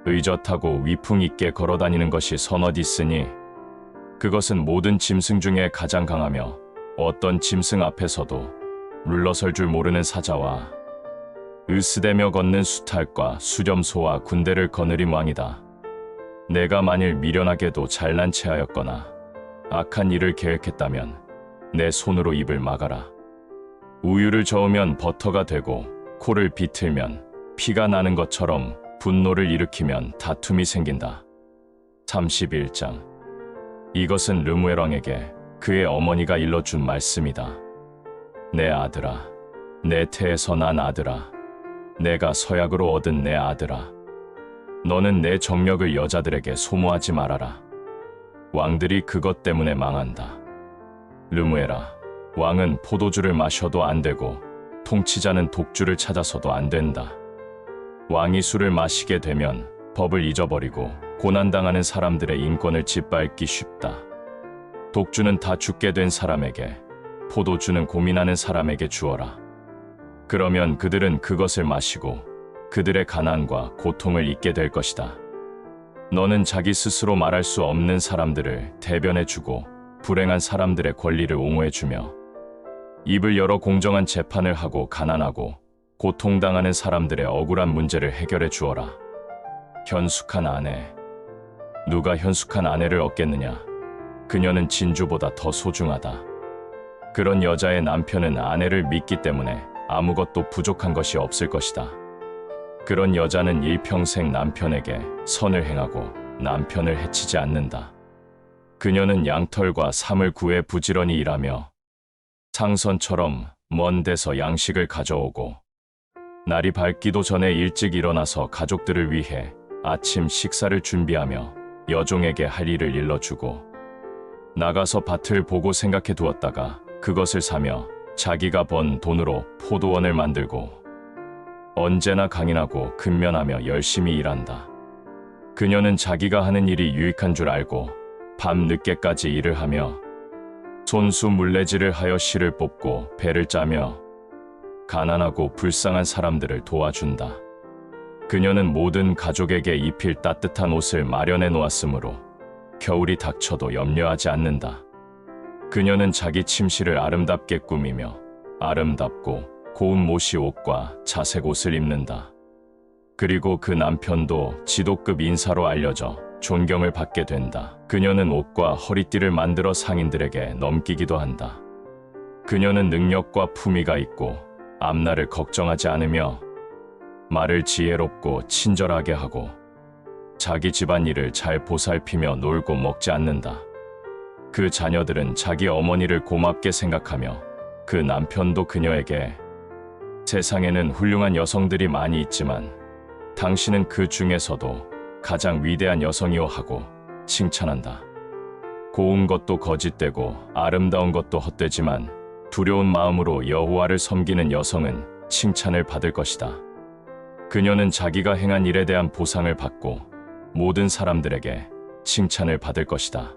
의젓하고 위풍 있게 걸어다니는 것이 서너 있으니 그것은 모든 짐승 중에 가장 강하며 어떤 짐승 앞에서도 물러설 줄 모르는 사자와 으스대며 걷는 수탈과 수렴소와 군대를 거느린 왕이다. 내가 만일 미련하게도 잘난 체하였거나 악한 일을 계획했다면 내 손으로 입을 막아라. 우유를 저으면 버터가 되고 코를 비틀면 피가 나는 것처럼 분노를 일으키면 다툼이 생긴다. 31장. 이것은 르무엘 왕에게 그의 어머니가 일러준 말씀이다. 내 아들아, 내 태에서 난 아들아, 내가 서약으로 얻은 내 아들아, 너는 내 정력을 여자들에게 소모하지 말아라. 왕들이 그것 때문에 망한다. 르무엘아, 왕은 포도주를 마셔도 안 되고 통치자는 독주를 찾아서도 안 된다. 왕이 술을 마시게 되면 법을 잊어버리고 고난당하는 사람들의 인권을 짓밟기 쉽다. 독주는 다 죽게 된 사람에게, 포도주는 고민하는 사람에게 주어라. 그러면 그들은 그것을 마시고 그들의 가난과 고통을 잊게 될 것이다. 너는 자기 스스로 말할 수 없는 사람들을 대변해주고 불행한 사람들의 권리를 옹호해주며 입을 열어 공정한 재판을 하고 가난하고 고통당하는 사람들의 억울한 문제를 해결해 주어라. 현숙한 아내. 누가 현숙한 아내를 얻겠느냐? 그녀는 진주보다 더 소중하다. 그런 여자의 남편은 아내를 믿기 때문에 아무것도 부족한 것이 없을 것이다. 그런 여자는 일평생 남편에게 선을 행하고 남편을 해치지 않는다. 그녀는 양털과 사물 구해 부지런히 일하며 상선처럼 먼 데서 양식을 가져오고 날이 밝기도 전에 일찍 일어나서 가족들을 위해 아침 식사를 준비하며 여종에게 할 일을 일러주고 나가서 밭을 보고 생각해 두었다가 그것을 사며 자기가 번 돈으로 포도원을 만들고 언제나 강인하고 근면하며 열심히 일한다. 그녀는 자기가 하는 일이 유익한 줄 알고 밤 늦게까지 일을 하며 손수 물레질을 하여 실을 뽑고 배를 짜며 가난하고 불쌍한 사람들을 도와준다. 그녀는 모든 가족에게 입힐 따뜻한 옷을 마련해 놓았으므로 겨울이 닥쳐도 염려하지 않는다. 그녀는 자기 침실을 아름답게 꾸미며 아름답고 고운 모시 옷과 자색 옷을 입는다. 그리고 그 남편도 지도급 인사로 알려져 존경을 받게 된다. 그녀는 옷과 허리띠를 만들어 상인들에게 넘기기도 한다. 그녀는 능력과 품위가 있고 앞날을 걱정하지 않으며 말을 지혜롭고 친절하게 하고 자기 집안일을 잘 보살피며 놀고 먹지 않는다. 그 자녀들은 자기 어머니를 고맙게 생각하며 그 남편도 그녀에게 세상에는 훌륭한 여성들이 많이 있지만 당신은 그 중에서도 가장 위대한 여성이오 하고 칭찬한다. 고운 것도 거짓되고 아름다운 것도 헛되지만 두려운 마음으로 여호와를 섬기는 여성은 칭찬을 받을 것이다. 그녀는 자기가 행한 일에 대한 보상을 받고 모든 사람들에게 칭찬을 받을 것이다.